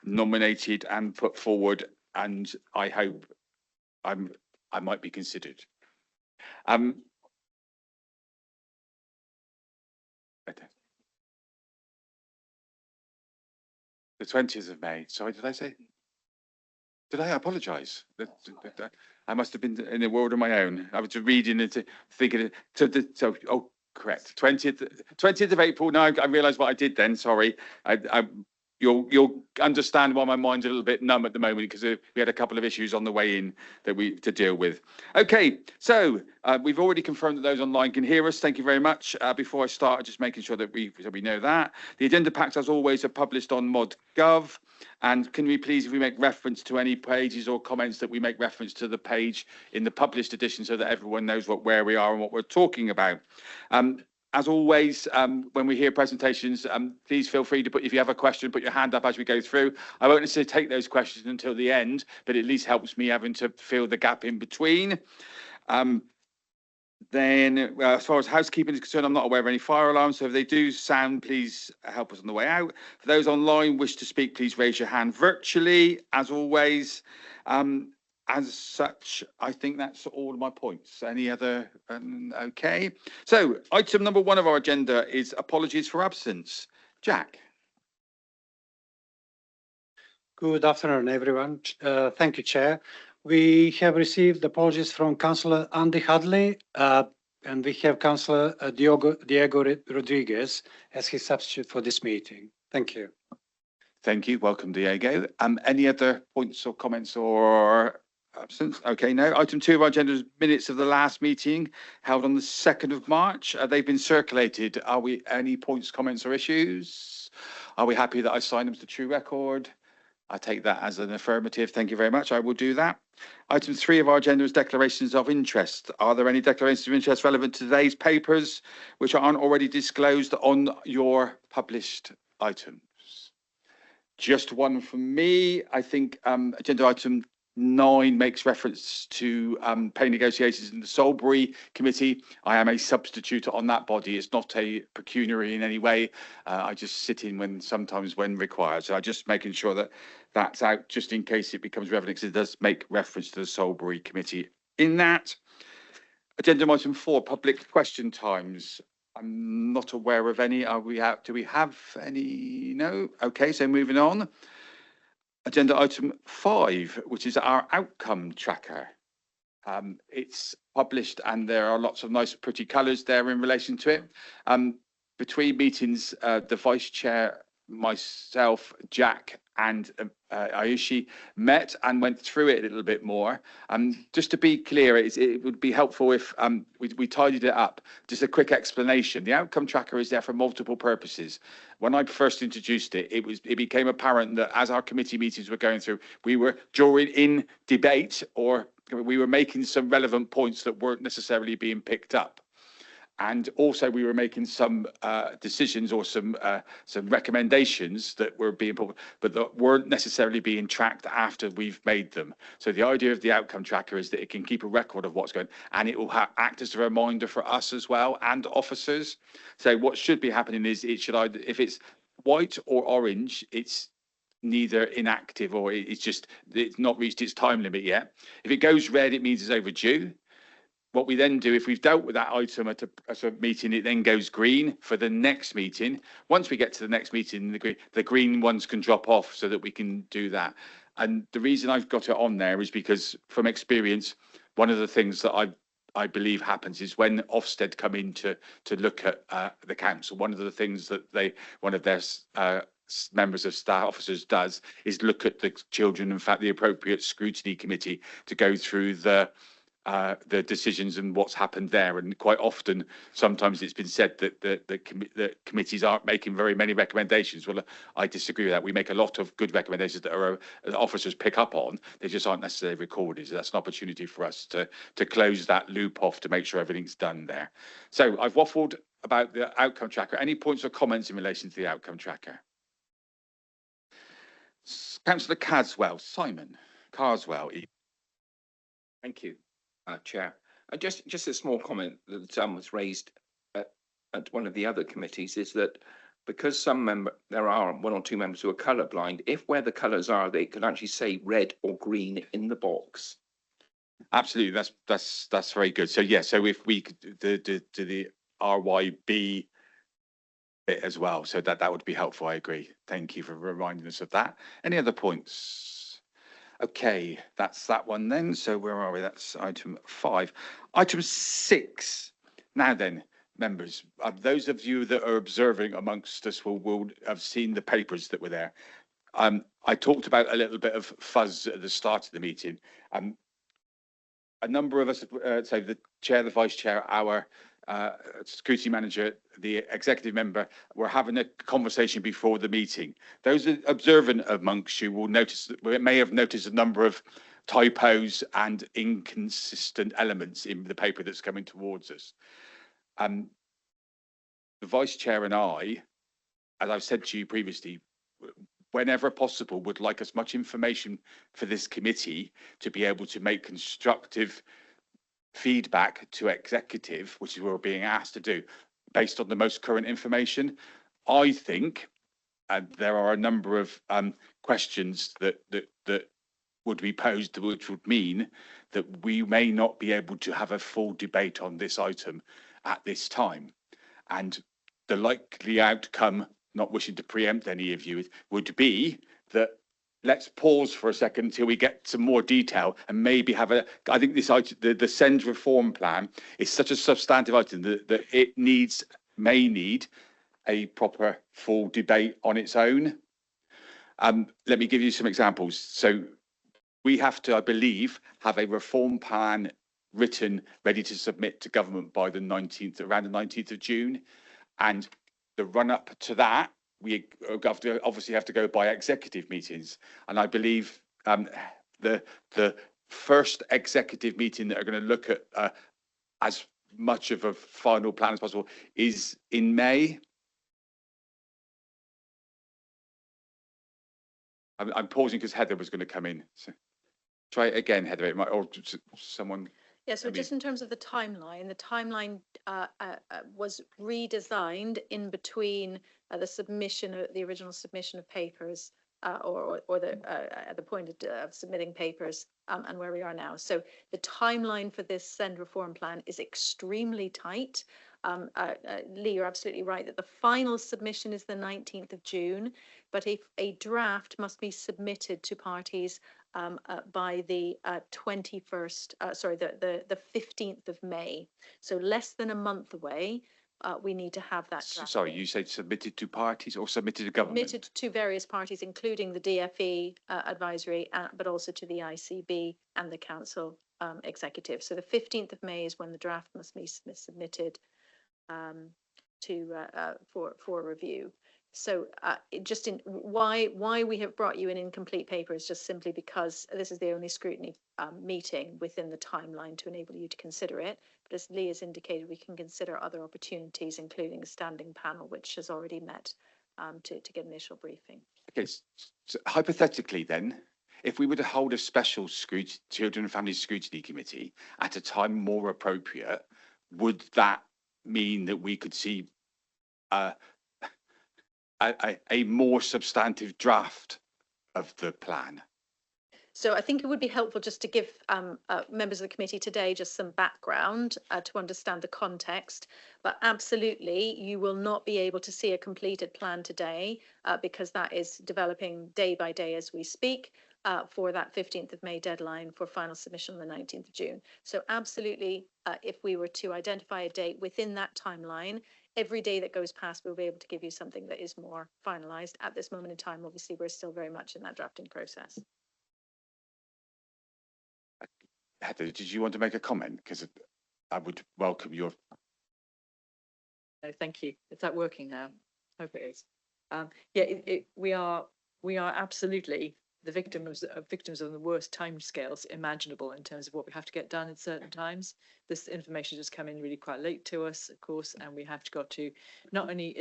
nominated and put forward, and I hope I might be considered. The 20th of May. Sorry, did I say? Did I apologise? I must have been in a world of my own. I was just reading it, thinking. Oh, correct. 20th of April. No, I realised what I did then. Sorry. You'll understand why my mind's a little bit numb at the moment, because we had a couple of issues on the way in that we to deal with. Okay, so we've already confirmed that those online can hear us. Thank you very much. Before I start, just making sure that we know that the agenda packs, as always, are published on mod.gov. And can we please, if we make reference to any pages or comments, that we make reference to the page in the published edition, so that everyone knows where we are and what we're talking about. As always, when we hear presentations, please feel free to if you have a question, put your hand up as we go through. I won't necessarily take those questions until the end, but at least helps me having to fill the gap in between. Then, as far as housekeeping is concerned, I'm not aware of any fire alarms, so if they do sound, please help us on the way out. For those online wish to speak, please raise your hand virtually, as always. As such, I think that's all of my points. Any other? Okay. So, item number 1 of our agenda is apologies for absence. Jack. Good afternoon, everyone. Thank you, Chair. We have received apologies from Councillor Andy Hadley, and we have Councillor Diego Rodriguez as his substitute for this meeting. Thank you. Thank you. Welcome, Diego. Any other points or comments or absence? Okay, no. Item 2 of our agenda is minutes of the last meeting held on the 2nd of March. They've been circulated. Are we any points, comments or issues? Are we happy that I signed them to true record? I take that as an affirmative. Thank you very much. I will do that. Item 3 of our agenda is declarations of interest. Are there any declarations of interest relevant to today's papers which aren't already disclosed on your published items? Just one from me. I think agenda item 9 makes reference to pay negotiations in the Salisbury Committee. I am a substitute on that body. It's not a pecuniary in any way. I just sit in sometimes when required. So I'm just making sure that that's out, just in case it becomes relevant, because it does make reference to the Salisbury Committee in that. Agenda item 4, public question times. I'm not aware of any. Do we have any? No. Okay, so moving on. Agenda item 5, which is our outcome tracker. It's published and there are lots of nice pretty colours there in relation to it. Between meetings, the Vice Chair, myself, Jack and Ayushi met and went through it a little bit more. Just to be clear, it would be helpful if we tidied it up. Just a quick explanation. The outcome tracker is there for multiple purposes. When I first introduced it, it became apparent that as our committee meetings were going through, we were in debate, or we were making some relevant points that weren't necessarily being picked up. And also we were making some decisions or some recommendations that were being put, but that weren't necessarily being tracked after we've made them. So the idea of the outcome tracker is that it can keep a record of what's going on, and it will act as a reminder for us as well and officers. So what should be happening is it should either, if it's white or orange, it's neither inactive or it's not reached its time limit yet. If it goes red, it means it's overdue. What we then do, if we've dealt with that item at a meeting, it then goes green for the next meeting. Once we get to the next meeting, the green ones can drop off so that we can do that. And the reason I've got it on there is because, from experience, one of the things that I believe happens is when Ofsted come in to look at the council, one of the things that one of their members of staff officers does is look at the children, in fact, the appropriate scrutiny committee to go through the decisions and what's happened there. And quite often, sometimes it's been said that the committees aren't making very many recommendations. Well, I disagree with that. We make a lot of good recommendations that officers pick up on. They just aren't necessarily recorded. So that's an opportunity for us to close that loop off, to make sure everything's done there. So I've waffled about the outcome tracker. Any points or comments in relation to the outcome tracker? Councillor Simon Carswell. Thank you, Chair. Just a small comment that was raised at one of the other committees, is that because there are one or two members who are colourblind, if where the colours are, they can actually say red or green in the box. Absolutely, that's very good. So yeah, so if we could do the RYB bit as well, so that would be helpful. I agree. Thank you for reminding us of that. Any other points? Okay, that's that one then. So where are we? That's item 5. Item 6. Now then, members, those of you that are observing amongst us will have seen the papers that were there. I talked about a little bit of fuzz at the start of the meeting. A number of us, so the chair, the vice chair, our scrutiny manager, the executive member, were having a conversation before the meeting. Those observant amongst you will notice, may have noticed a number of typos and inconsistent elements in the paper that's coming towards us. The vice chair and I, as I've said to you previously, whenever possible, would like as much information for this committee to be able to make constructive feedback to executive, which is what we're being asked to do, based on the most current information. I think there are a number of questions that would be posed, which would mean that we may not be able to have a full debate on this item at this time. And the likely outcome, not wishing to preempt any of you, would be that let's pause for a second until we get some more detail and maybe have I think this item, the SEND reform plan is such a substantive item that it may need a proper full debate on its own. Let me give you some examples. So we have to, I believe, have a reform plan written, ready to submit to government by around the 19th of June. And the run up to that, we obviously have to go by executive meetings. And I believe the first executive meeting that are going to look at as much of a final plan as possible is in May. I'm pausing because Heather was going to come in. So try it again, Heather, or someone. Yeah, so just in terms of the timeline was redesigned in between the original submission of papers or at the point of submitting papers and where we are now. So the timeline for this SEND reform plan is extremely tight. Lee, you're absolutely right that the final submission is the 19th of June, but if a draft must be submitted to parties by the 21st, the 15th of May. So less than a month away, we need to have that draft. Sorry, you said submitted to parties or submitted to government? Submitted to various parties, including the DFE advisory, but also to the ICB and the council executive. So the 15th of May is when the draft must be submitted for review. So just in why we have brought you an incomplete paper is just simply because this is the only scrutiny meeting within the timeline to enable you to consider it. But as Lee has indicated, we can consider other opportunities, including a standing panel, which has already met to get initial briefing. Okay, so hypothetically then, if we were to hold a special Children and Family Scrutiny Committee at a time more appropriate, would that mean that we could see a more substantive draft of the plan? So I think it would be helpful just to give members of the committee today just some background to understand the context. But absolutely, you will not be able to see a completed plan today because that is developing day by day as we speak for that 15th of May deadline for final submission on the 19th of June. So absolutely, if we were to identify a date within that timeline, every day that goes past, we'll be able to give you something that is more finalized. At this moment in time, obviously, we're still very much in that drafting process. Heather, did you want to make a comment? Because I would welcome your. No, thank you. Is that working now? I hope it is. Yeah, we are absolutely the victims of the worst timescales imaginable in terms of what we have to get done at certain times. This information has come in really quite late to us, of course, and we have to not only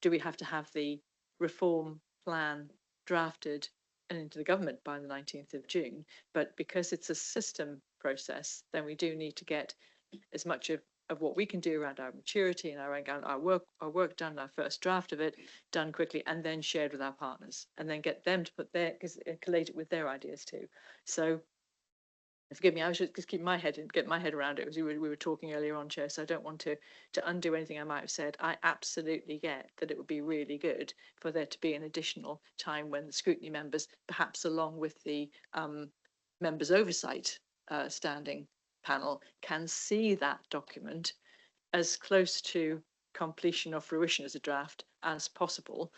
do we have to have the reform plan drafted and into the government by the 19th of June, but because it's a system process, then we do need to get as much of of what we can do around our maturity and our work done, our first draft of it done quickly, and then shared with our partners, and then get them to put collate it with their ideas too. So forgive me, I should just get my head around it, as we were talking earlier on, Chair, so I don't want to undo anything I might have said. I absolutely get that it would be really good for there to be an additional time when the scrutiny members, perhaps along with the members' oversight standing panel, can see that document as close to completion or fruition as a draft as possible.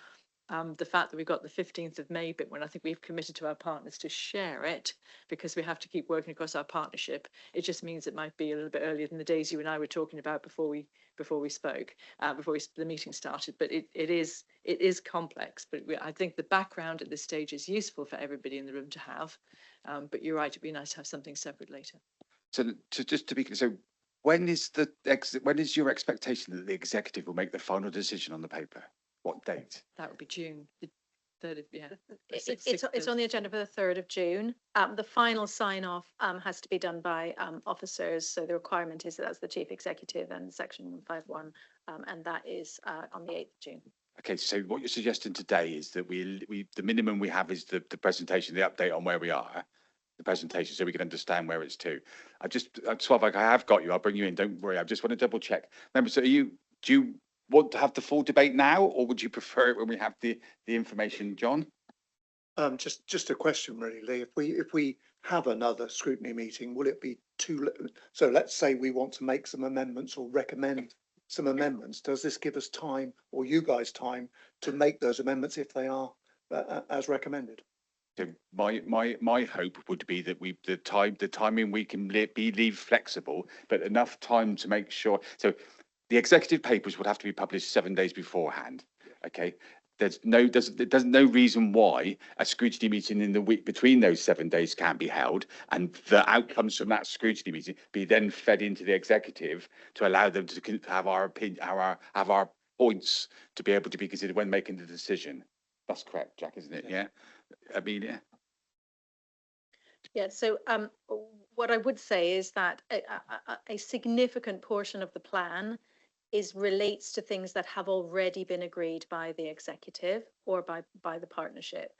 The fact that we've got the 15th of May bit when I think we've committed to our partners to share it, because we have to keep working across our partnership, it just means it might be a little bit earlier than the days you and I were talking about before we spoke, the meeting started. But it is complex, but I think the background at this stage is useful for everybody in the room to have. But you're right, it'd be nice to have something separate later. So just to be clear, so when is your expectation that the executive will make the final decision on the paper? What date? That would be June, the 3rd of, yeah. It's on the agenda for the 3rd of June. The final sign off has to be done by officers. So the requirement is that's the chief executive and section 5.1, and that is on the 8th of June. Okay, so what you're suggesting today is that the minimum we have is the presentation, the update on where we are, the presentation, so we can understand where it's to. Sławek, I have got you. I'll bring you in. Don't worry. I just want to double check. Remember, so do you want to have the full debate now, or would you prefer it when we have the information, John? Just a question, really, Lee. If we have another scrutiny meeting, will it be so let's say we want to make some amendments or recommend some amendments. Does this give us time, or you guys time, to make those amendments if they are as recommended? So my hope would be that the timing we can leave flexible, but enough time to make sure. So the executive papers would have to be published 7 days beforehand. Okay. There's no reason why a scrutiny meeting in the week between those 7 days can't be held, and the outcomes from that scrutiny meeting be then fed into the executive to allow them to have our opinion, have our points to be able to be considered when making the decision. That's correct, Jack, isn't it? Yeah. Amelia. Yeah. So what I would say is that a significant portion of the plan relates to things that have already been agreed by the executive or by the partnership.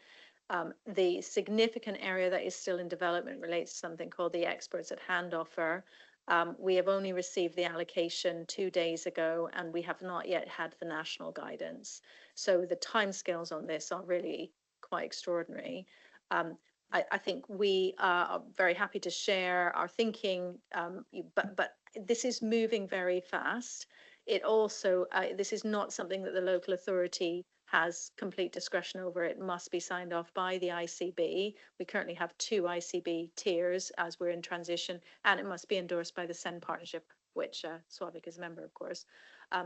The significant area that is still in development relates to something called the experts at hand offer. We have only received the allocation 2 days ago, and we have not yet had the national guidance. So the timescales on this are really quite extraordinary. I think we are very happy to share our thinking, but this is moving very fast. It also, this is not something that the local authority has complete discretion over. It must be signed off by the ICB. We currently have 2 ICB tiers as we're in transition, and it must be endorsed by the SEN partnership, which Sławek is a member, of course.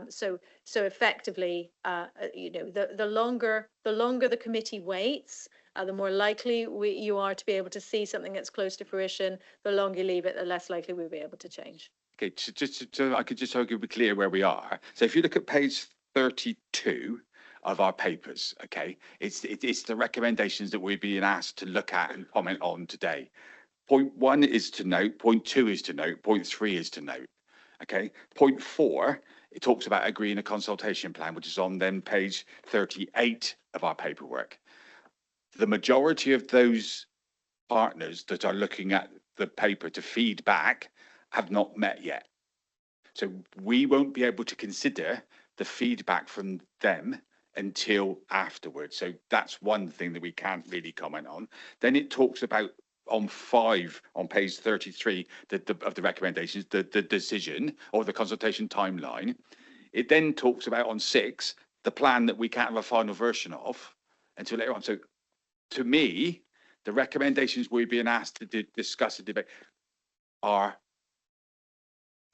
So effectively, the longer the committee waits, the more likely you are to be able to see something that's close to fruition. The longer you leave it, the less likely we'll be able to change. Okay, so I could just so I could be clear where we are. So if you look at page 32 of our papers, okay, it's the recommendations that we're being asked to look at and comment on today. Point 1 is to note, point 2 is to note, point 3 is to note. Okay, point 4, it talks about agreeing a consultation plan, which is on then page 38 of our paperwork. The majority of those partners that are looking at the paper to feed back have not met yet. So we won't be able to consider the feedback from them until afterwards. So that's one thing that we can't really comment on. Then it talks about on 5 on page 33 of the recommendations, the decision or the consultation timeline. It then talks about on 6 the plan that we can't have a final version of until later on. So to me, the recommendations we're being asked to discuss and debate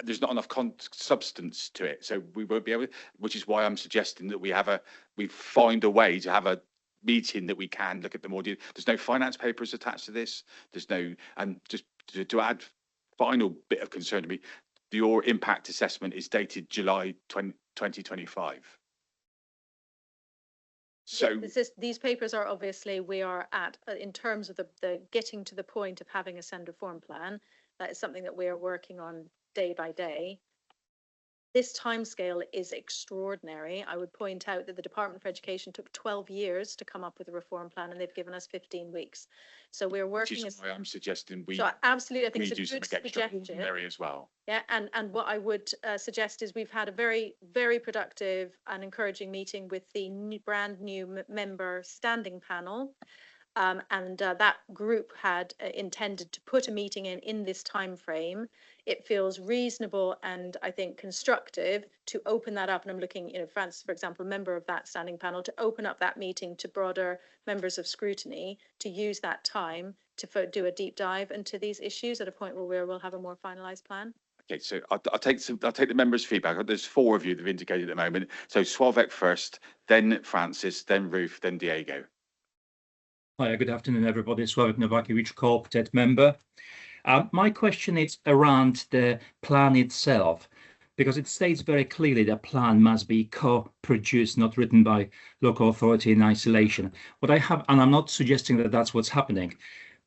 there's not enough substance to it, so we won't be able to, which is why I'm suggesting that we find a way to have a meeting that we can look at the more. There's no finance papers attached to this. There's no, and just to add final bit of concern to me, your impact assessment is dated July 2025. So these papers are obviously, we are at, in terms of the getting to the point of having a send reform plan, that is something that we are working on day by day. This timescale is extraordinary. I would point out that the Department for Education took 12 years to come up with a reform plan, and they've given us 15 weeks. So we're Which working is as. why I'm suggesting we So absolutely, I think do it's a something good suggestion. extraordinary as well. Yeah, and what I would suggest is we've had a very, very productive and encouraging meeting with the brand new member standing panel. And that group had intended to put a meeting in this time frame. It feels reasonable and I think constructive to open that up. And I'm looking, Francis, for example, member of that standing panel, to open up that meeting to broader members of Scrutiny to use that time to do a deep dive into these issues at a point where we'll have a more finalised plan. Okay, so I'll take the members' feedback. There's 4 of you that have indicated at the moment. So Sławek first, then Francis, then Ruth, then Diego. Hi, good afternoon, everybody. Sławek Nowakiewicz, co-opted member. My question is around the plan itself, because it states very clearly the plan must be co-produced, not written by local authority in isolation. What I have, and I'm not suggesting that that's what's happening,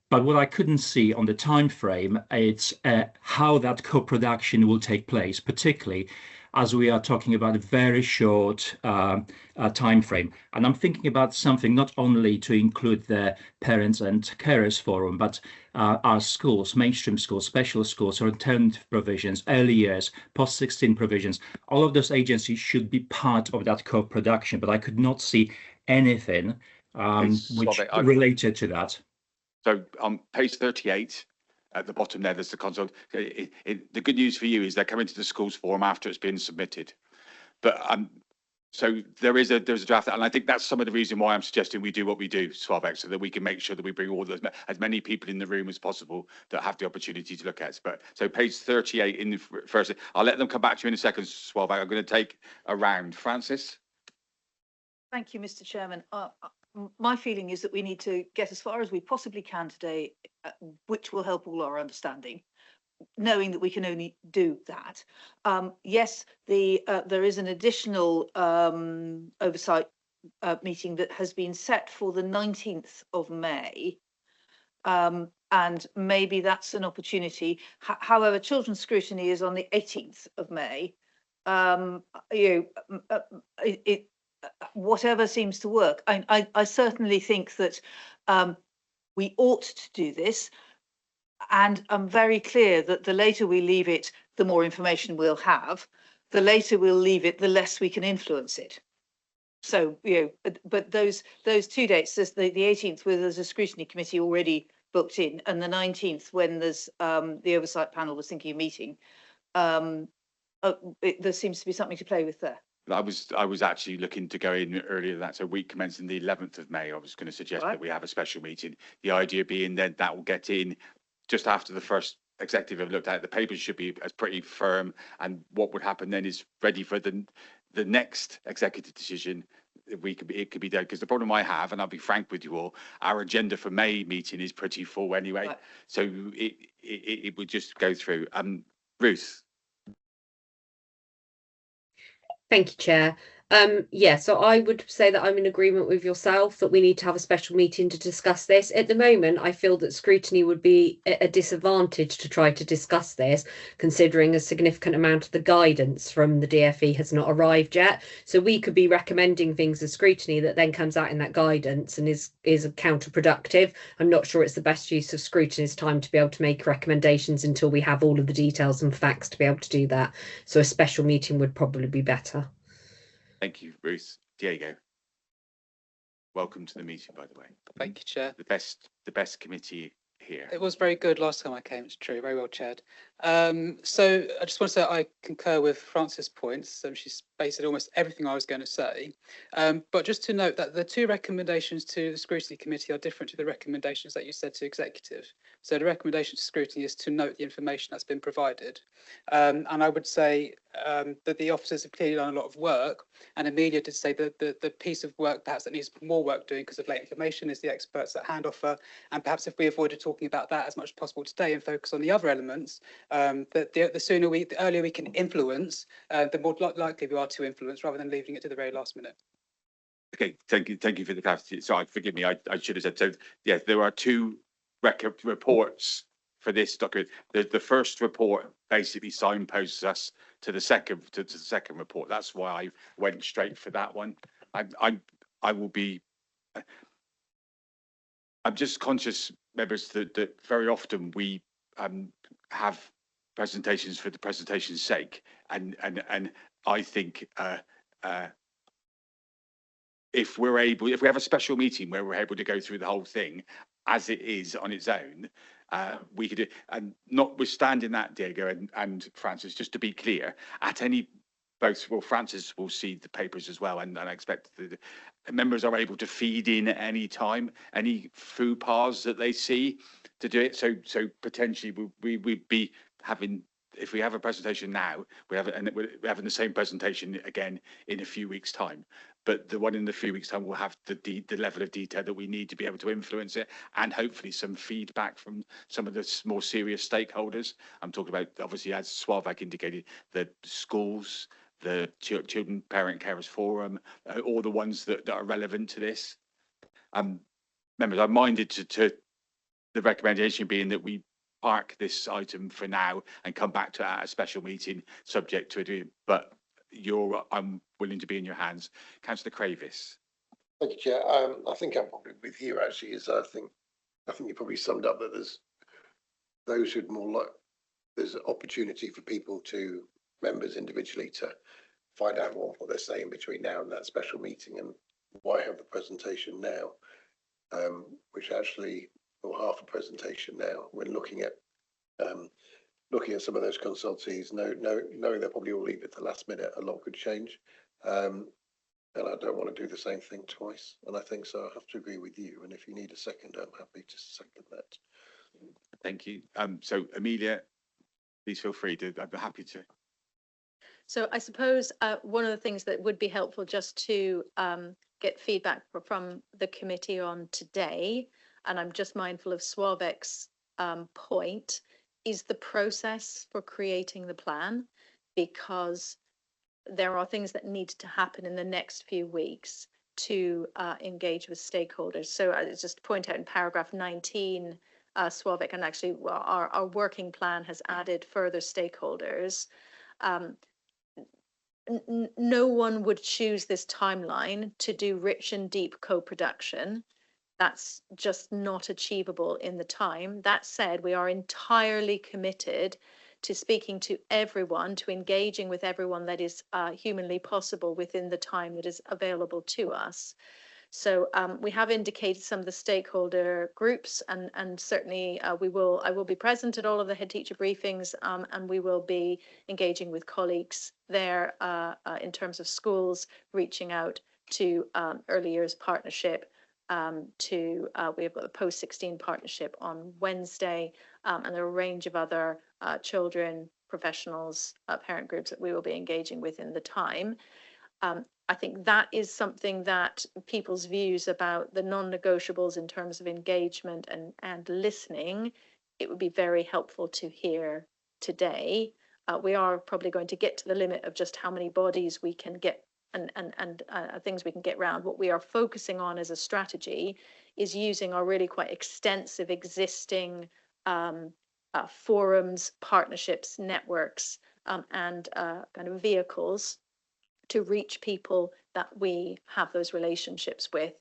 but what I couldn't see on the time frame, it's how that co-production will take place, particularly as we are talking about a very short time frame. And I'm thinking about something not only to include the Parents and Carers Forum, but our schools, mainstream schools, special schools, alternative provisions, early years, post-16 provisions. All of those agencies should be part of that co-production, but I could not see anything which related to that. So on page 38, at the bottom there's the consult. The good news for you is they're coming to the schools forum after it's been submitted. But so there's a draft, and I think that's some of the reason why I'm suggesting we do what we do, Sławek, so that we can make sure that we bring as many people in the room as possible that have the opportunity to look at it. But so page 38 in the first, I'll let them come back to you in a second, Sławek. I'm going to take a round. Francis? Thank you, Mr. Chairman. My feeling is that we need to get as far as we possibly can today, which will help all our understanding, knowing that we can only do that. Yes, there is an additional oversight meeting that has been set for the 19th of May. And maybe that's an opportunity. However, Children's Scrutiny is on the 18th of May. Whatever seems to work. I certainly think that we ought to do this, and I'm very clear that the later we leave it, the more information we'll have. The later we'll leave it, the less we can influence it. So, but those 2 dates, there's the 18th, where there's a scrutiny committee already booked in, and the 19th, when there's the oversight panel was thinking of meeting, there seems to be something to play with there. I was actually looking to go in earlier than that. So week commencing the 11th of May, I was going to suggest that we have a special meeting. The idea being then that will get in just after the first executive have looked at it. The papers should be as pretty firm, and what would happen then is ready for the next executive decision. It could be done, because the problem I have, and I'll be frank with you all, our agenda for May meeting is pretty full anyway. Right. So it would just go through. Ruth. Thank you, Chair. Yeah, so I would say that I'm in agreement with yourself that we need to have a special meeting to discuss this. At the moment, I feel that scrutiny would be a disadvantage to try to discuss this, considering a significant amount of the guidance from the DFE has not arrived yet. So we could be recommending things as scrutiny that then comes out in that guidance and is counterproductive. I'm not sure it's the best use of scrutiny's time to be able to make recommendations until we have all of the details and facts to be able to do that. So a special meeting would probably be better. Thank you, Ruth. Diego. Welcome to the meeting, by the way. Thank you, Chair. The best committee here. It was very good last time I came, it's true, very well chaired. So I just want to say I concur with Frances' points. She's basically almost everything I was going to say. But just to note that the 2 recommendations to the Scrutiny Committee are different to the recommendations that you said to Executive. So the recommendation to Scrutiny is to note the information that's been provided. And I would say that the officers have clearly done a lot of work, and Amelia did say that the piece of work perhaps that needs more work doing because of late information is the experts at hand offer, and perhaps if we avoided talking about that as much as possible today and focus on the other elements, that the earlier we can influence, the more likely we are to influence, rather than leaving it to the very last minute. Okay, thank you for the clarity. Sorry, forgive me, I should have said, so yes, there are 2 reports for this document. The first report basically signposts us to the second report. That's why I went straight for that one. I will be. I'm just conscious, members, that very often we have presentations for the presentation's sake, and I think if we have a special meeting where we're able to go through the whole thing as it is on its own, we could, and notwithstanding that, Diego and Francis, just to be clear, at any Francis will see the papers as well, and I expect the members are able to feed in at any time, any faux pas that they see to do it. So potentially we'd be having, if we have a presentation now, we're having the same presentation again in a few weeks' time. But the one in a few weeks' time will have the level of detail that we need to be able to influence it, and hopefully some feedback from some of the more serious stakeholders. I'm talking about, obviously, as Sławek indicated, the schools, the Children Parent Carers Forum, all the ones that are relevant to this. Members, I'm minded to the recommendation being that we park this item for now and come back to it at a special meeting subject to it, but I'm willing to be in your hands. Councillor Cravis. Thank you, Chair. I think I'm probably with you actually, is I think you probably summed up that there's those who'd more like, there's an opportunity for people to, members individually, to find out more what they're saying between now and that special meeting, and why have the presentation now, which actually, or half a presentation now, when looking at some of those consultees, knowing they'll probably all leave at the last minute, a lot could change. And I don't want to do the same thing twice. And I think so I have to agree with you. And if you need a second, I'm happy to second that. Thank you. So Amelia, please feel free to, I'm happy to. So I suppose one of the things that would be helpful just to get feedback from the committee on today, and I'm just mindful of Sławek's point, is the process for creating the plan, because there are things that need to happen in the next few weeks to engage with stakeholders. So I just point out in paragraph 19, Sławek, and actually our working plan has added further stakeholders. No one would choose this timeline to do rich and deep co-production. That's just not achievable in the time. That said, we are entirely committed to speaking to everyone, to engaging with everyone that is humanly possible within the time that is available to us. So we have indicated some of the stakeholder groups, and certainly I will be present at all of the head teacher briefings, and we will be engaging with colleagues there in terms of schools, reaching out to early years partnership, we have got a post-16 partnership on Wednesday, and there are a range of other children, professionals, parent groups that we will be engaging with in the time. I think that is something that people's views about the non-negotiables in terms of engagement and listening, it would be very helpful to hear today. We are probably going to get to the limit of just how many bodies we can get and things we can get around. What we are focusing on as a strategy is using our really quite extensive existing forums, partnerships, networks, and kind of vehicles to reach people that we have those relationships with.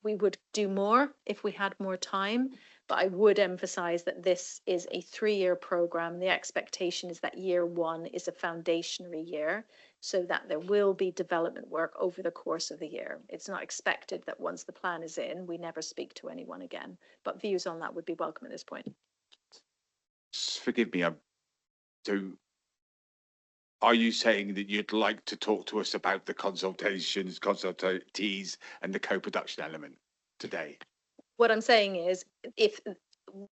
We would do more if we had more time, but I would emphasize that this is a 3-year program. The expectation is that year 1 is a foundationary year, so that there will be development work over the course of the year. It's not expected that once the plan is in, we never speak to anyone again, but views on that would be welcome at this point. Forgive me, so are you saying that you'd like to talk to us about the consultations, consultees, and the co-production element today? What I'm saying is, if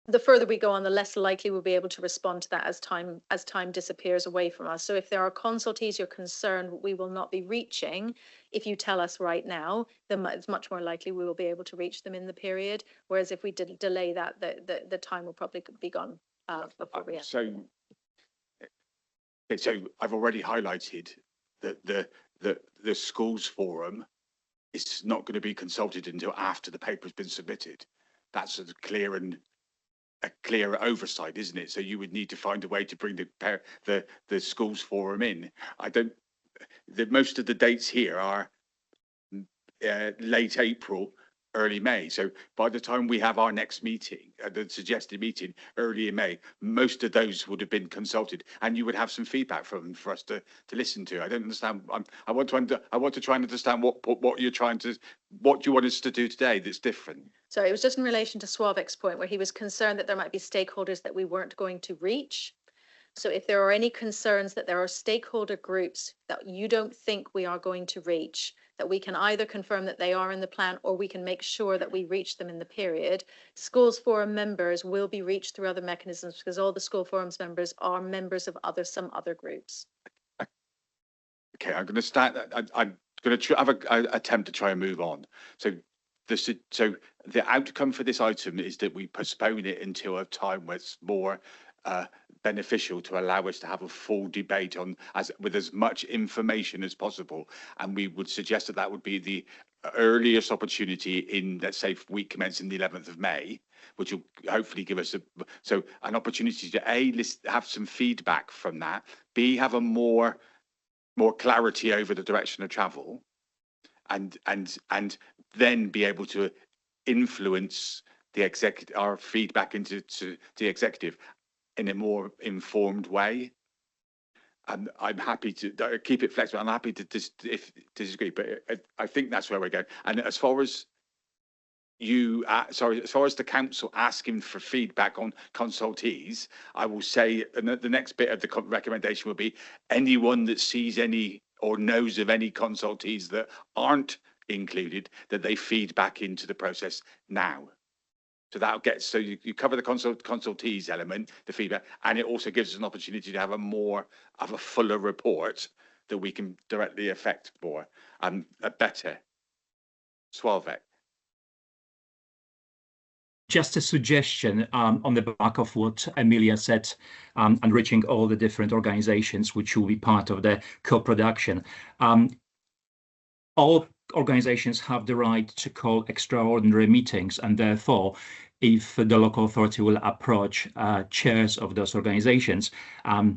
the further we go on, the less likely we'll be able to respond to that as time disappears away from us. So if there are consultees you're concerned we will not be reaching, if you tell us right now, then it's much more likely we will be able to reach them in the period. Whereas if we delay that, the time will probably be gone before we have. So I've already highlighted that the schools forum is not going to be consulted until after the paper has been submitted. That's a clear and a clearer oversight, isn't it? So you would need to find a way to bring the schools forum in. I don't. Most of the dates here are late April, early May. So by the time we have our next meeting, the suggested meeting early in May, most of those would have been consulted, and you would have some feedback from them for us to listen to. I don't understand. I want to try and understand what you're trying to, what you want us to do today that's different. Sorry, it was just in relation to Sławek's point where he was concerned that there might be stakeholders that we weren't going to reach. So if there are any concerns that there are stakeholder groups that you don't think we are going to reach, that we can either confirm that they are in the plan or we can make sure that we reach them in the period. Schools Forum members will be reached through other mechanisms because all the School Forums members are members of some other groups. Okay, I'm going to start. I'm going to have an attempt to try and move on. So the outcome for this item is that we postpone it until a time where it's more beneficial to allow us to have a full debate on with as much information as possible. And we would suggest that would be the earliest opportunity in, let's say, week commencing the 11th of May, which will hopefully give us an opportunity to have some feedback from that, B, have a more clarity over the direction of travel, and then be able to influence our feedback into the executive in a more informed way. And I'm happy to keep it flexible. I'm happy to disagree, but I think that's where we're going. And as far as as far as the council asking for feedback on consultees, I will say the next bit of the recommendation will be anyone that sees any or knows of any consultees that aren't included, that they feed back into the process now. So that'll get, so you cover the consultees element, the feedback, and it also gives us an opportunity to have a fuller report that we can directly affect more, a better. Sławek. Just a suggestion on the back of what Emilia said, and reaching all the different organizations which will be part of the co-production. All organizations have the right to call extraordinary meetings, and therefore, if the local authority will approach chairs of those organizations,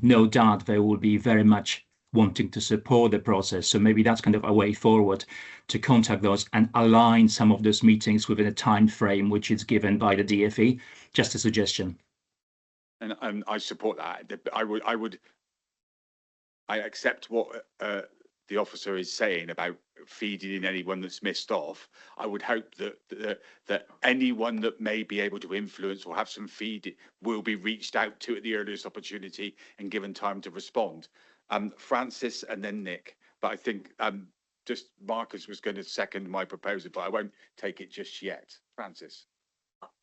no doubt they will be very much wanting to support the process. So maybe that's kind of a way forward to contact those and align some of those meetings within a time frame which is given by the DFE. Just a suggestion. And I support that. I accept what the officer is saying about feeding in anyone that's missed off. I would hope that anyone that may be able to influence or have some feed will be reached out to at the earliest opportunity and given time to respond. Francis and then Nick, but I think just Marcus was going to second my proposal, but I won't take it just yet. Francis.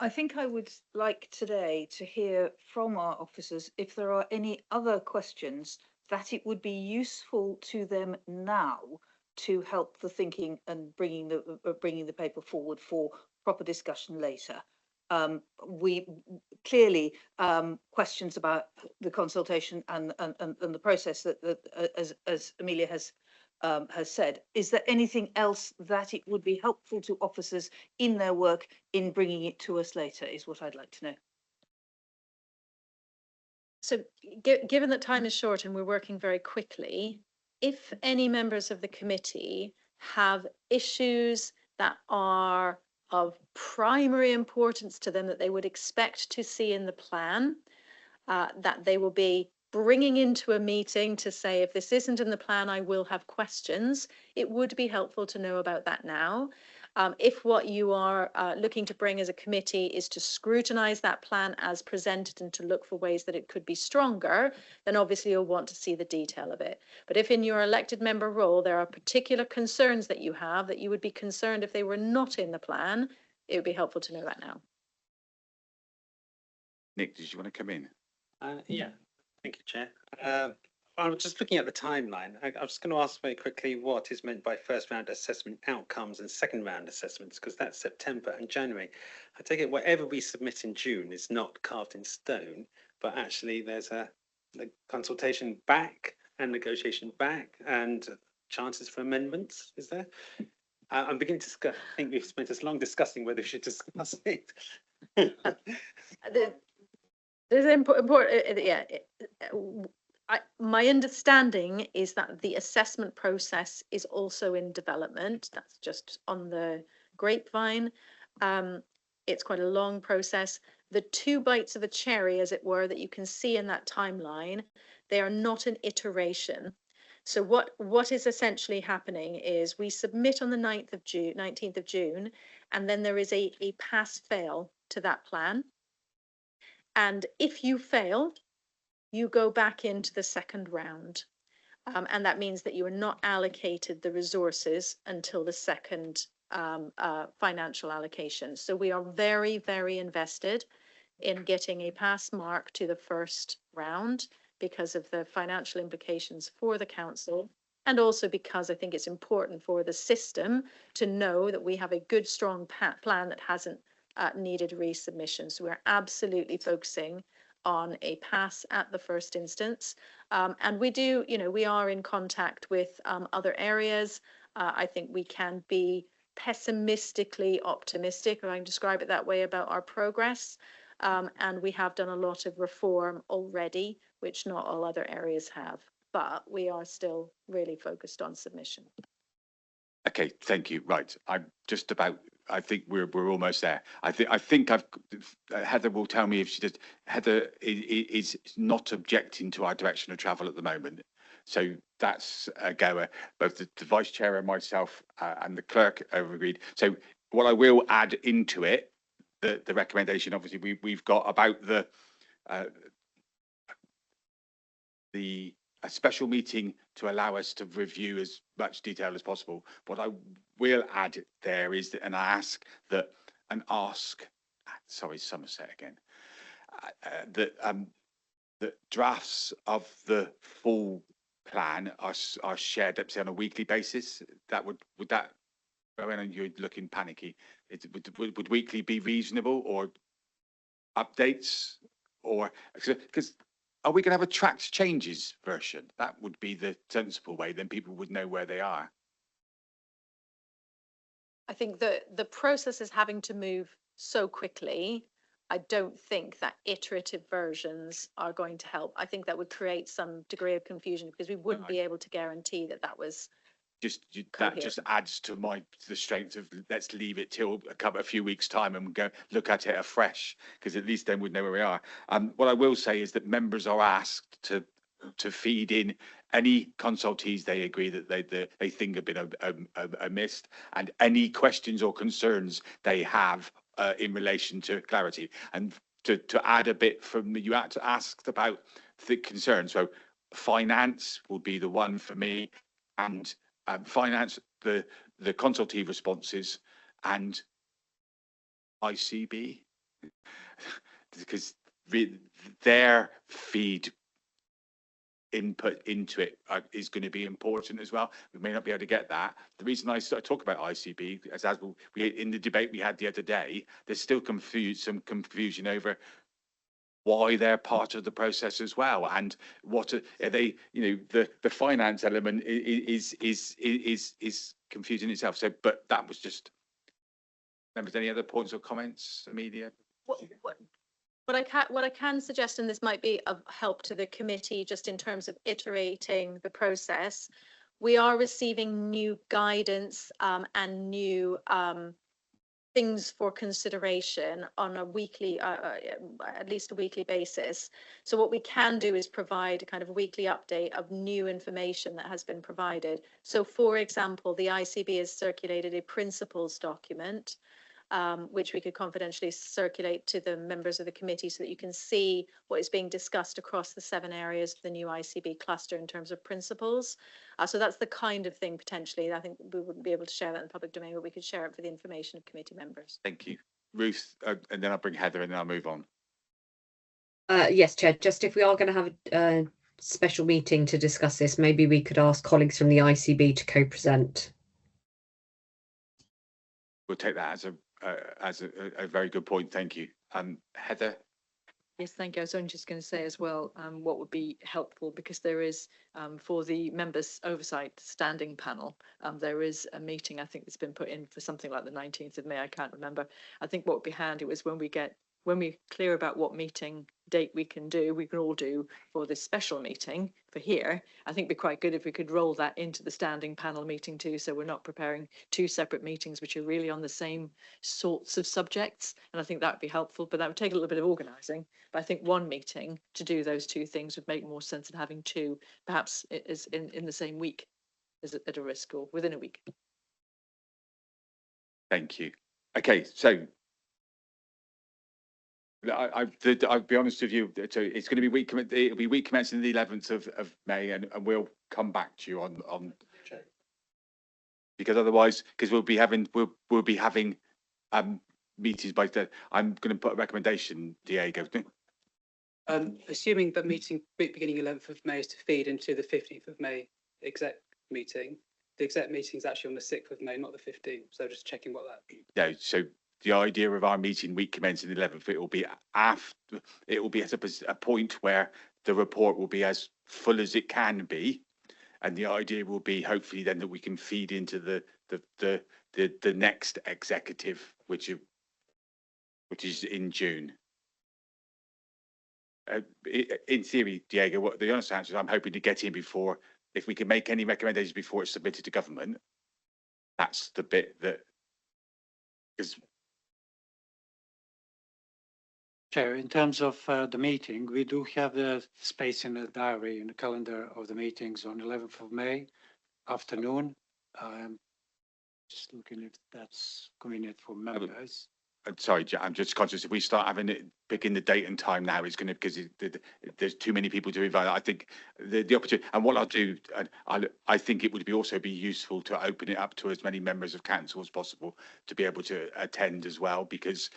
I think I would like today to hear from our officers if there are any other questions that it would be useful to them now to help the thinking and bringing the paper forward for proper discussion later. We clearly questions about the consultation and the process that as Emilia has said. Is there anything else that it would be helpful to officers in their work in bringing it to us later? Is what I'd like to know. So given that time is short and we're working very quickly, if any members of the committee have issues that are of primary importance to them that they would expect to see in the plan, that they will be bringing into a meeting to say, if this isn't in the plan, I will have questions, it would be helpful to know about that now. If what you are looking to bring as a committee is to scrutinise that plan as presented and to look for ways that it could be stronger, then obviously you'll want to see the detail of it. But if in your elected member role there are particular concerns that you have that you would be concerned if they were not in the plan, it would be helpful to know that now. Nick, did you want to come in? Yeah, thank you, Chair. I was just looking at the timeline. I was going to ask very quickly what is meant by first round assessment outcomes and second round assessments, because that's September and January. I take it whatever we submit in June is not carved in stone, but actually there's a consultation back and negotiation back and chances for amendments, is there? I'm beginning to think we've spent as long discussing whether we should discuss it. There's important, yeah. My understanding is that the assessment process is also in development. That's just on the grapevine. It's quite a long process. The 2 bites of the cherry, as it were, that you can see in that timeline, they are not an iteration. So what is essentially happening is we submit on the 19th of June, and then there is a pass-fail to that plan. And if you fail, you go back into the second round. And that means that you are not allocated the resources until the second financial allocation. So we are very, very invested in getting a pass mark to the first round because of the financial implications for the council. And also because I think it's important for the system to know that we have a good, strong plan that hasn't needed resubmission. So we're absolutely focusing on a pass at the first instance. And we do, we are in contact with other areas. I think we can be pessimistically optimistic, if I can describe it that way, about our progress. And we have done a lot of reform already, which not all other areas have. But we are still really focused on submission. Okay, thank you. Right, I think we're almost there. I think Heather will tell me if she does. Heather is not objecting to our direction of travel at the moment, so that's a goer. Both the vice chair and myself and the clerk have agreed. So what I will add into it, the recommendation. Obviously, we've got about a special meeting to allow us to review as much detail as possible. What I will add there is that, and I ask, sorry, Somerset again, that drafts of the full plan are shared, let's say, on a weekly basis. Would that, when you're looking panicky, would weekly be reasonable, or updates, or because are we going to have a tracked changes version? That would be the sensible way. Then people would know where they are. I think the process is having to move so quickly. I don't think that iterative versions are going to help. I think that would create some degree of confusion because we wouldn't be able to guarantee that was that just adds to the strength of let's leave it till a few weeks time and go look at it afresh, because at least then we'd know where we are. What I will say is that members are asked to feed in any consultees they agree that they think have been missed, and any questions or concerns they have in relation to clarity. And to add a bit from you asked about the concerns. So finance will be the one for me, and finance, the consultee responses, and ICB, because their feed input into it is going to be important as well. We may not be able to get that. The reason I talk about ICB, as we in the debate we had the other day, there's still some confusion over why they're part of the process as well, and what are they? The finance element is confusing itself. So, but that was just. Members, any other points or comments, Amelia? What I can suggest, and this might be of help to the committee, just in terms of iterating the process, we are receiving new guidance and new things for consideration on a weekly, at least a weekly basis. So what we can do is provide a kind of weekly update of new information that has been provided. So for example, the ICB has circulated a principles document, which we could confidentially circulate to the members of the committee so that you can see what is being discussed across the 7 areas of the new ICB cluster in terms of principles. So that's the kind of thing potentially. I think we wouldn't be able to share that in the public domain, but we could share it for the information of committee members. Thank you. Ruth, and then I'll bring Heather and then I'll move on. Yes, Chair, just if we are going to have a special meeting to discuss this, maybe we could ask colleagues from the ICB to co-present. We'll take that as a very good point. Thank you. Heather? Yes, thank you. I was only just going to say as well, what would be helpful, because there is, for the members' oversight standing panel, there is a meeting, I think, that's been put in for something like the 19th of May. I can't remember. I think what would be handy was when we get when we're clear about what meeting date we can all do for this special meeting for here, I think it'd be quite good if we could roll that into the standing panel meeting too, so we're not preparing two separate meetings which are really on the same sorts of subjects. And I think that would be helpful, but that would take a little bit of organising. But I think one meeting to do those two things would make more sense than having two, perhaps is in the same week, is at a risk, or within a week. Thank you. Okay, so I'll be honest with you. So it's going to be it'll be week commencing the 11th of May, and we'll come back to you on because otherwise, because we'll be having meetings by the. I'm going to put a recommendation, Diego. Assuming that meeting beginning 11th of May is to feed into the 15th of May exec meeting, the exec meeting is actually on the 6th of May, not the 15th. So just checking what that. No, so the idea of our meeting week commencing the 11th, it will be at a point where the report will be as full as it can be, and the idea will be hopefully then that we can feed into the next executive, which is in June. In theory, Diego, what the honest answer is, I'm hoping to get in before, if we can make any recommendations before it's submitted to government. That's the bit that is. Chair, in terms of the meeting, we do have the space in the diary, in the calendar of the meetings on 11th of May afternoon. Just looking if that's convenient for members. I'm sorry, I'm just conscious if we start having it picking the date and time now, it's going to, because there's too many people to invite. I think the opportunity, and what I'll do, I think it would also be useful to open it up to as many members of council as possible to be able to attend as well, because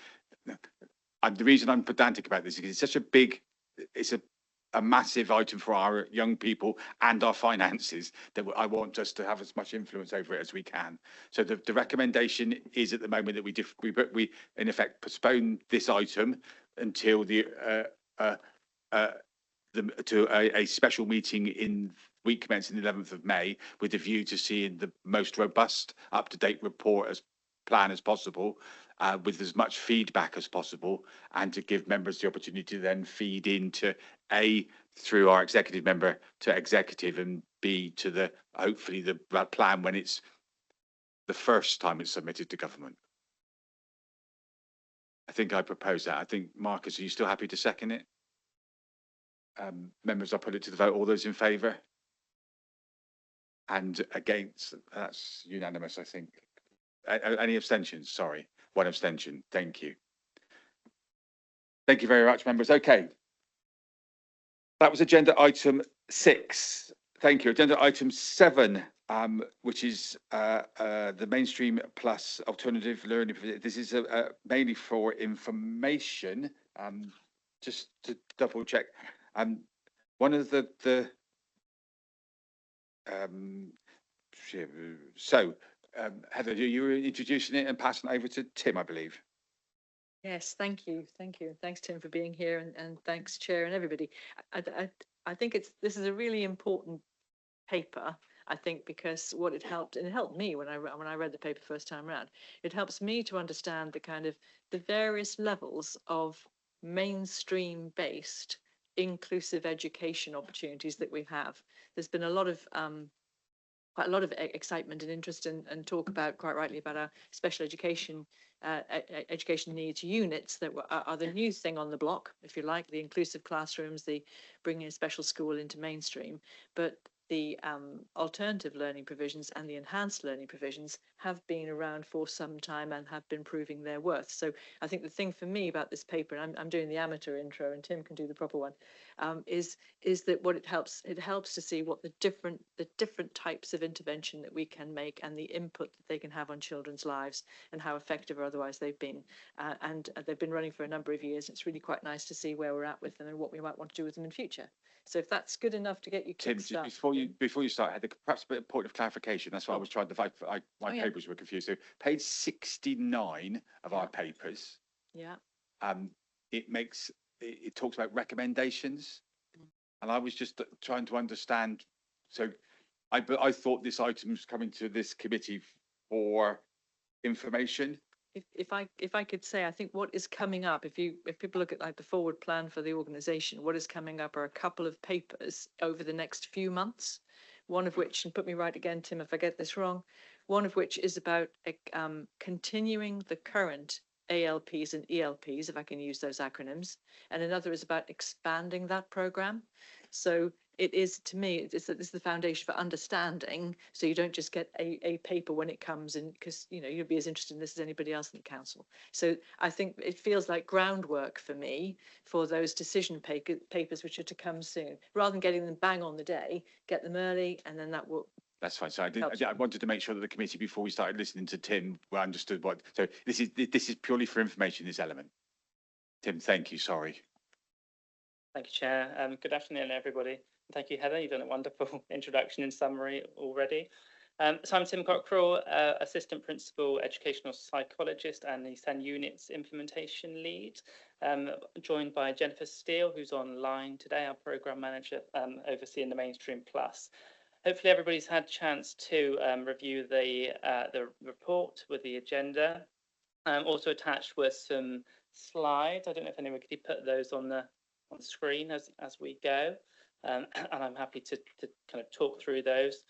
the reason I'm pedantic about this is it's such a big, it's a massive item for our young people and our finances that I want us to have as much influence over it as we can. So the recommendation is at the moment that we in effect postpone this item until a special meeting in week commencing the 11th of May, with a view to seeing the most robust, up-to-date report plan as possible, with as much feedback as possible, and to give members the opportunity to then feed into A, through our executive member to executive, and B, to hopefully the plan when it's the first time it's submitted to government. I think I propose that. I think, Marcus, are you still happy to second it? Members, I'll put it to the vote. All those in favour? And against? That's unanimous, I think. Any abstentions? Sorry, one abstention. Thank you. Thank you very much, members. Okay. That was agenda item 6. Thank you. Agenda item 7, which is the mainstream plus alternative learning. This is mainly for information. Just to double check. One of Heather, you were introducing it and passing it over to Tim, I believe. Yes, thank you. Thanks, Tim, for being here, and thanks, Chair, and everybody. I think this is a really important paper, I think, because what it helped, and it helped me when I read the paper first time around, it helps me to understand the various levels of mainstream based inclusive education opportunities that we have. There's been quite a lot of excitement and interest and talk about, quite rightly, about our special education needs units that are the new thing on the block, if you like, the inclusive classrooms, the bringing a special school into mainstream. But the alternative learning provisions and the enhanced learning provisions have been around for some time and have been proving their worth. So I think the thing for me about this paper, and I'm doing the amateur intro and Tim can do the proper one, is that what it helps to see what the different types of intervention that we can make and the input that they can have on children's lives and how effective or otherwise they've been. And they've been running for a number of years. It's really quite nice to see where we're at with them and what we might want to do with them in future. So if that's good enough to get you Tim, before you start, Heather, perhaps a bit of point of clarification. That's why I was trying to. My papers were confused. So page 69 of our papers. Yeah. It talks about recommendations, and I was just trying to understand. So I thought this item was coming to this committee for information. if I could say, I think what is coming up, if people look at like the forward plan for the organisation, what is coming up are a couple of papers over the next few months. One of which, and put me right again, Tim, if I get this wrong, one of which is about continuing the current ALPs and ELPs, if I can use those acronyms, and another is about expanding that program. So it is, to me, this is the foundation for understanding. So you don't just get a paper when it comes in, because you'll be as interested in this as anybody else in the council. So I think it feels like groundwork for me for those decision papers which are to come soon, rather than getting them bang on the day, get them early, and then that will. That's fine. So I wanted to make sure that the committee, before we started listening to Tim, understood what. So this is purely for information, this element. Tim, thank you. Sorry. Thank you, Chair. Good afternoon, everybody. Thank you, Heather. You've done a wonderful introduction and summary already. So I'm Tim Cockrell, Assistant Principal Educational Psychologist and the SEN Units Implementation Lead, joined by Jennifer Steele, who's online today, our Programme Manager overseeing the Mainstream Plus. Hopefully everybody's had a chance to review the report with the agenda. Also attached were some slides. I don't know if anyone could put those on the screen as we go, and I'm happy to kind of talk through those.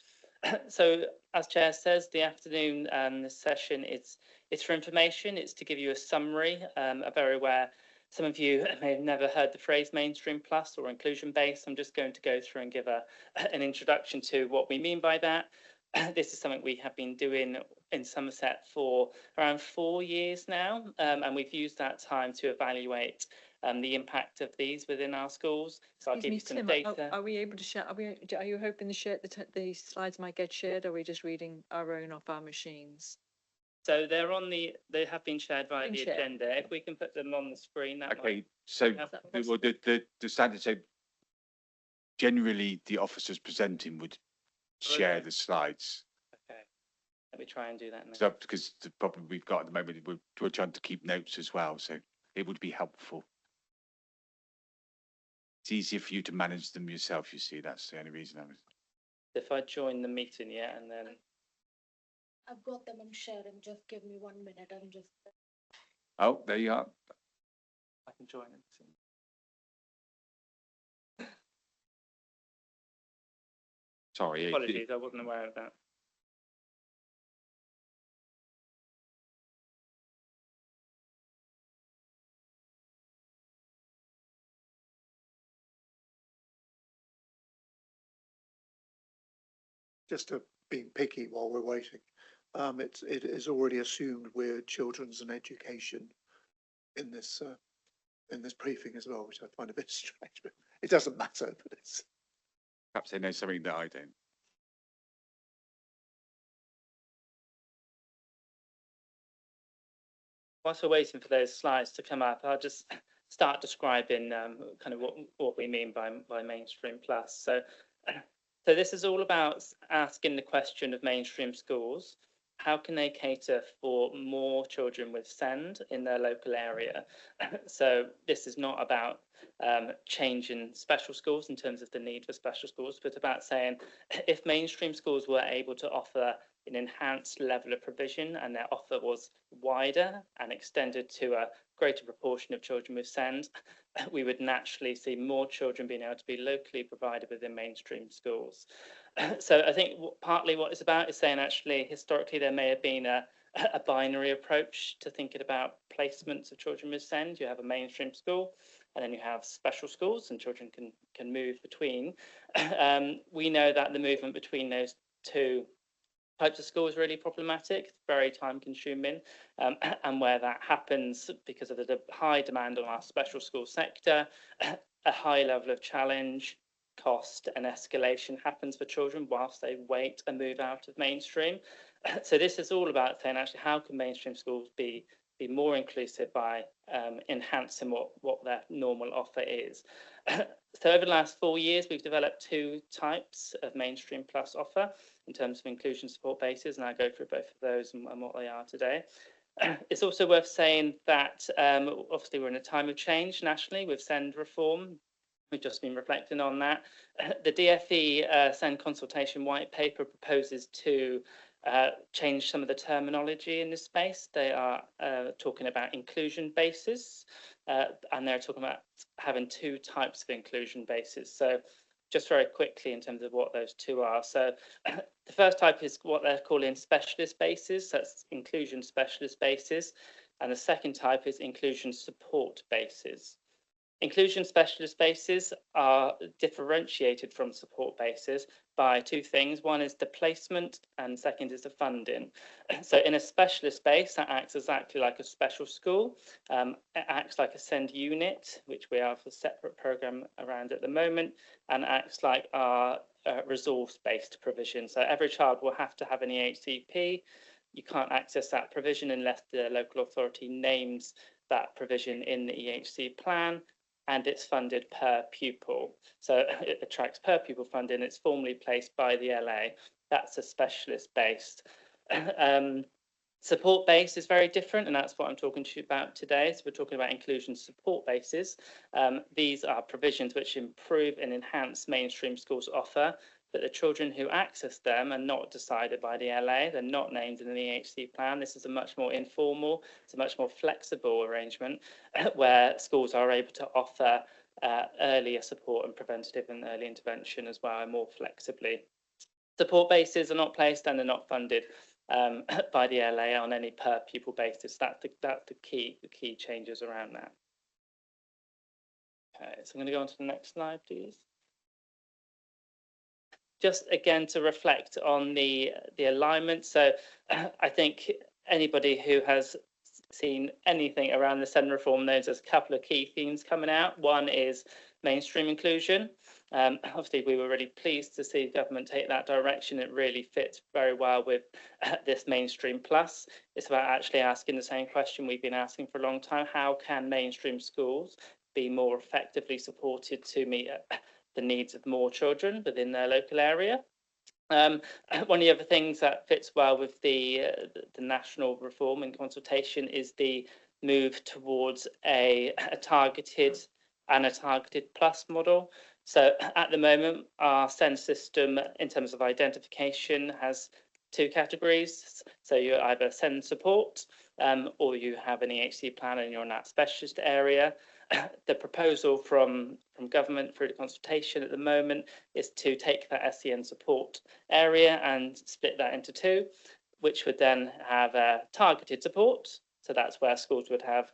So, as Chair says, the afternoon this session it's for information. It's to give you a summary. I'm very aware some of you may have never heard the phrase mainstream plus or inclusion based. I'm just going to go through and give an introduction to what we mean by that. This is something we have been doing in Somerset for around 4 years now, and we've used that time to evaluate the impact of these within our schools. So I'll give you some Tim, data. Are we able to share? Are you hoping the slides might get shared? Or are we just reading our own off our machines? So they have been shared via the agenda. If we can put them on the screen, that Okay. might. So the standard. So generally, the officers presenting would share the slides. Okay. Let me try and do that now. So because the problem we've got at the moment, we're trying to keep notes as well. So it would be helpful. It's easier for you to manage them yourself, you see. That's the only reason I was. If I join the meeting, yeah, and then. I've got them on sharing. Just give me 1 minute. I'm just. Oh, there you are. I can join it. Sorry. Apologies, I wasn't aware of that. Just to being picky while we're waiting, it is already assumed we're children's and education in this briefing as well, which I find a bit strange, but it doesn't matter. But it's Perhaps they know something that I don't. Whilst we're waiting for those slides to come up, I'll just start describing kind of what we mean by mainstream plus. So this is all about asking the question of mainstream schools. How can they cater for more children with SEND in their local area? So this is not about changing special schools in terms of the need for special schools, but about saying if mainstream schools were able to offer an enhanced level of provision and their offer was wider and extended to a greater proportion of children with SEND, we would naturally see more children being able to be locally provided within mainstream schools. So I think partly what it's about is saying actually historically there may have been a binary approach to thinking about placements of children with SEND. You have a mainstream school and then you have special schools and children can move between. We know that the movement between those two types of schools really problematic, very time consuming, and where that happens because of the high demand on our special school sector, a high level of challenge, cost and escalation happens for children whilst they wait and move out of mainstream. So this is all about saying actually how can mainstream schools be more inclusive by enhancing what their normal offer is. So over the last 4 years, we've developed 2 types of mainstream plus offer in terms of inclusion support bases, and I'll go through both of those and what they are today. It's also worth saying that obviously we're in a time of change nationally with SEND reform. We've just been reflecting on that. The DfE SEND consultation white paper proposes to changed some of the terminology in this space. They are talking about inclusion bases, and they're talking about having two types of inclusion bases. So just very quickly in terms of what those two are. So the first type is what they're calling specialist bases. That's inclusion specialist bases. And the second type is inclusion support bases. Inclusion specialist bases are differentiated from support bases by two things. One is the placement and second is the funding. So in a specialist base, that acts exactly like a special school. It acts like a SEND unit, which we have a separate program around at the moment, and acts like our resource-based provision. So every child will have to have an EHCP. You can't access that provision unless the local authority names that provision in the EHC plan, and it's funded per pupil. So it attracts per pupil funding. It's formally placed by the LA. That's a specialist based. Support base is very different, and that's what I'm talking to you about today. So we're talking about inclusion support bases. These are provisions which improve and enhance mainstream schools' offer, but the children who access them are not decided by the LA. They're not named in the EHC plan. This is a much more informal, it's a much more flexible arrangement where schools are able to offer earlier support and preventative and early intervention as well, and more flexibly. Support bases are not placed and they're not funded by the LA on any per pupil basis. That's the key changes around that. Okay, so I'm going to go on to the next slide, please. Just again to reflect on the alignment. So I think anybody who has seen anything around the SEND reform knows there's a couple of key themes coming out. One is mainstream inclusion. Obviously, we were really pleased to see government take that direction. It really fits very well with this mainstream plus. It's about actually asking the same question we've been asking for a long time. How can mainstream schools be more effectively supported to meet the needs of more children within their local area? One of the other things that fits well with the national reform and consultation is the move towards a targeted and a targeted plus model. So at the moment, our SEND system in terms of identification has two categories. So you either SEND support or you have an EHC plan and you're in that specialist area. The proposal from government through the consultation at the moment is to take that SEN support area and split that into two, which would then have targeted support. So that's where schools would have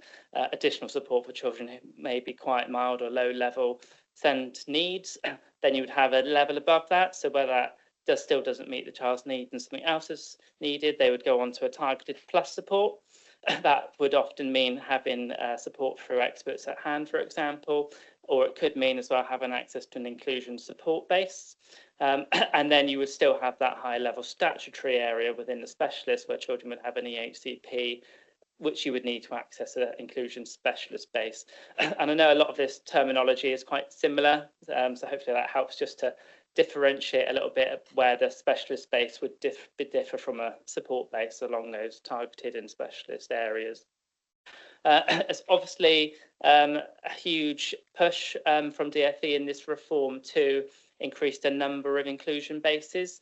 additional support for children who may be quite mild or low level SEND needs. Then you would have a level above that. So where that still doesn't meet the child's needs and something else is needed, they would go on to a targeted plus support. That would often mean having support through experts at hand, for example, or it could mean as well having access to an inclusion support base. And then you would still have that high level statutory area within the specialist where children would have an EHCP, which you would need to access an inclusion specialist base. And I know a lot of this terminology is quite similar, so hopefully that helps just to differentiate a little bit of where the specialist base would differ from a support base along those targeted and specialist areas. It's obviously a huge push from DfE in this reform to increase the number of inclusion bases.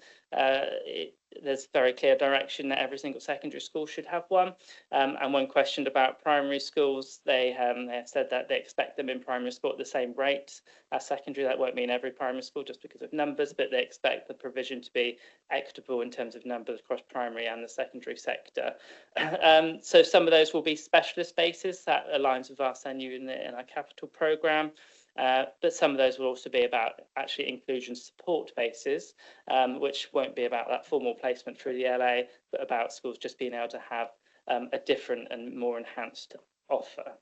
There's very clear direction that every single secondary school should have one. And when questioned about primary schools, they have said that they expect them in primary school at the same rate as secondary. That won't mean every primary school just because of numbers, but they expect the provision to be equitable in terms of numbers across primary and the secondary sector. So some of those will be specialist bases that aligns with our SENU in our capital programme. But some of those will also be about actually inclusion support bases, which won't be about that formal placement through the LA, but about schools just being able to have a different and more enhanced offer.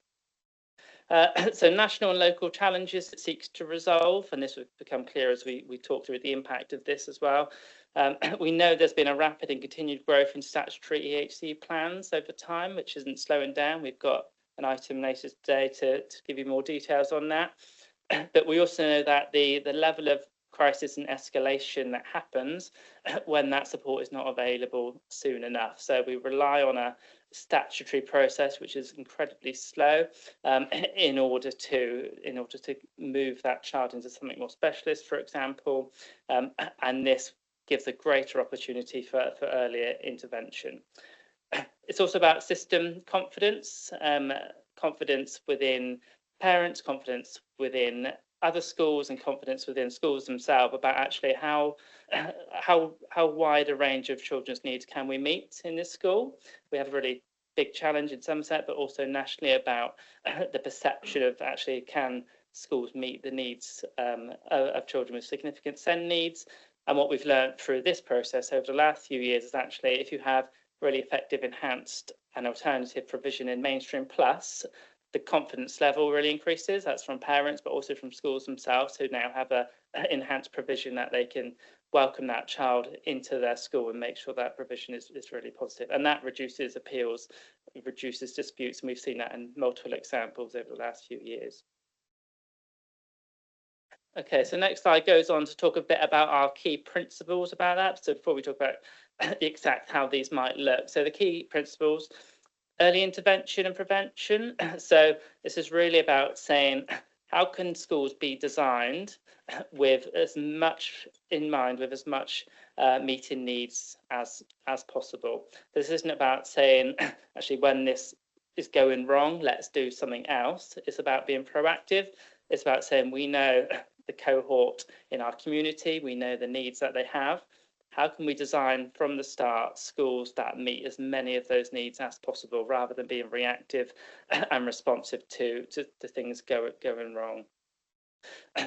So national and local challenges it seeks to resolve, and this will become clear as we talk through the impact of this as well. We know there's been a rapid and continued growth in statutory EHC plans over time, which isn't slowing down. We've got an item later today to give you more details on that. But we also know that the level of crisis and escalation that happens when that support is not available soon enough. So we rely on a statutory process which is incredibly slow in order to move that child into something more specialist, for example, and this gives a greater opportunity for earlier intervention. It's also about system confidence, confidence within parents, confidence within other schools, and confidence within schools themselves about actually how wide a range of children's needs can we meet in this school. We have a really big challenge in Somerset, but also nationally about the perception of actually can schools meet the needs of children with significant SEND needs. And what we've learned through this process over the last few years is actually if you have really effective enhanced and alternative provision in Mainstream Plus, the confidence level really increases. That's from parents, but also from schools themselves who now have a enhanced provision that they can welcome that child into their school and make sure that provision is really positive. And that reduces appeals, reduces disputes, and we've seen that in multiple examples over the last few years. Okay, so next slide goes on to talk a bit about our key principles about that. So before we talk about the exact how these might look. So the key principles, early intervention and prevention. So this is really about saying, how can schools be designed with as much in mind, with as much meeting needs as possible. This isn't about saying, actually, when this is going wrong, let's do something else. It's about being proactive. It's about saying, we know the cohort in our community, we know the needs that they have. How can we design from the start schools that meet as many of those needs as possible, rather than being reactive and responsive to things going wrong?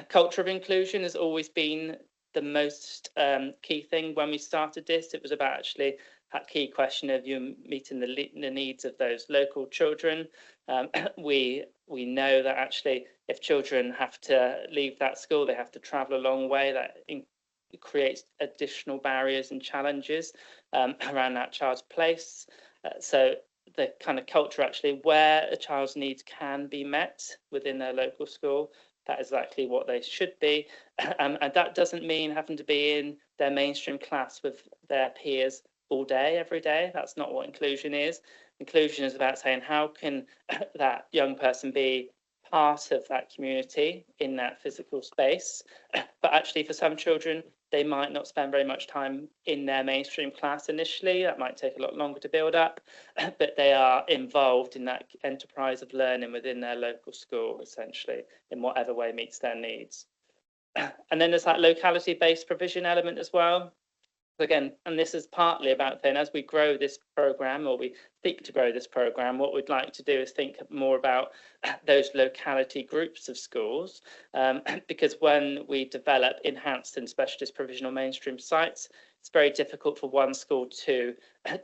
Culture of inclusion has always been the most key thing. When we started this, it was about actually that key question of you meeting the needs of those local children. We know that actually if children have to leave that school, they have to travel a long way. That creates additional barriers and challenges around that child's place. So the kind of culture actually where a child's needs can be met within their local school, that is exactly what they should be. And that doesn't mean having to be in their mainstream class with their peers all day, every day. That's not what inclusion is. Inclusion is about saying, how can that young person be part of that community in that physical space? But actually for some children, they might not spend very much time in their mainstream class initially. That might take a lot longer to build up, but they are involved in that enterprise of learning within their local school, essentially, in whatever way meets their needs. And then there's that locality-based provision element as well. Again, and this is partly about then, as we grow this program, or we seek to grow this program, what we'd like to do is think more about those locality groups of schools, because when we develop enhanced and specialist provisional mainstream sites, it's very difficult for one school to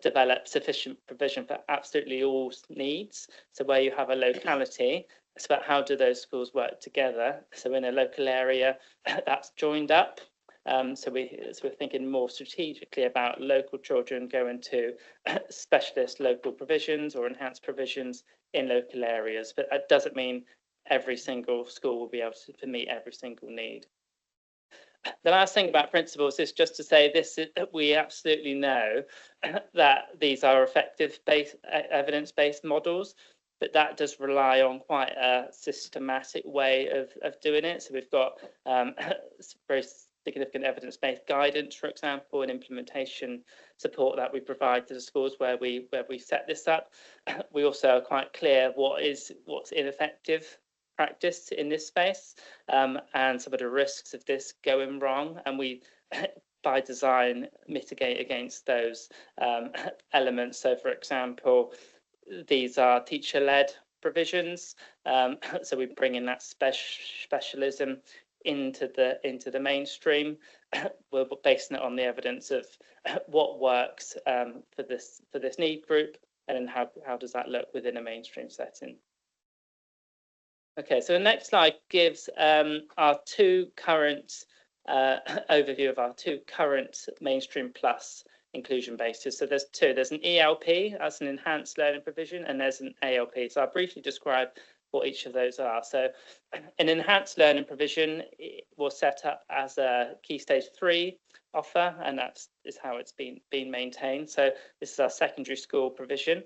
develop sufficient provision for absolutely all needs. So where you have a locality, it's about how do those schools work together. So in a local area that's joined up. So we're thinking more strategically about local children going to specialist local provisions or enhanced provisions in local areas, but that doesn't mean every single school will be able to meet every single need. The last thing about principles is just to say this: we absolutely know that these are effective evidence-based models, but that does rely on quite a systematic way of doing it. So we've got very significant evidence-based guidance, for example, and implementation support that we provide to the schools where we set this up. We also are quite clear what's ineffective practice in this space, and some of the risks of this going wrong, and we by design mitigate against those elements. So for example, these are teacher-led provisions, so we bring in that specialism into the mainstream. We're basing it on the evidence of what works for this need group, and then how does that look within a mainstream setting. Okay, so the next slide gives our two current overview of our two current mainstream plus inclusion bases. So there's two. There's an ELP as an enhanced learning provision, and there's an ALP. So I'll briefly describe what each of those are. So an enhanced learning provision was set up as a Key Stage 3 offer, and that is how it's been maintained. So this is our secondary school provision.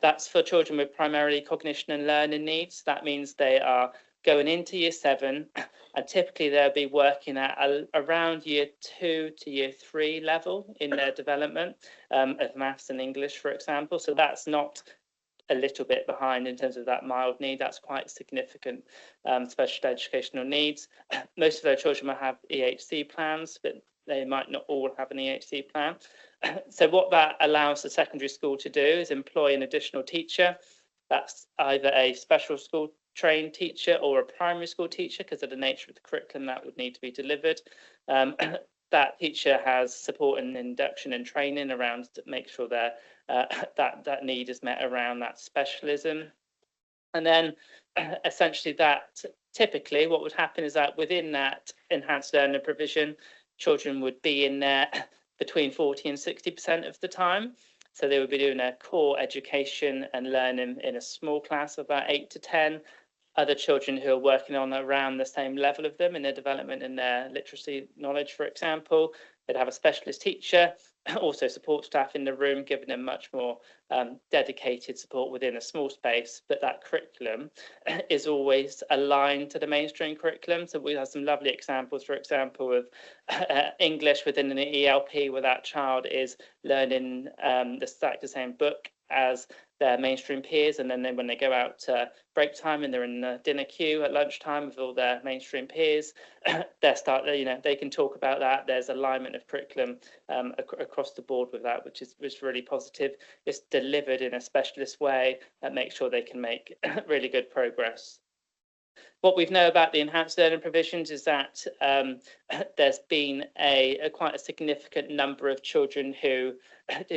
That's for children with primarily cognition and learning needs. That means they are going into year 7, and typically they'll be working at around year 2 to year 3 level in their development of maths and English, for example. So that's not a little bit behind in terms of that mild need. That's quite significant special educational needs. Most of their children will have EHC plans, but they might not all have an EHC plan. So what that allows the secondary school to do is employ an additional teacher. That's either a special school trained teacher or a primary school teacher, because of the nature of the curriculum that would need to be delivered. That teacher has support and induction and training around to make sure that that need is met around that specialism. And then essentially that typically what would happen is that within that enhanced learning provision, children would be in there between 40 and 60% of the time. So they would be doing a core education and learning in a small class of about 8 to 10. Other children who are working on around the same level of them in their development and their literacy knowledge, for example. They'd have a specialist teacher, also support staff in the room, giving them much more dedicated support within a small space. But that curriculum is always aligned to the mainstream curriculum. So we have some lovely examples, for example, of English within an ELP where that child is learning the same book as their mainstream peers, and then when they go out to break time and they're in the dinner queue at lunchtime with all their mainstream peers, they can talk about that. There's alignment of curriculum across the board with that, which is really positive. It's delivered in a specialist way that makes sure they can make really good progress. What we know about the enhanced learning provisions is that there's been quite a significant number of children who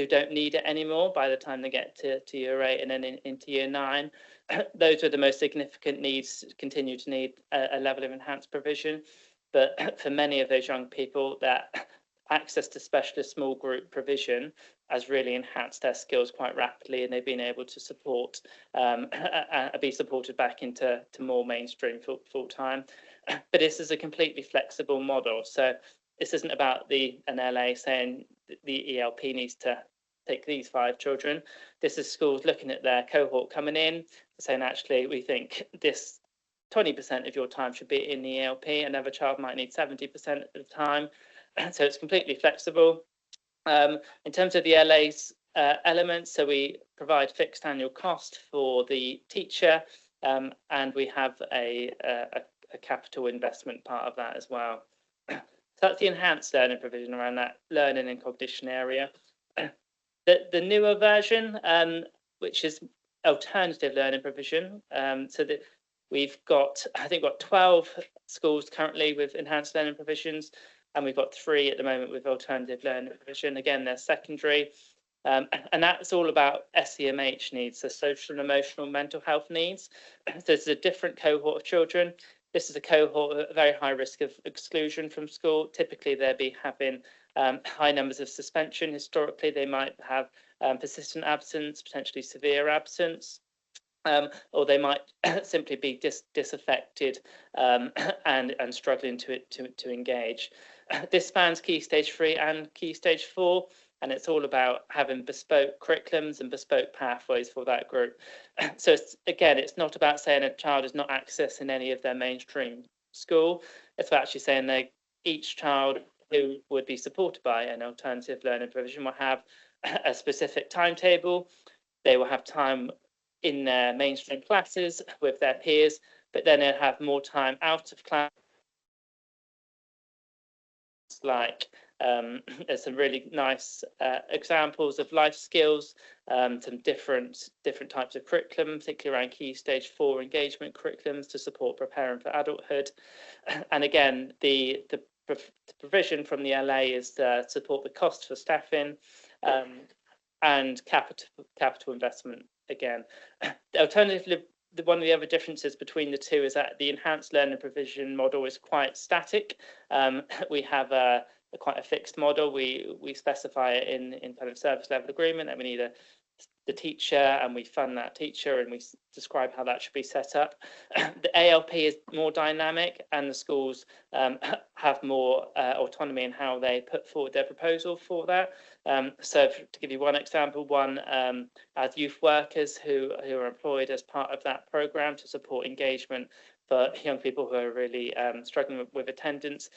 don't need it anymore by the time they get to year 8 and then into year 9. Those are the most significant needs, continue to need a level of enhanced provision. But for many of those young people, that access to specialist small group provision has really enhanced their skills quite rapidly, and they've been able to support, be supported back into more mainstream full time. But this is a completely flexible model. So this isn't about an LA saying the ELP needs to take these 5 children. This is schools looking at their cohort coming in, saying, actually, we think this 20% of your time should be in the ELP. Another child might need 70% of the time. So it's completely flexible. In terms of the LA's elements, so we provide fixed annual cost for the teacher, and we have a capital investment part of that as well. So that's the enhanced learning provision around that learning and cognition area. The newer version, which is alternative learning provision, so that we've got, I think, 12 schools currently with enhanced learning provisions, and we've got 3 at the moment with alternative learning provision. Again, they're secondary, and that's all about SEMH needs, so social and emotional mental health needs. So this is a different cohort of children. This is a cohort at very high risk of exclusion from school. Typically, they'll be having high numbers of suspension. Historically, they might have persistent absence, potentially severe absence. Or they might simply be disaffected and struggling to engage. This spans Key Stage 3 and Key Stage 4, and it's all about having bespoke curriculums and bespoke pathways for that group. So it's not about saying a child is not accessing any of their mainstream school. It's about actually saying that each child who would be supported by an alternative learning provision will have a specific timetable. They will have time in their mainstream classes with their peers, but then they'll have more time out of class. Like there's some really nice examples of life skills, some different types of curriculum, particularly around Key Stage 4 engagement curriculums to support preparing for adulthood. And again, the provision from the LA is to support the cost for staffing and capital investment. Again, alternatively, one of the other differences between the two is that the enhanced learning provision model is quite static. We have quite a fixed model. We specify it in kind of service level agreement that we need the teacher, and we fund that teacher, and we describe how that should be set up. The ALP is more dynamic, and the schools have more autonomy in how they put forward their proposal for that. So to give you one example, as youth workers who are employed as part of that program to support engagement for young people who are really struggling with attendance,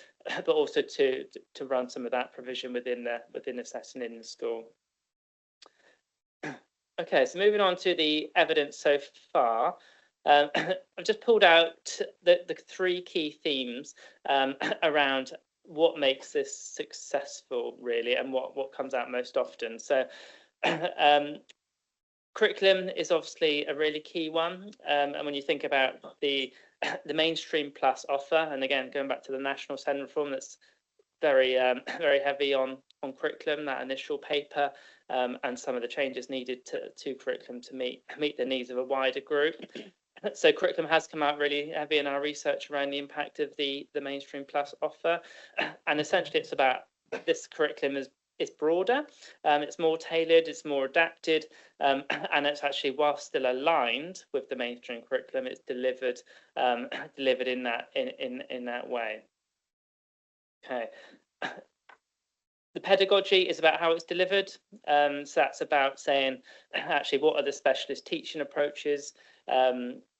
but also to run some of that provision within the setting in the school. Okay, so moving on to the evidence so far. I've just pulled out the three key themes around what makes this successful, really, and what comes out most often. So curriculum is obviously a really key one. And when you think about the mainstream plus offer, and again, going back to the National SEND reform, that's very very heavy on curriculum, that initial paper, and some of the changes needed to curriculum to meet the needs of a wider group. So curriculum has come out really heavy in our research around the impact of the mainstream plus offer, and essentially it's about this curriculum is broader, it's more tailored, it's more adapted, and it's actually, while still aligned with the mainstream curriculum, it's delivered in that way. Okay. The pedagogy is about how it's delivered. So that's about saying, actually, what are the specialist teaching approaches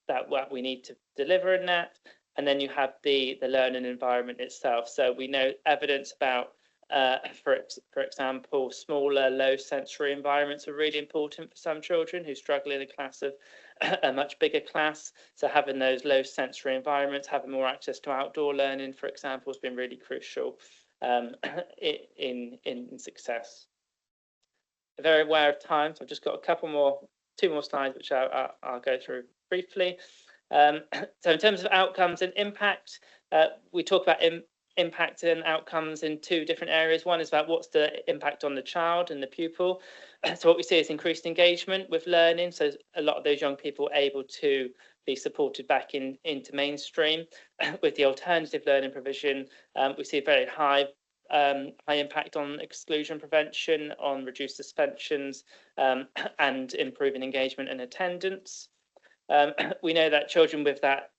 that what we need to deliver in that. And then you have the learning environment itself. So we know evidence about, for example, smaller, low sensory environments are really important for some children who struggle in a class of a much bigger class. So having those low sensory environments, having more access to outdoor learning, for example, has been really crucial in success. I'm very aware of time, so I've just got two more slides, which I'll go through briefly. So in terms of outcomes and impact, we talk about impact and outcomes in two different areas. One is about what's the impact on the child and the pupil. So what we see is increased engagement with learning. So a lot of those young people are able to be supported back into mainstream. With the alternative learning provision, we see a very high impact on exclusion prevention, on reduced suspensions, and improving engagement and attendance. We know that children with that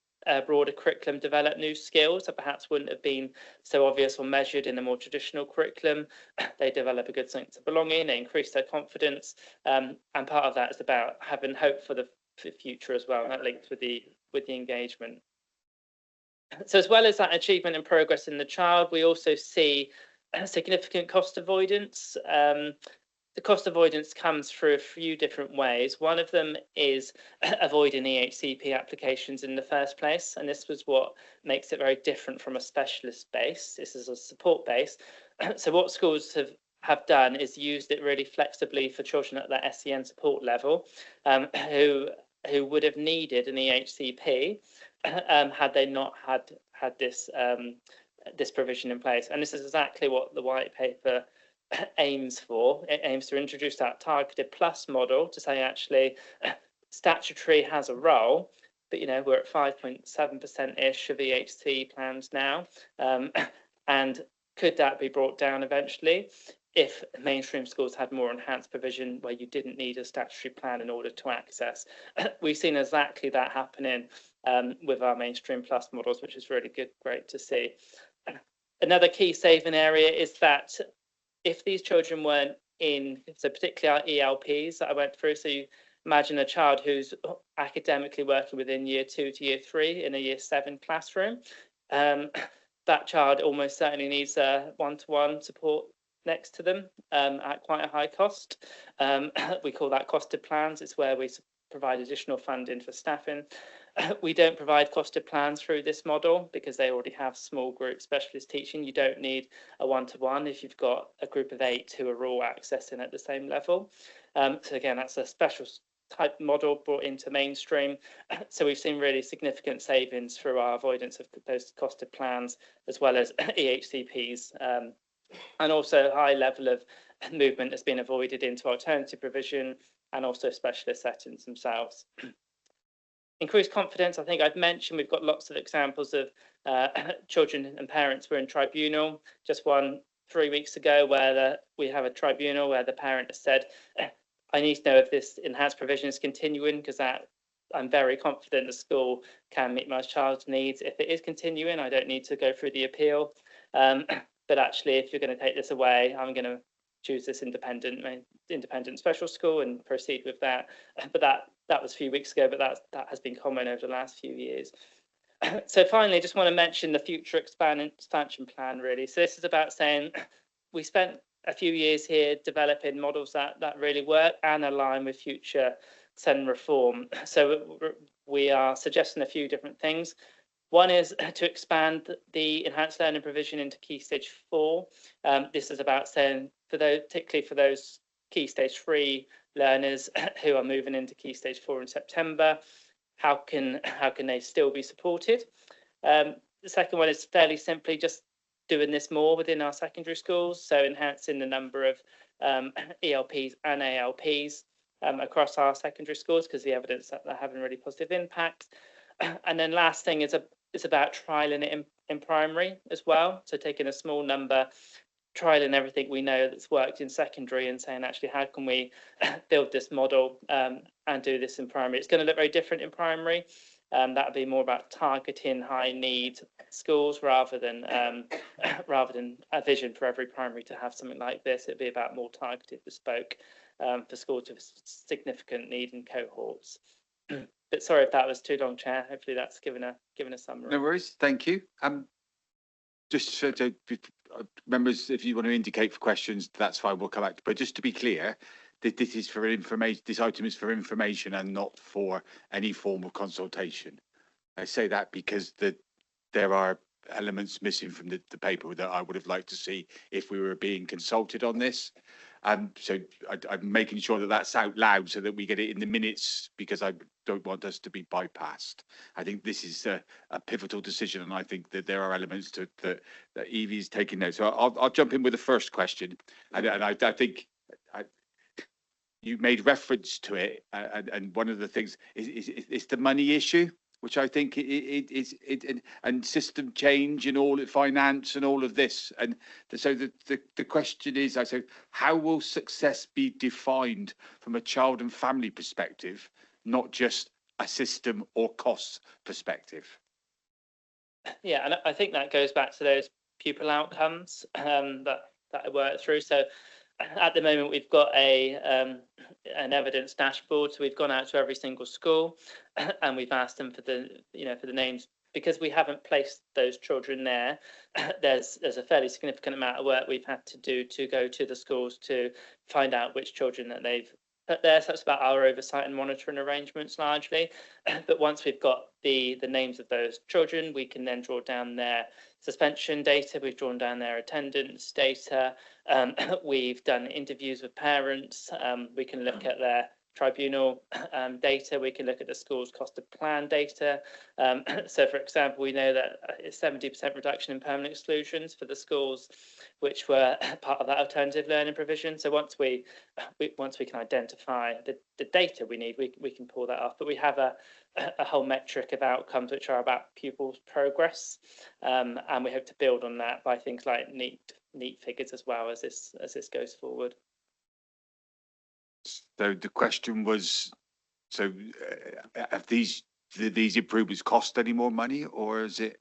broader curriculum develop new skills that perhaps wouldn't have been so obvious or measured in the more traditional curriculum. They develop a good sense of belonging, they increase their confidence, and part of that is about having hope for the future as well, and that links with the engagement. So as well as that achievement and progress in the child, we also see significant cost avoidance. The cost avoidance comes through a few different ways. One of them is avoiding EHCP applications in the first place, and this was what makes it very different from a specialist base. This is a support base. So what schools have done is used it really flexibly for children at that SEN support level, who would have needed an EHCP had they not had this this provision in place. And this is exactly what the white paper aims for. It aims to introduce that targeted plus model to say, actually, statutory has a role, but we're at 5.7%-ish of EHC plans now, and could that be brought down eventually if mainstream schools had more enhanced provision where you didn't need a statutory plan in order to access? We've seen exactly that happening with our mainstream plus models, which is really great to see. Another key saving area is that if these children weren't in, so particularly our ELPs that I went through, so you imagine a child who's academically working within year 2 to year 3 in a year 7 classroom, that child almost certainly needs a one-to-one support next to them at quite a high cost. We call that costed plans. It's where we provide additional funding for staffing. We don't provide costed plans through this model because they already have small group specialist teaching. You don't need a one-to-one if you've got a group of 8 who are all accessing at the same level. So again, that's a special type model brought into mainstream. So we've seen really significant savings through our avoidance of those costed plans, as well as EHCPs, and also a high level of movement has been avoided into alternative provision and also specialist settings themselves. Increased confidence, I think I've mentioned, we've got lots of examples of children and parents were in tribunal. Just one 3 weeks ago where we have a tribunal where the parent has said, I need to know if this enhanced provision is continuing, because I'm very confident the school can meet my child's needs. If it is continuing, I don't need to go through the appeal. But actually, if you're going to take this away, I'm going to choose this independent special school and proceed with that. But that was a few weeks ago, but that has been common over the last few years. So finally, just want to mention the future expansion plan, really. So this is about saying we spent a few years here developing models that really work and align with future SEN reform. So we are suggesting a few different things. One is to expand the enhanced learning provision into Key Stage 4. This is about saying, particularly for those Key Stage 3 learners who are moving into Key Stage 4 in September, how can they still be supported? The second one is fairly simply just doing this more within our secondary schools, so enhancing the number of ELPs and ALPs across our secondary schools, because the evidence that they're having a really positive impact. And then last thing is about trialing it in primary as well. So taking a small number, trialing everything we know that's worked in secondary and saying, actually, how can we build this model and do this in primary? It's going to look very different in primary. That would be more about targeting high need schools rather than a vision for every primary to have something like this. It'd be about more targeted, bespoke for schools with significant need in cohorts. But sorry if that was too long, Chair. Hopefully that's given a summary. No worries. Thank you. Just so members, if you want to indicate for questions, that's fine. We'll come back. But just to be clear, this is for information. This item is for information and not for any form of consultation. I say that because there are elements missing from the paper that I would have liked to see if we were being consulted on this. So I'm making sure that that's out loud so that we get it in the minutes, because I don't want us to be bypassed. I think this is a pivotal decision, and I think that there are elements to that Evie is taking note. So I'll jump in with the first question, and I think you made reference to it, and one of the things is the money issue, which I think and system change and all finance and all of this. And so the question is, I say, how will success be defined from a child and family perspective, not just a system or cost perspective? Yeah, and I think that goes back to those pupil outcomes that I worked through. So at the moment, we've got an evidence dashboard. So we've gone out to every single school and we've asked them for the names, because we haven't placed those children there. There's a fairly significant amount of work we've had to do to go to the schools to find out which children that they've put there. So that's about our oversight and monitoring arrangements largely. But once we've got the names of those children, we can then draw down their suspension data. We've drawn down their attendance data. We've done interviews with parents. We can look at their tribunal data. We can look at the school's cost of plan data. So, for example, we know that it's 70% reduction in permanent exclusions for the schools which were part of that alternative learning provision. So once we can identify the data we need, we can pull that off. But we have a whole metric of outcomes which are about pupils' progress, and we hope to build on that by things like neat figures as well as this goes forward. So the question was, so have these improvements cost any more money, or has it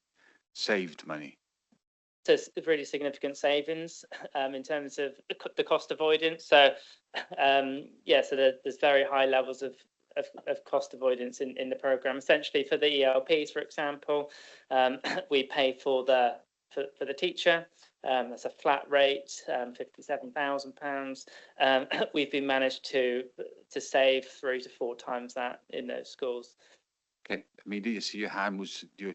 saved money? So it's really significant savings in terms of the cost avoidance. So so there's very high levels of cost avoidance in the programme. Essentially, for the ELPs, for example, we pay for the teacher. That's a flat rate, £57,000. We've been managed to save 3 to 4 times that in those schools. Okay, Amelia, you see your hand was you're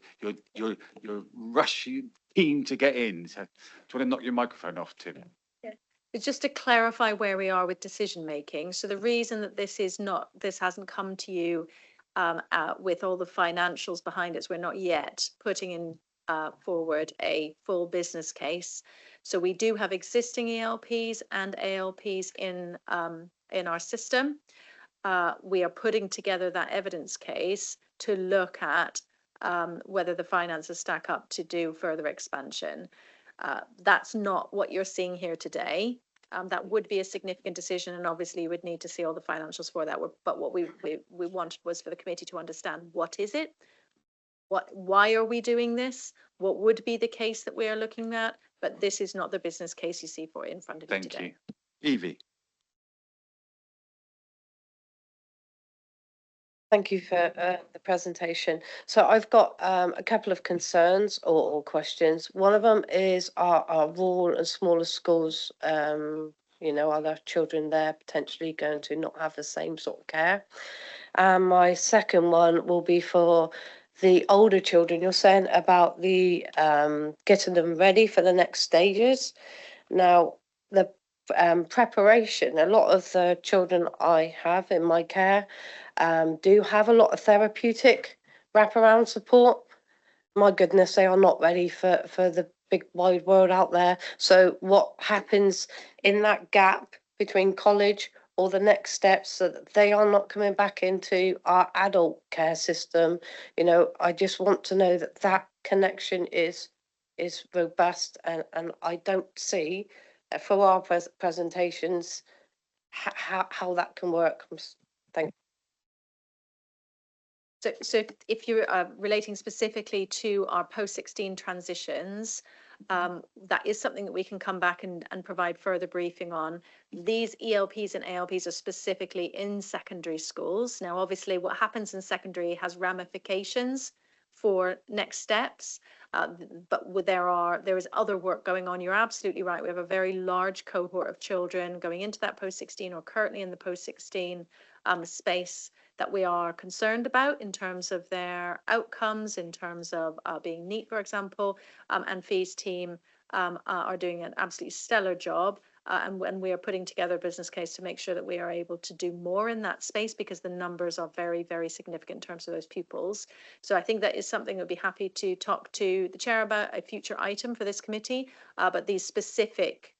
rushing, keen to get in. So do you want to knock your microphone off, Tim? Yeah. It's just to clarify where we are with decision making. So the reason that this hasn't come to you with all the financials behind it, we're not yet putting in forward a full business case. So we do have existing ELPs and ALPs in our system. We are putting together that evidence case to look at whether the finances stack up to do further expansion. That's not what you're seeing here today. That would be a significant decision, and obviously you would need to see all the financials for that. But what we wanted was for the committee to understand, what is it? Why are we doing this? What would be the case that we are looking at? But this is not the business case you see in front of you today. Thank you. Evie. Thank you for the presentation. So I've got a couple of concerns or questions. One of them is our rural and smaller schools, are there children there potentially going to not have the same sort of care? And my second one will be for the older children. You're saying about the getting them ready for the next stages. Now, the preparation, a lot of the children I have in my care do have a lot of therapeutic wraparound support. My goodness, they are not ready for the big wide world out there. So what happens in that gap between college or the next steps so that they are not coming back into our adult care system? I just want to know that that connection is robust, and I don't see for our presentations how that can work. Thank So if you're relating specifically to our post-16 transitions, that is something that we can come back and provide further briefing on. These ELPs and ALPs are specifically in secondary schools. Now, obviously, what happens in secondary has ramifications for next steps, but there is other work going on. You're absolutely right. We have a very large cohort of children going into that post-16 or currently in the post-16 space that we are concerned about in terms of their outcomes, in terms of being neat, for example, and Fee's team are doing an absolutely stellar job. And when we are putting together a business case to make sure that we are able to do more in that space, because the numbers are very, very significant in terms of those pupils. So I think that is something I'd be happy to talk to the chair about, a future item for this committee. But these specific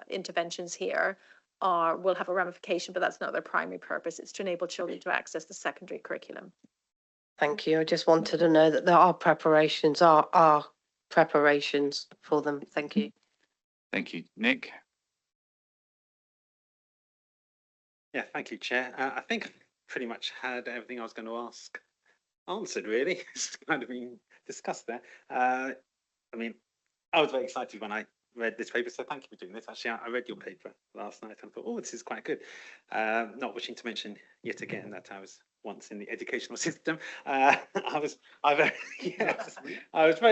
interventions here will have a ramification, but that's not their primary purpose. It's to enable children to access the secondary curriculum. Thank you. I just wanted to know that there are preparations for them. Thank you. Thank you. Nick? Yeah, thank you, Chair. I think I've pretty much had everything I was going to ask answered, really. It's kind of been discussed there. I mean, I was very excited when I read this paper, so thank you for doing this. Actually, I read your paper last night and thought, oh, this is quite good. Not wishing to mention yet again that I was once in the educational system. I was very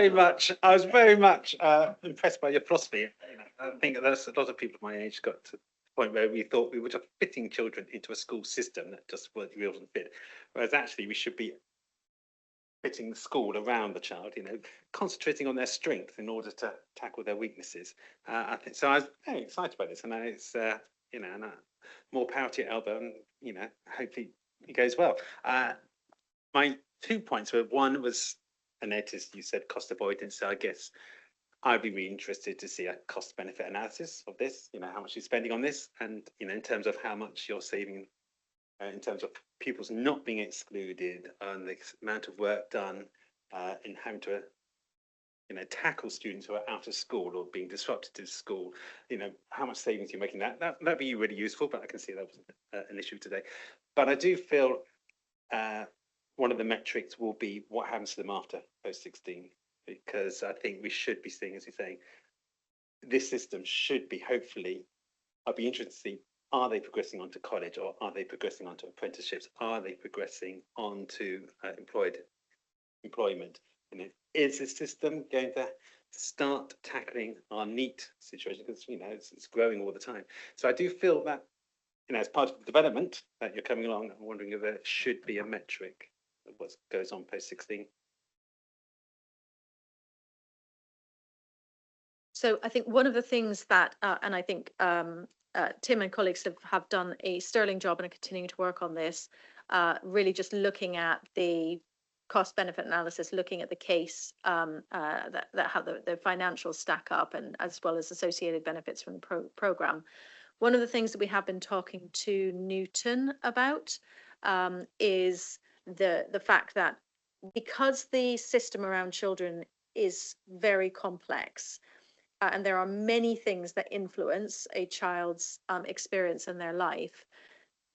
much impressed by your philosophy. I think there's a lot of people my age got to the point where we thought we were just fitting children into a school system that just wasn't fit, whereas actually we should be fitting the school around the child, concentrating on their strength in order to tackle their weaknesses. I think so. I was very excited by this, and it's more power to Elba, and hopefully it goes well. My 2 points were, one was, I noticed you said cost avoidance, so I guess I'd be really interested to see a cost benefit analysis of this. How much you're spending on this, and in terms of how much you're saving. In terms of pupils not being excluded and the amount of work done in having to, tackle students who are out of school or being disrupted to school, how much savings you're making. That'd be really useful, but I can see that was an issue today. But I do feel one of the metrics will be what happens to them after post-16, because I think we should be seeing, as you're saying, this system should be, hopefully, I'd be interested to see, are they progressing onto college, or are they progressing onto apprenticeships? Are they progressing onto employment? Is the system going to start tackling our NEET situation? Because it's growing all the time. So I do feel that as part of the development that you're coming along, I'm wondering if there should be a metric of what goes on post-16. So I think one of the things that, and I think Tim and colleagues have done a sterling job and are continuing to work on this, really just looking at the cost benefit analysis, looking at the case that how the financials stack up, and as well as associated benefits from the program. One of the things that we have been talking to Newton about is the fact that because the system around children is very complex, and there are many things that influence a child's experience in their life,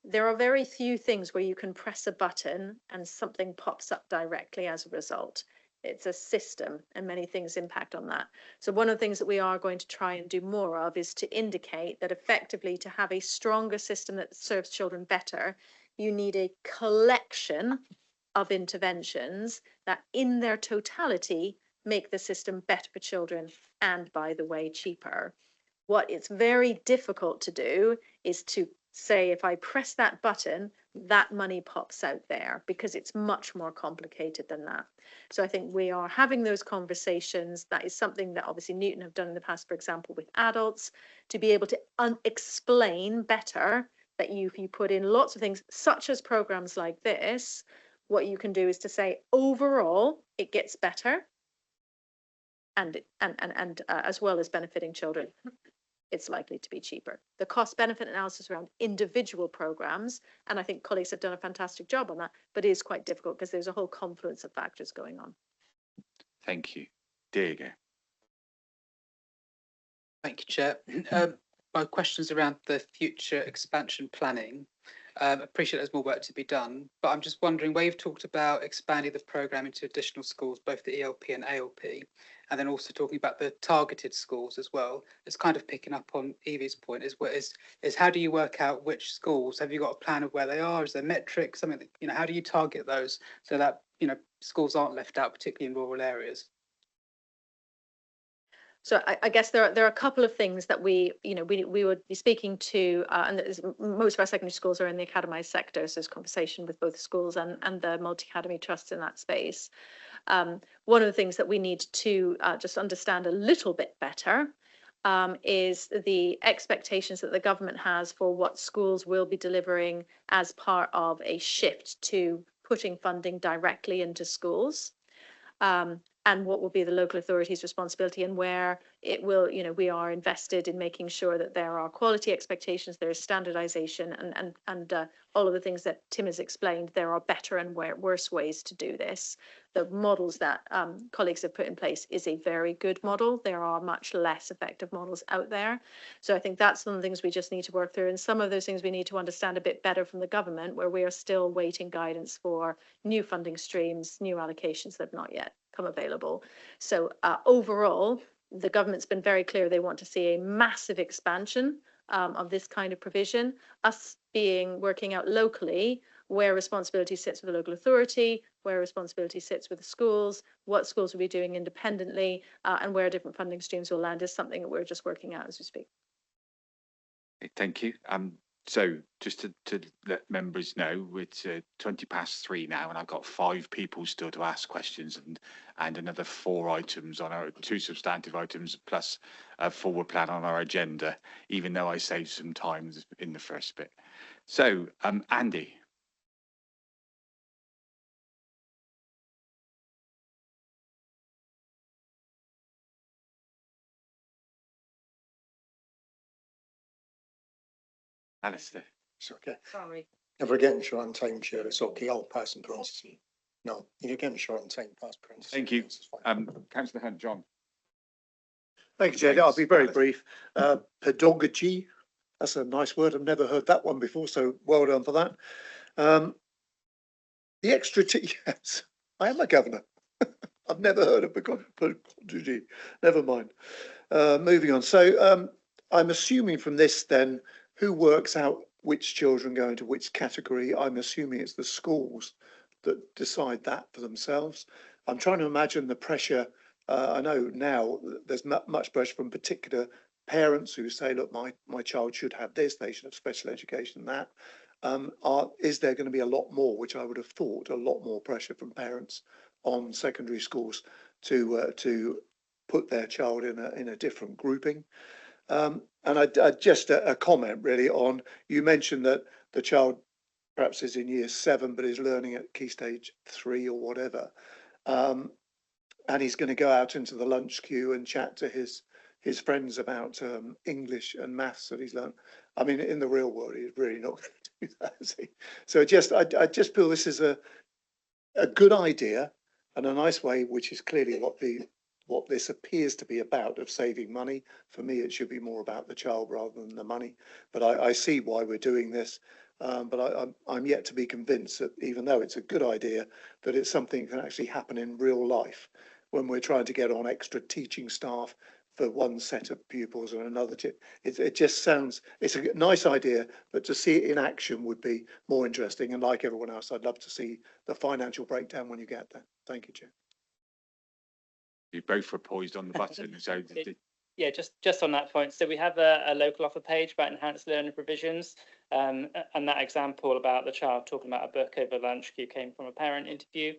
there are very few things where you can press a button and something pops up directly as a result. It's a system, and many things impact on that. So one of the things that we are going to try and do more of is to indicate that effectively, to have a stronger system that serves children better, You need a collection of interventions that in their totality make the system better for children and, by the way, cheaper. What it's very difficult to do is to say, if I press that button, that money pops out there, because it's much more complicated than that. So I think we are having those conversations. That is something that obviously Newton have done in the past, for example, with adults, to be able to explain better that if you put in lots of things, such as programs like this, what you can do is to say, overall, it gets better, and as well as benefiting children, it's likely to be cheaper. The cost benefit analysis around individual programs, and I think colleagues have done a fantastic job on that, but it is quite difficult because there's a whole confluence of factors going on. Thank you. Diego. Thank you, Chair. My question's around the future expansion planning. Appreciate there's more work to be done, but I'm just wondering where you've talked about expanding the programme into additional schools, both the ELP and ALP, and then also talking about the targeted schools as well. It's kind of picking up on Evie's point, is how do you work out which schools? Have you got a plan of where they are? Is there metrics? Something that, how do you target those so that, schools aren't left out, particularly in rural areas? So I guess there are a couple of things that we would be speaking to, and most of our secondary schools are in the academised sector, so there's conversation with both schools and the multi-academy trusts in that space. One of the things that we need to just understand a little bit better is the expectations that the government has for what schools will be delivering as part of a shift to putting funding directly into schools. And what will be the local authority's responsibility, and where it will, we are invested in making sure that there are quality expectations, there is standardization, and all of the things that Tim has explained. There are better and worse ways to do this. The models that colleagues have put in place is a very good model. There are much less effective models out there. So I think that's one of the things we just need to work through. And some of those things we need to understand a bit better from the government, where we are still waiting guidance for new funding streams, new allocations that have not yet come available. So overall, the government's been very clear they want to see a massive expansion of this kind of provision. Us working out locally where responsibility sits with the local authority, where responsibility sits with the schools, what schools will be doing independently, and where different funding streams will land is something that we're just working out as we speak. Thank you. So just to let members know, it's 3:20 now, and I've got 5 people still to ask questions, and another 4 items on our 2 substantive items plus a forward plan on our agenda, even though I saved some time in the first bit. So, Andy. Alistair. It's okay. Sorry. Never again shall I time share this okay, I'll pass and parentheses. No, you again shall I time pass parentheses. Thank you. Councillor Hunt, John. Thank you, Jed. I'll be very brief. Pedagogy, that's a nice word. I've never heard that one before, so well done for that. The extra yes, I am a governor. I've never heard of pedagogy. Never mind. Moving on. So I'm assuming from this then, who works out which children go into which category? I'm assuming it's the schools that decide that for themselves. I'm trying to imagine the pressure. I know now there's much pressure from particular parents who say, look, my child should have this, they should have special education, that. Is there going to be a lot more, which I would have thought, a lot more pressure from parents on secondary schools to put their child in a different grouping? And I just a comment really on, you mentioned that the child perhaps is in year 7 but is learning at key stage 3 or whatever, and he's going to go out into the lunch queue and chat to his friends about English and maths that he's learned. I mean, in the real world, he's really not going to do that, is he? So I just feel this is a good idea and a nice way, which is clearly what this appears to be about, of saving money. For me, it should be more about the child rather than the money. But I see why we're doing this. But I'm yet to be convinced that, even though it's a good idea, that it's something that can actually happen in real life when we're trying to get on extra teaching staff for one set of pupils and another. It just sounds, it's a nice idea, but to see it in action would be more interesting. And like everyone else, I'd love to see the financial breakdown when you get there. Thank you, Chair. You both were poised on the button, so Yeah, just on that point. So we have a local offer page about enhanced learning provisions. And that example about the child talking about a book over lunch came from a parent interview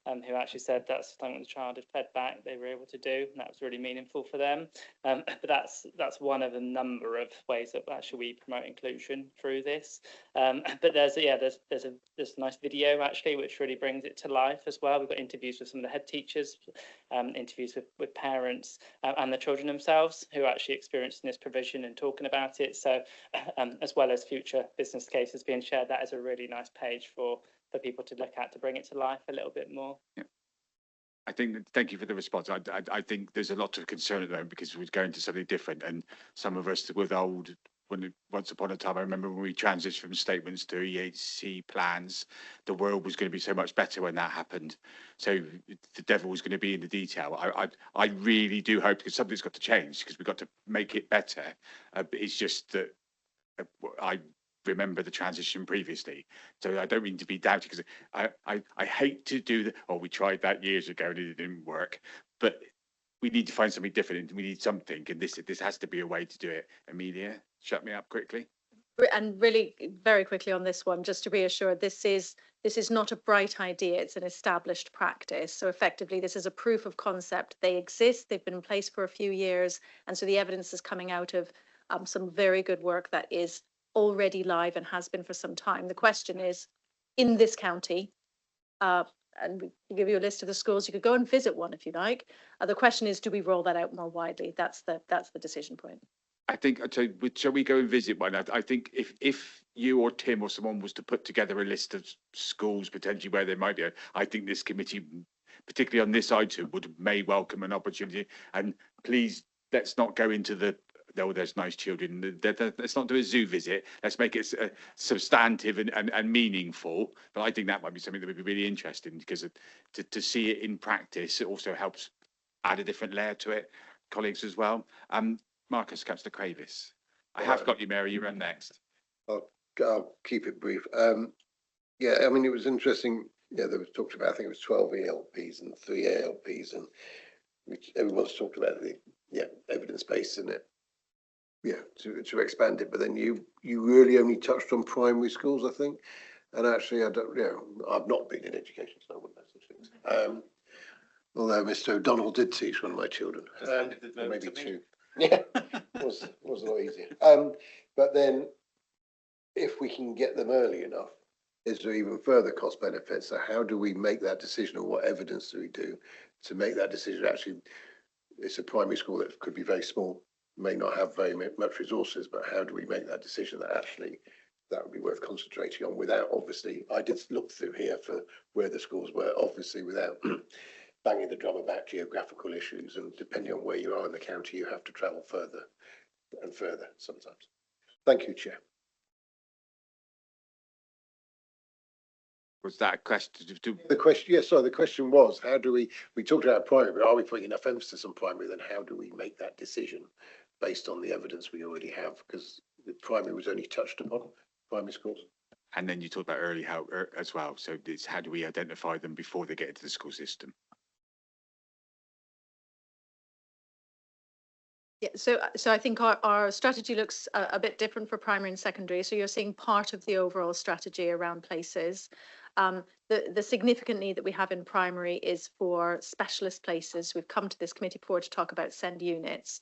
who actually said that's something the child had fed back they were able to do, and that was really meaningful for them. But that's one of a number of ways that actually we promote inclusion through this. But there's a nice video actually which really brings it to life as well. We've got interviews with some of the head teachers, interviews with parents and the children themselves who are actually experiencing this provision and talking about it. So as well as future business cases being shared, that is a really nice page for people to look at to bring it to life a little bit more. yeah. I think thank you for the response. I think there's a lot of concern at the moment because we're going to something different, and some of us with old. Once upon a time, I remember when we transitioned from statements to EHC plans, the world was going to be so much better when that happened. So the devil was going to be in the detail. I really do hope, because something's got to change, because we've got to make it better. It's just that I remember the transition previously, so I don't mean to be doubting, because I hate to do that. Oh, we tried that years ago and it didn't work, but we need to find something different. We need something, and this has to be a way to do it. Amelia, shut me up quickly. And really very quickly on this one, just to reassure, this is not a bright idea, it's an established practice. So effectively, this is a proof of concept. They exist, they've been in place for a few years, and so the evidence is coming out of some very good work that is already live and has been for some time. The question is, in this county, and we give you a list of the schools, you could go and visit one if you like. The question is, do we roll that out more widely? That's the decision point. I think, so shall we go and visit one? I think if you or Tim or someone was to put together a list of schools potentially where there might be, I think this committee, particularly on this item, may welcome an opportunity. And please, let's not go into the, oh, there's nice children. Let's not do a zoo visit. Let's make it substantive and meaningful. But I think that might be something that would be really interesting, because to see it in practice, it also helps add a different layer to it, colleagues as well. Marcus, Councillor Cravis. I have got you, Mary. You're up next. I'll keep it brief. Yeah, I mean, it was interesting. Yeah, there was talked about, I think it was 12 ELPs and 3 ALPs, and which everyone's talked about the evidence base in it. Yeah, to expand it, but then you really only touched on primary schools, I think. And actually, I don't, I've not been in education, so I wouldn't know such things. Although Mr. O'Donnell did teach one of my children, maybe 2. Yeah, was a lot easier. But then, if we can get them early enough, is there even further cost benefits? So how do we make that decision, or what evidence do we do to make that decision? Actually, it's a primary school that could be very small, may not have very much resources, but how do we make that decision that actually that would be worth concentrating on without, obviously, I did look through here for where the schools were, obviously without banging the drum about geographical issues, and depending on where you are in the county, you have to travel further and further sometimes. Thank you, Chair. Was that a question? The question, yes, sorry, the question was, how do we talked about primary, but are we putting enough emphasis on primary? Then how do we make that decision based on the evidence we already have? Because the primary was only touched upon, primary schools. And then you talked about early help as well. So it's how do we identify them before they get into the school system? Yeah, so I think our strategy looks a bit different for primary and secondary. So you're seeing part of the overall strategy around places. The significant need that we have in primary is for specialist places. We've come to this committee before to talk about SEND units,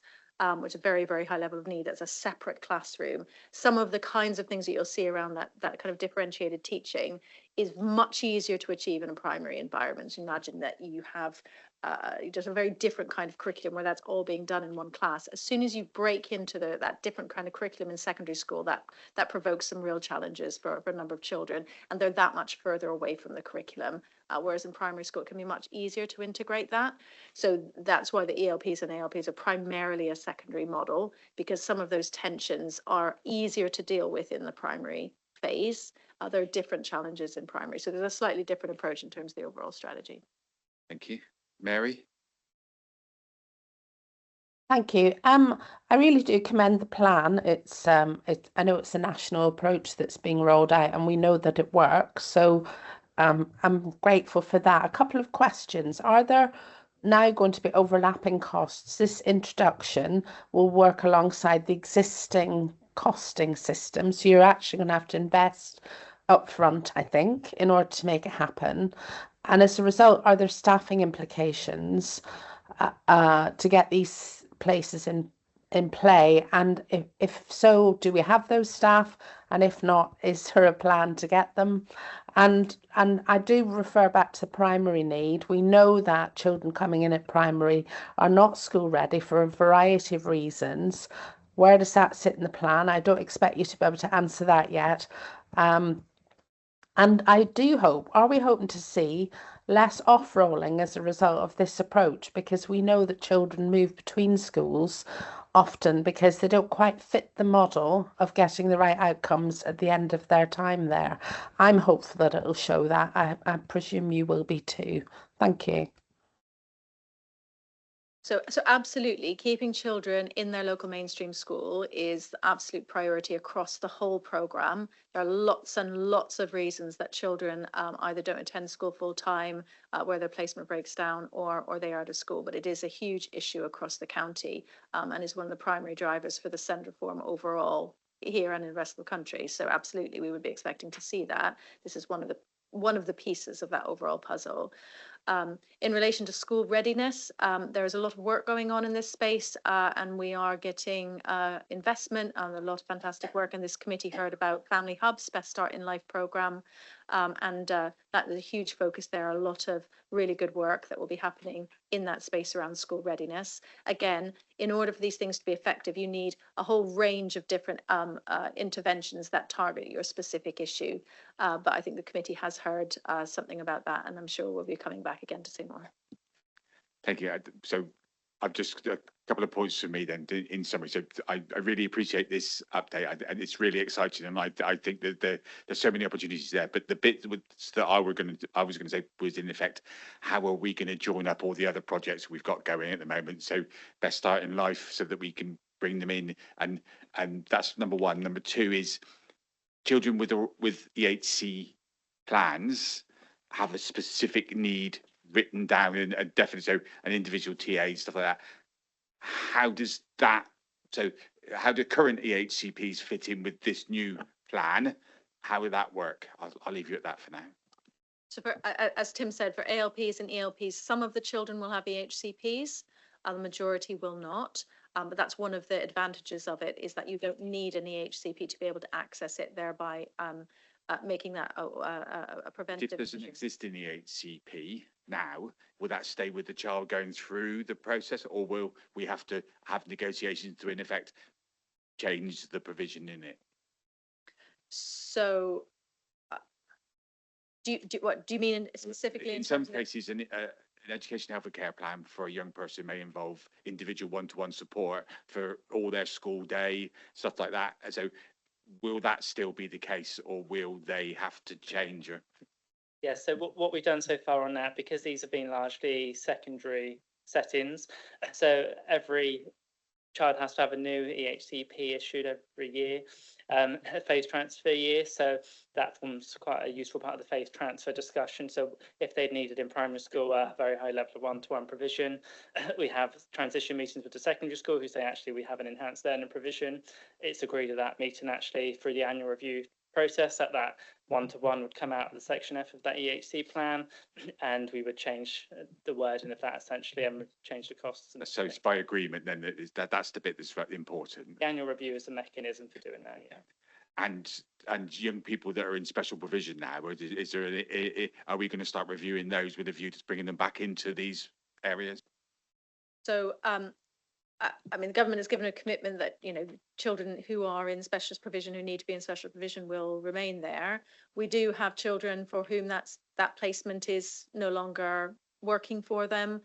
which is a very, very high level of need. That's a separate classroom. Some of the kinds of things that you'll see around that kind of differentiated teaching is much easier to achieve in a primary environment. Imagine that you have just a very different kind of curriculum where that's all being done in one class. As soon as you break into that different kind of curriculum in secondary school, that provokes some real challenges for a number of children, and they're that much further away from the curriculum. Whereas in primary school, it can be much easier to integrate that. So that's why the ELPs and ALPs are primarily a secondary model, because some of those tensions are easier to deal with in the primary phase. There are different challenges in primary. So there's a slightly different approach in terms of the overall strategy. Thank you. Mary? Thank you. I really do commend the plan. I know it's a national approach that's being rolled out, and we know that it works. So, I'm grateful for that. A couple of questions. Are there now going to be overlapping costs? This introduction will work alongside the existing costing system, so you're actually going to have to invest upfront, I think, in order to make it happen. And as a result, are there staffing implications to get these places in play? And if so, do we have those staff? And if not, is there a plan to get them? And I do refer back to the primary need. We know that children coming in at primary are not school ready for a variety of reasons. Where does that sit in the plan? I don't expect you to be able to answer that yet. And I do hope, are we hoping to see less off-rolling as a result of this approach? Because we know that children move between schools often because they don't quite fit the model of getting the right outcomes at the end of their time there. I'm hopeful that it'll show that. I presume you will be too. Thank you. So absolutely, keeping children in their local mainstream school is the absolute priority across the whole programme. There are lots and lots of reasons that children either don't attend school full time, where their placement breaks down, or they are out of school. But it is a huge issue across the county, and is one of the primary drivers for the SEND reform overall here and in the rest of the country. So absolutely, we would be expecting to see that. This is one of the pieces of that overall puzzle. In relation to school readiness, there is a lot of work going on in this space, and we are getting investment and a lot of fantastic work. And this committee heard about Family Hubs, Best Start in Life programme, and that is a huge focus there. A lot of really good work that will be happening in that space around school readiness. Again, in order for these things to be effective, you need a whole range of different interventions that target your specific issue. But I think the committee has heard something about that, and I'm sure we'll be coming back again to say more. Thank you. So I've just a couple of points for me then in summary. So I really appreciate this update, and it's really exciting. And I think that there's so many opportunities there. But the bit that I was going to say was, in effect, how are we going to join up all the other projects we've got going at the moment? So Best Start in Life, so that we can bring them in, and that's number one. Number two is children with EHC plans have a specific need written down and definitely, so an individual TA, stuff like that. How does that, so how do current EHCPs fit in with this new plan? How would that work? I'll leave you at that for now. So for, as Tim said, for ALPs and ELPs, some of the children will have EHCPs, the majority will not. But that's one of the advantages of it, is that you don't need an EHCP to be able to access it, thereby making that a preventative. If there's an existing EHCP now, will that stay with the child going through the process, or will we have to have negotiations to, in effect, change the provision in it? So, do you mean specifically? In some cases, an education health and care plan for a young person may involve individual one-to-one support for all their school day, stuff like that. So will that still be the case, or will they have to change? Yeah, so what we've done so far on that, because these have been largely secondary settings, so every child has to have a new EHCP issued every year, a phase transfer year. So that forms quite a useful part of the phase transfer discussion. So if they'd needed in primary school a very high level of one-to-one provision, we have transition meetings with the secondary school who say, actually, we have an enhanced learning provision. It's agreed at that meeting, actually, through the annual review process, that one-to-one would come out of the section F of that EHC plan, and we would change the wording of that essentially, and change the costs. So it's by agreement then, that's the bit that's very important. The annual review is the mechanism for doing that, yeah. And young people that are in special provision now, is there are we going to start reviewing those with a view to bringing them back into these areas? So I mean, the government has given a commitment that, you know, children who are in specialist provision, who need to be in special provision, will remain there. We do have children for whom that placement is no longer working for them,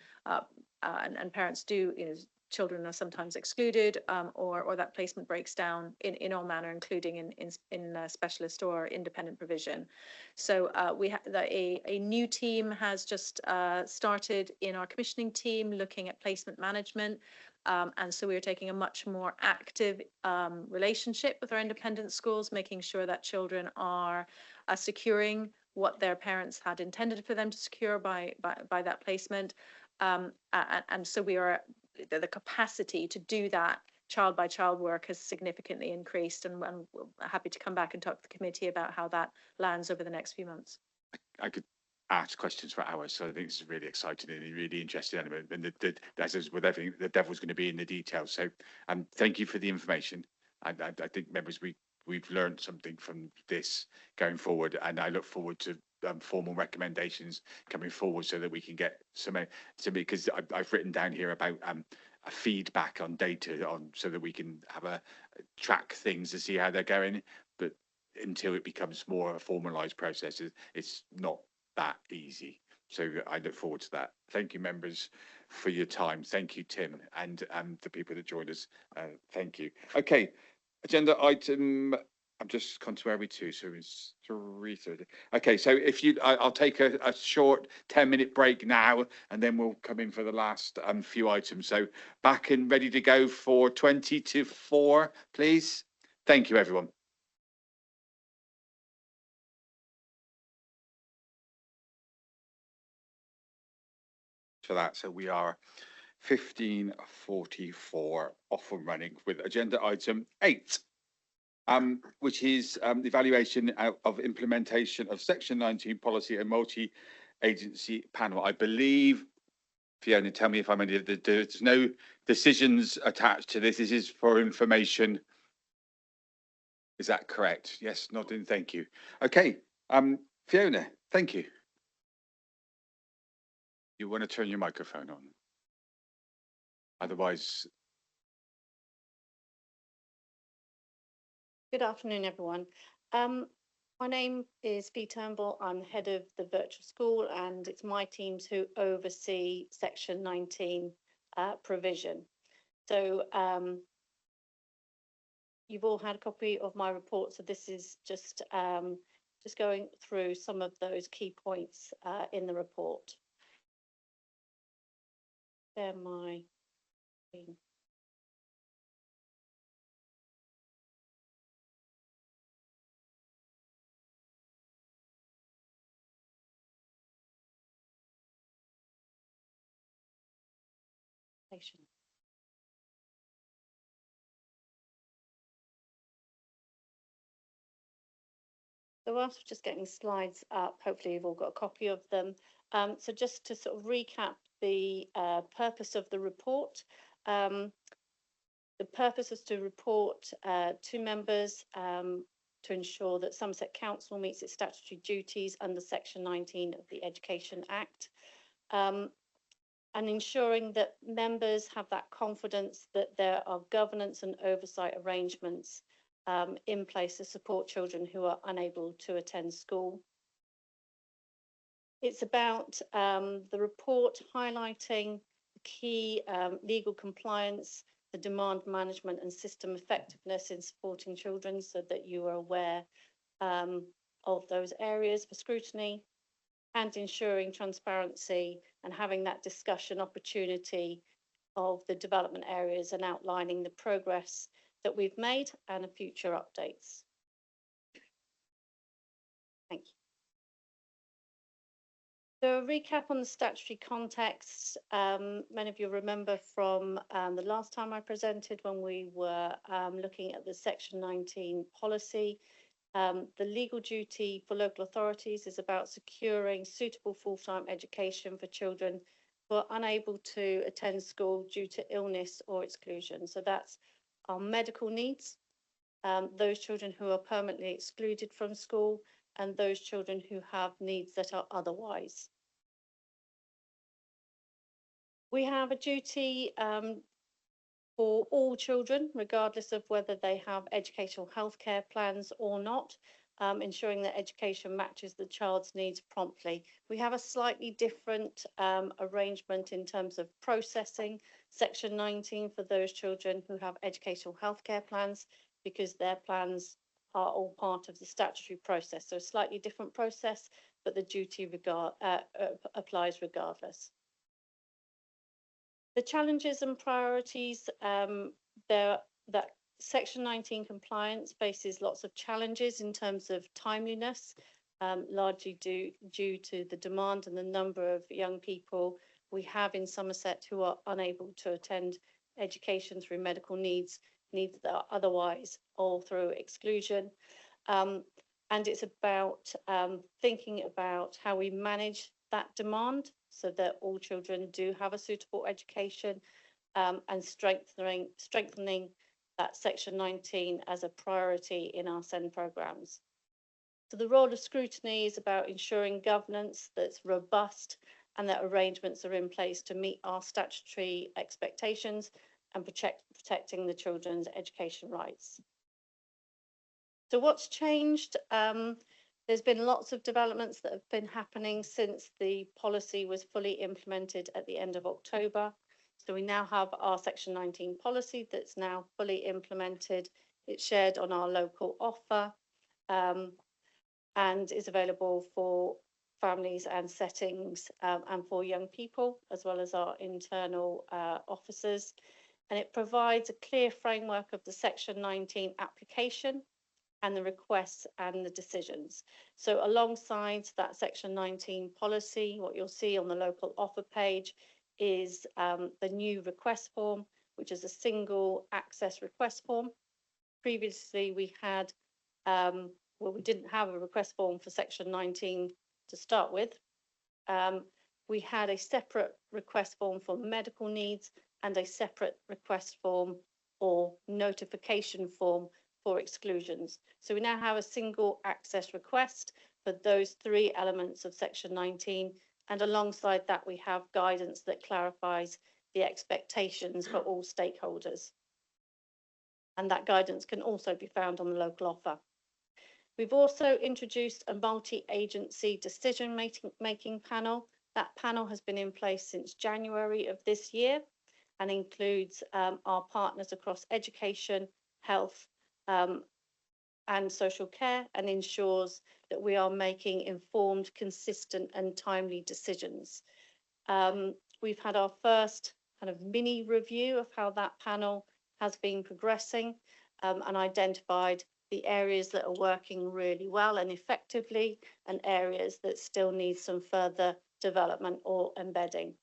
and parents do, you know, children are sometimes excluded, or that placement breaks down in all manner, including in specialist or independent provision. So we have a new team has just started in our commissioning team, looking at placement management. And so we are taking a much more active relationship with our independent schools, making sure that children are securing what their parents had intended for them to secure by that placement. And so the capacity to do that child by child work has significantly increased, and we're happy to come back and talk to the committee about how that lands over the next few months. I could ask questions for hours, so I think this is really exciting and a really interesting element. And as is with everything, the devil's going to be in the details. So, thank you for the information. I think members, we've learned something from this going forward, and I look forward to formal recommendations coming forward so that we can get some because I've written down here about a feedback on data so that we can have a track things to see how they're going. But until it becomes more a formalized process, it's not that easy. So I look forward to that. Thank you, members, for your time. Thank you, Tim, and the people that joined us. Thank you. Okay, agenda item. I'm just gone to where we to, so it's 3:30. Okay, so if you, I'll take a short 10-minute break now, and then we'll come in for the last few items. So back and ready to go for 20 to 4, please. Thank you, everyone. For that, so we are 15:44 off and running with agenda item 8. Which is the evaluation of implementation of Section 19 policy and multi-agency panel. I believe, Fiona, tell me if I'm any, there's no decisions attached to this. This is for information. Is that correct? Yes, nodding, thank you. Okay, Fiona, thank you. You want to turn your microphone on? Otherwise. Good afternoon, everyone. My name is Fee Turnbull. I'm the head of the virtual school, and it's my teams who oversee Section 19 provision. So you've all had a copy of my report. So this is just going through some of those key points in the report. Share my screen. So whilst we're just getting slides up, hopefully you've all got a copy of them. So just to sort of recap the purpose of the report. The purpose is to report to members to ensure that Somerset Council meets its statutory duties under Section 19 of the Education Act. And ensuring that members have that confidence that there are governance and oversight arrangements in place to support children who are unable to attend school. It's about the report highlighting the key legal compliance, the demand management and system effectiveness in supporting children, so that you are aware of those areas for scrutiny, and ensuring transparency and having that discussion opportunity of the development areas and outlining the progress that we've made and the future updates. Thank you. So a recap on the statutory context. Many of you remember from the last time I presented when we were looking at the Section 19 policy. The legal duty for local authorities is about securing suitable full-time education for children who are unable to attend school due to illness or exclusion. So that's our medical needs, those children who are permanently excluded from school, and those children who have needs that are otherwise. We have a duty for all children, regardless of whether they have educational healthcare plans or not, ensuring that education matches the child's needs promptly. We have a slightly different arrangement in terms of processing Section 19 for those children who have educational healthcare plans, because their plans are all part of the statutory process. So a slightly different process, but the duty applies regardless. The challenges and priorities, that Section 19 compliance faces lots of challenges in terms of timeliness, largely due to the demand and the number of young people we have in Somerset who are unable to attend education through medical needs that are otherwise all through exclusion. And it's about thinking about how we manage that demand so that all children do have a suitable education, and strengthening that Section 19 as a priority in our SEND programmes. So the role of scrutiny is about ensuring governance that's robust and that arrangements are in place to meet our statutory expectations and protecting the children's education rights. So what's changed? There's been lots of developments that have been happening since the policy was fully implemented at the end of October. So we now have our Section 19 policy that's now fully implemented. It's shared on our local offer, and is available for families and settings, and for young people, as well as our internal officers. And it provides a clear framework of the Section 19 application and the requests and the decisions. So alongside that Section 19 policy, what you'll see on the local offer page is the new request form, which is a single access request form. Previously, we had, we didn't have a request form for Section 19 to start with. We had a separate request form for medical needs and a separate request form or notification form for exclusions. So we now have a single access request for those three elements of Section 19. And alongside that, we have guidance that clarifies the expectations for all stakeholders. And that guidance can also be found on the local offer. We've also introduced a multi-agency decision-making panel. That panel has been in place since January of this year and includes our partners across education, health, and social care, and ensures that we are making informed, consistent and timely decisions. We've had our first kind of mini review of how that panel has been progressing, and identified the areas that are working really well and effectively, and areas that still need some further development or embedding.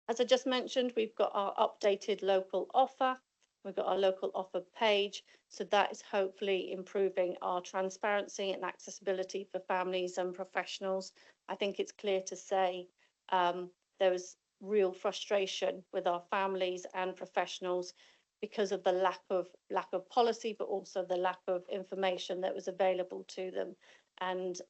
As I just mentioned, we've got our updated local offer. We've got our local offer page. So that is hopefully improving our transparency and accessibility for families and professionals. I think it's clear to say there was real frustration with our families and professionals because of the lack of policy, but also the lack of information that was available to them, and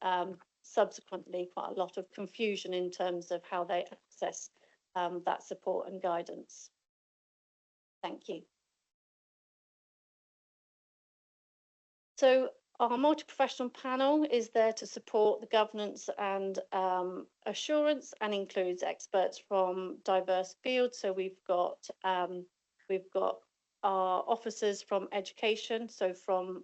subsequently quite a lot of confusion in terms of how they access that support and guidance. Thank you. So our multi-professional panel is there to support the governance and assurance, and includes experts from diverse fields. So we've got our officers from education, so from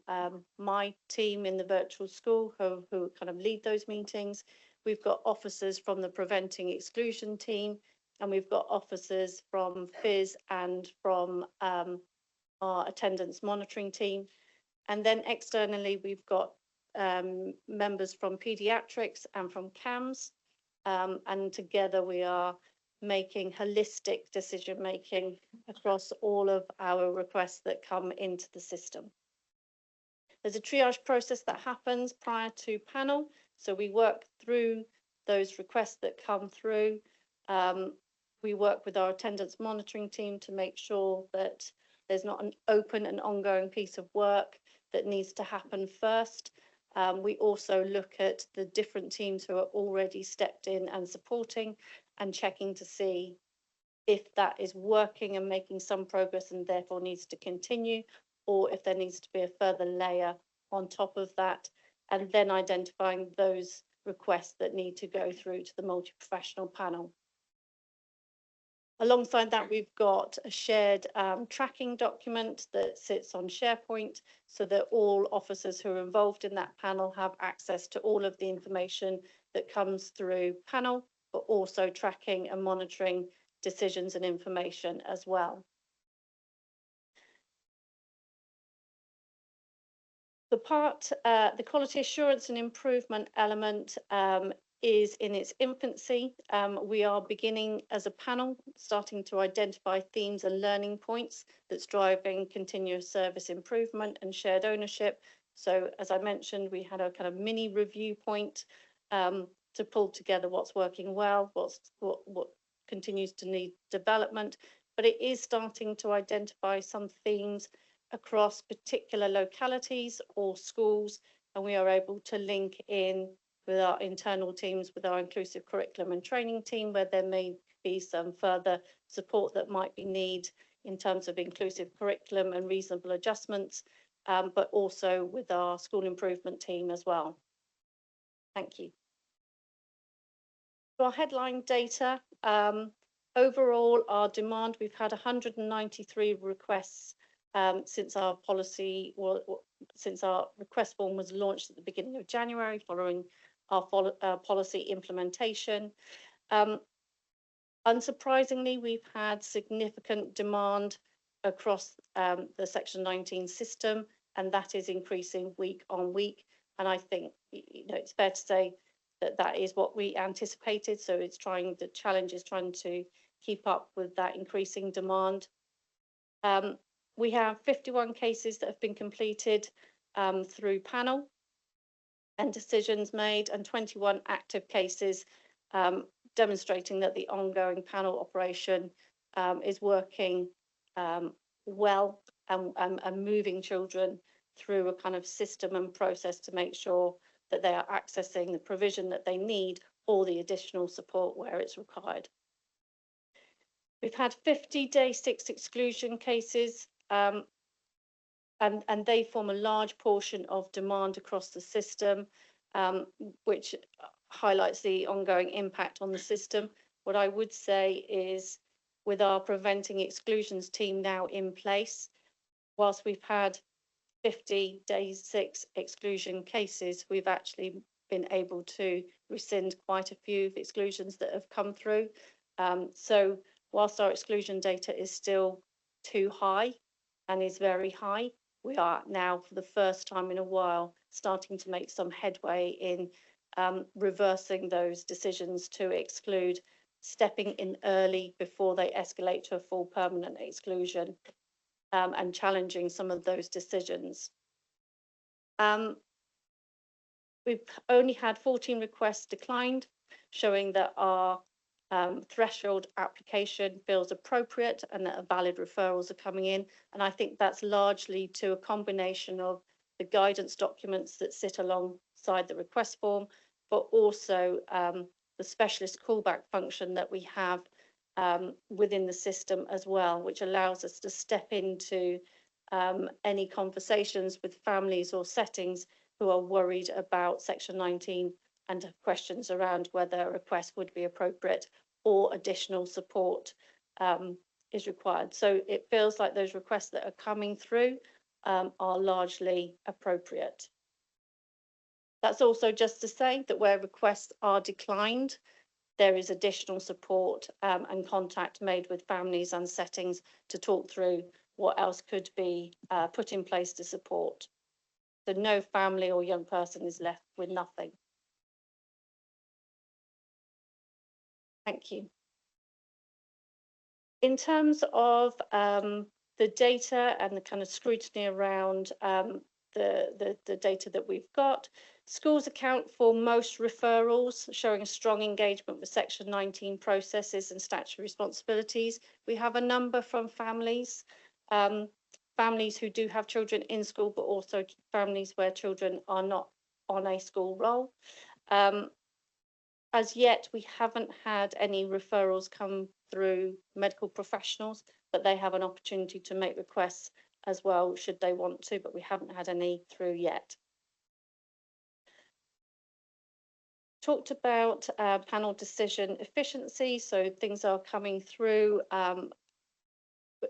my team in the virtual school who kind of lead those meetings. We've got officers from the Preventing Exclusion team, and we've got officers from FIS and from our attendance monitoring team. And then externally, we've got members from paediatrics and from CAMS, and together we are making holistic decision making across all of our requests that come into the system. There's a triage process that happens prior to panel, so we work through those requests that come through. We work with our attendance monitoring team to make sure that there's not an open and ongoing piece of work that needs to happen first. We also look at the different teams who are already stepped in and supporting, and checking to see if that is working and making some progress and therefore needs to continue, or if there needs to be a further layer on top of that, and then identifying those requests that need to go through to the multi-professional panel. Alongside that, we've got a shared tracking document that sits on SharePoint, so that all officers who are involved in that panel have access to all of the information that comes through panel, but also tracking and monitoring decisions and information as well. The quality assurance and improvement element is in its infancy. We are beginning as a panel, starting to identify themes and learning points that's driving continuous service improvement and shared ownership. So as I mentioned, we had a kind of mini review point to pull together what's working well, what continues to need development, but it is starting to identify some themes across particular localities or schools, and we are able to link in with our internal teams, with our inclusive curriculum and training team, where there may be some further support that might be needed in terms of inclusive curriculum and reasonable adjustments, but also with our school improvement team as well. Thank you. For our headline data, overall, our demand, we've had 193 requests since our policy, since our request form was launched at the beginning of January, following our policy implementation. Unsurprisingly, we've had significant demand across the Section 19 system, and that is increasing week on week. And I think it's fair to say that that is what we anticipated. So the challenge is trying to keep up with that increasing demand. We have 51 cases that have been completed through panel and decisions made, and 21 active cases demonstrating that the ongoing panel operation is working well and moving children through a kind of system and process to make sure that they are accessing the provision that they need or the additional support where it's required. We've had 50 day 6 exclusion cases, and they form a large portion of demand across the system, which highlights the ongoing impact on the system. What I would say is, with our preventing exclusions team now in place, whilst we've had 50 day 6 exclusion cases, we've actually been able to rescind quite a few of the exclusions that have come through. So whilst our exclusion data is still too high and is very high, we are now, for the first time in a while, starting to make some headway in reversing those decisions to exclude, stepping in early before they escalate to a full permanent exclusion, and challenging some of those decisions. We've only had 14 requests declined, showing that our threshold application feels appropriate and that valid referrals are coming in. And I think that's largely to a combination of the guidance documents that sit alongside the request form, but also the specialist callback function that we have within the system as well, which allows us to step into any conversations with families or settings who are worried about Section 19 and have questions around whether a request would be appropriate or additional support is required. So it feels like those requests that are coming through are largely appropriate. That's also just to say that where requests are declined, there is additional support and contact made with families and settings to talk through what else could be put in place to support. So no family or young person is left with nothing. Thank you. In terms of the data and the kind of scrutiny around the data that we've got, schools account for most referrals, showing a strong engagement with Section 19 processes and statutory responsibilities. We have a number from families, families who do have children in school, but also families where children are not on a school roll. As yet, we haven't had any referrals come through medical professionals, but they have an opportunity to make requests as well, should they want to, but we haven't had any through yet. Talked about panel decision efficiency, so things are coming through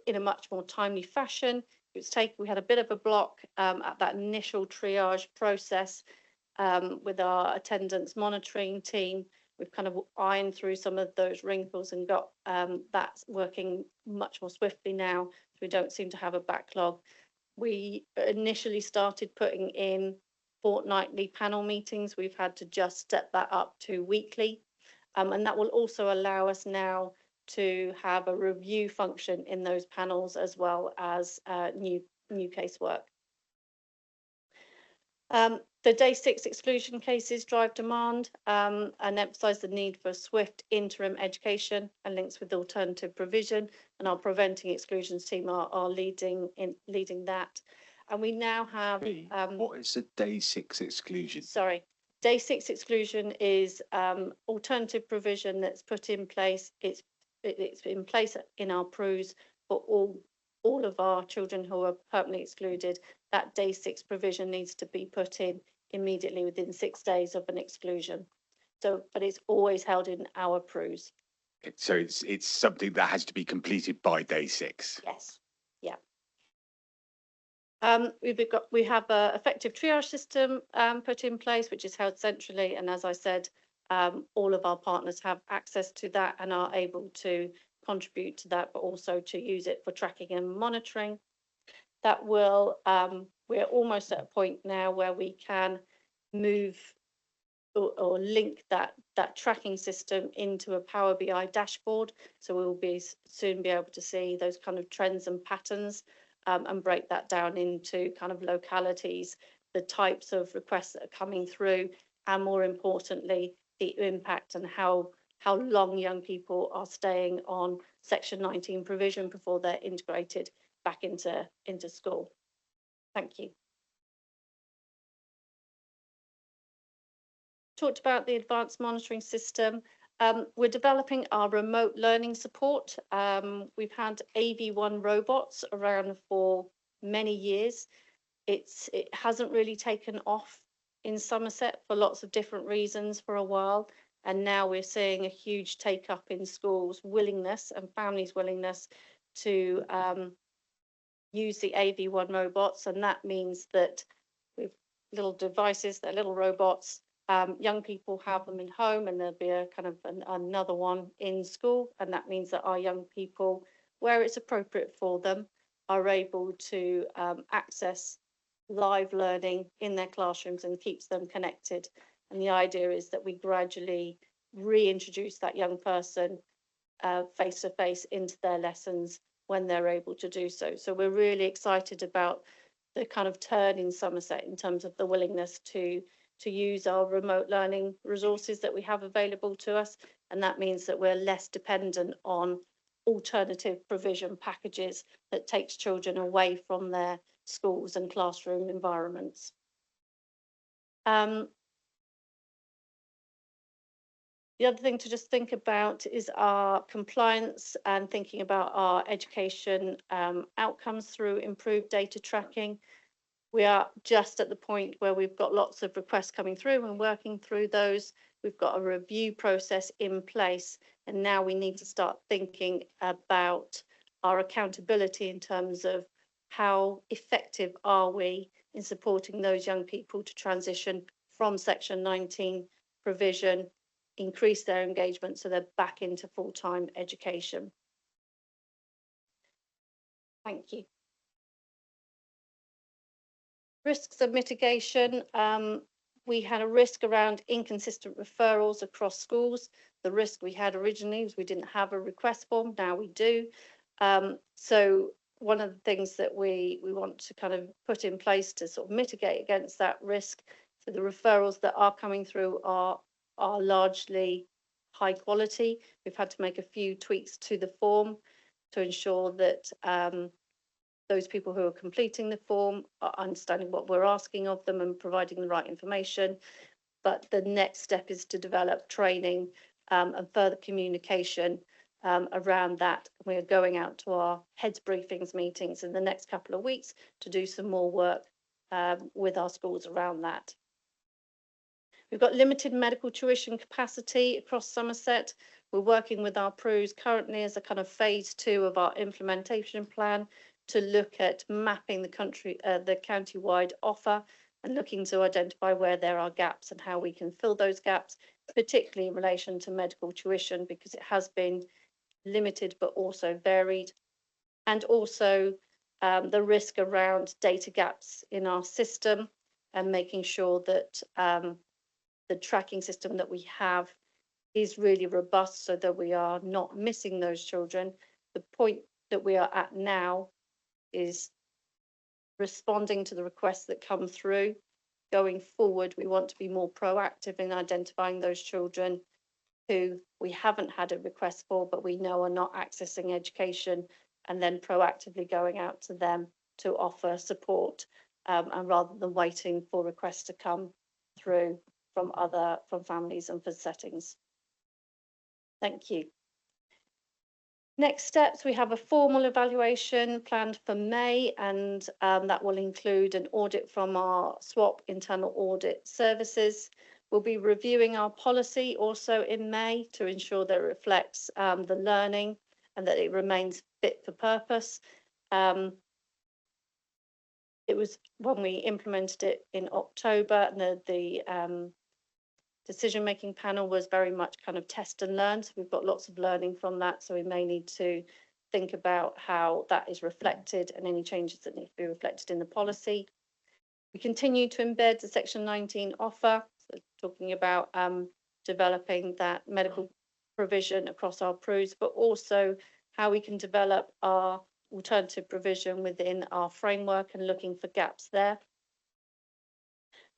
in a much more timely fashion. We had a bit of a block at that initial triage process with our attendance monitoring team, we've kind of ironed through some of those wrinkles and got that working much more swiftly now. So we don't seem to have a backlog. We initially started putting in fortnightly panel meetings. We've had to just step that up to weekly. And that will also allow us now to have a review function in those panels as well as new casework. The day 6 exclusion cases drive demand and emphasise the need for swift interim education and links with alternative provision, and our preventing exclusions team are leading that. And we now have what is a day 6 exclusion? Sorry, day 6 exclusion is alternative provision that's put in place. It's in place in our PRUs for all of our children who are permanently excluded. That day 6 provision needs to be put in immediately within 6 days of an exclusion. So, but it's always held in our PRUs. So it's something that has to be completed by day 6. Yes. Yeah. We have a effective triage system put in place, which is held centrally, and as I said, all of our partners have access to that and are able to contribute to that, but also to use it for tracking and monitoring. That will, we're almost at a point now where we can move or link that tracking system into a Power BI dashboard. So we'll soon be able to see those kind of trends and patterns and break that down into kind of localities, the types of requests that are coming through, and more importantly, the impact and how long young people are staying on Section 19 provision before they're integrated back into school. Thank you. Talked about the advanced monitoring system. We're developing our remote learning support. We've had AV1 robots around for many years. It hasn't really taken off in Somerset for lots of different reasons for a while. And now we're seeing a huge take up in schools' willingness and families' willingness to use the AV1 robots. And that means that with little devices, they're little robots, young people have them in home, and there'll be a kind of another one in school. And that means that our young people, where it's appropriate for them, are able to access live learning in their classrooms and keeps them connected. And the idea is that we gradually reintroduce that young person face to face into their lessons when they're able to do so. So we're really excited about the kind of turn in Somerset in terms of the willingness to use our remote learning resources that we have available to us. And that means that we're less dependent on alternative provision packages that takes children away from their schools and classroom environments. The other thing to just think about is our compliance and thinking about our education outcomes through improved data tracking. We are just at the point where we've got lots of requests coming through and working through those. We've got a review process in place, and now we need to start thinking about our accountability in terms of how effective are we in supporting those young people to transition from Section 19 provision, increase their engagement so they're back into full-time education. Thank you. Risks of mitigation. We had a risk around inconsistent referrals across schools. The risk we had originally was we didn't have a request form, now we do. So one of the things that we want to kind of put in place to sort of mitigate against that risk, so the referrals that are coming through are largely high quality. We've had to make a few tweaks to the form to ensure that those people who are completing the form are understanding what we're asking of them and providing the right information. But the next step is to develop training and further communication around that. We're going out to our heads briefings meetings in the next couple of weeks to do some more work with our schools around that. We've got limited medical tuition capacity across Somerset. We're working with our PRUs currently as a kind of phase 2 of our implementation plan to look at mapping the county-wide offer and looking to identify where there are gaps and how we can fill those gaps. particularly in relation to medical tuition, because it has been limited but also varied, and also the risk around data gaps in our system and making sure that the tracking system that we have is really robust so that we are not missing those children. The point that we are at now is responding to the requests that come through. Going forward, we want to be more proactive in identifying those children who we haven't had a request for, but we know are not accessing education, and then proactively going out to them to offer support, and rather than waiting for requests to come through from families and for settings. Thank you. Next steps, we have a formal evaluation planned for May, and that will include an audit from our SWAP internal audit services. We'll be reviewing our policy also in May to ensure that it reflects the learning and that it remains fit for purpose. It was when we implemented it in October, and the decision-making panel was very much kind of test and learn. So we've got lots of learning from that. So we may need to think about how that is reflected and any changes that need to be reflected in the policy. We continue to embed the Section 19 offer, so talking about developing that medical provision across our PRUs, but also how we can develop our alternative provision within our framework and looking for gaps there.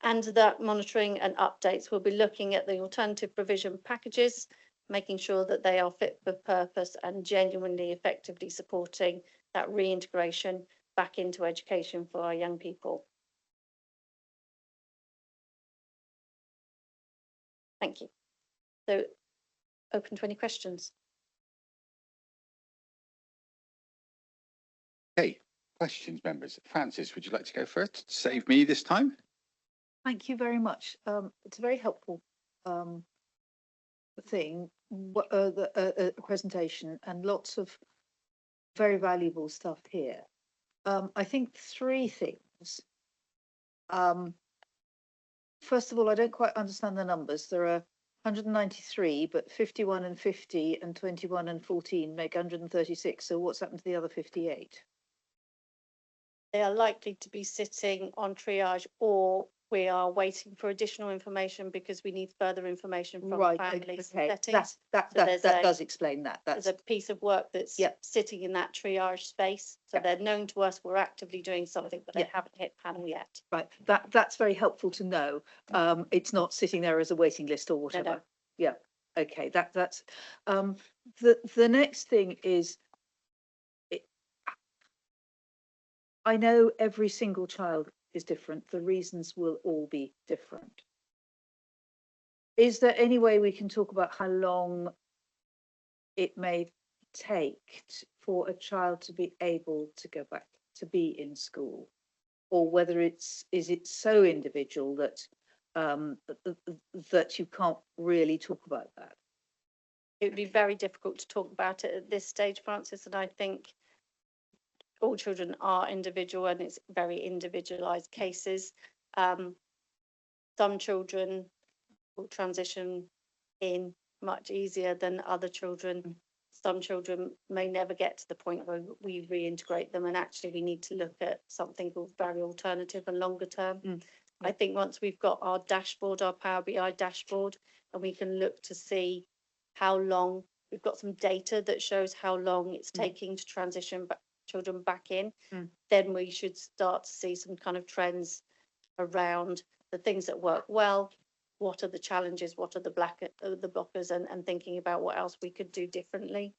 And that monitoring and updates, we'll be looking at the alternative provision packages, making sure that they are fit for purpose and genuinely effectively supporting that reintegration back into education for our young people. Thank you. So open to any questions. Okay, questions, members. Francis, would you like to go first? Save me this time. Thank you very much. It's a very helpful thing, presentation, and lots of very valuable stuff here. I think three things. First of all, I don't quite understand the numbers. There are 193, but 51 and 50 and 21 and 14 make 136. So what's happened to the other 58? They are likely to be sitting on triage, or we are waiting for additional information because we need further information from families and settings. That does explain that. There's a piece of work that's sitting in that triage space. So they're known to us. We're actively doing something, but they haven't hit panel yet. Right. That's very helpful to know. It's not sitting there as a waiting list or whatever. No. Yeah. Okay. That's the next thing is, I know every single child is different. The reasons will all be different. Is there any way we can talk about how long it may take for a child to be able to go back to be in school, or whether is it so individual that that you can't really talk about that? It would be very difficult to talk about it at this stage, Francis, and I think all children are individual and it's very individualized cases. Some children will transition in much easier than other children. Some children may never get to the point where we reintegrate them, and actually we need to look at something called very alternative and longer term. I think once we've got our dashboard, our Power BI dashboard, and we can look to see how long, we've got some data that shows how long it's taking to transition children back in, then we should start to see some kind of trends around the things that work well, what are the challenges, what are the blockers, and thinking about what else we could do differently.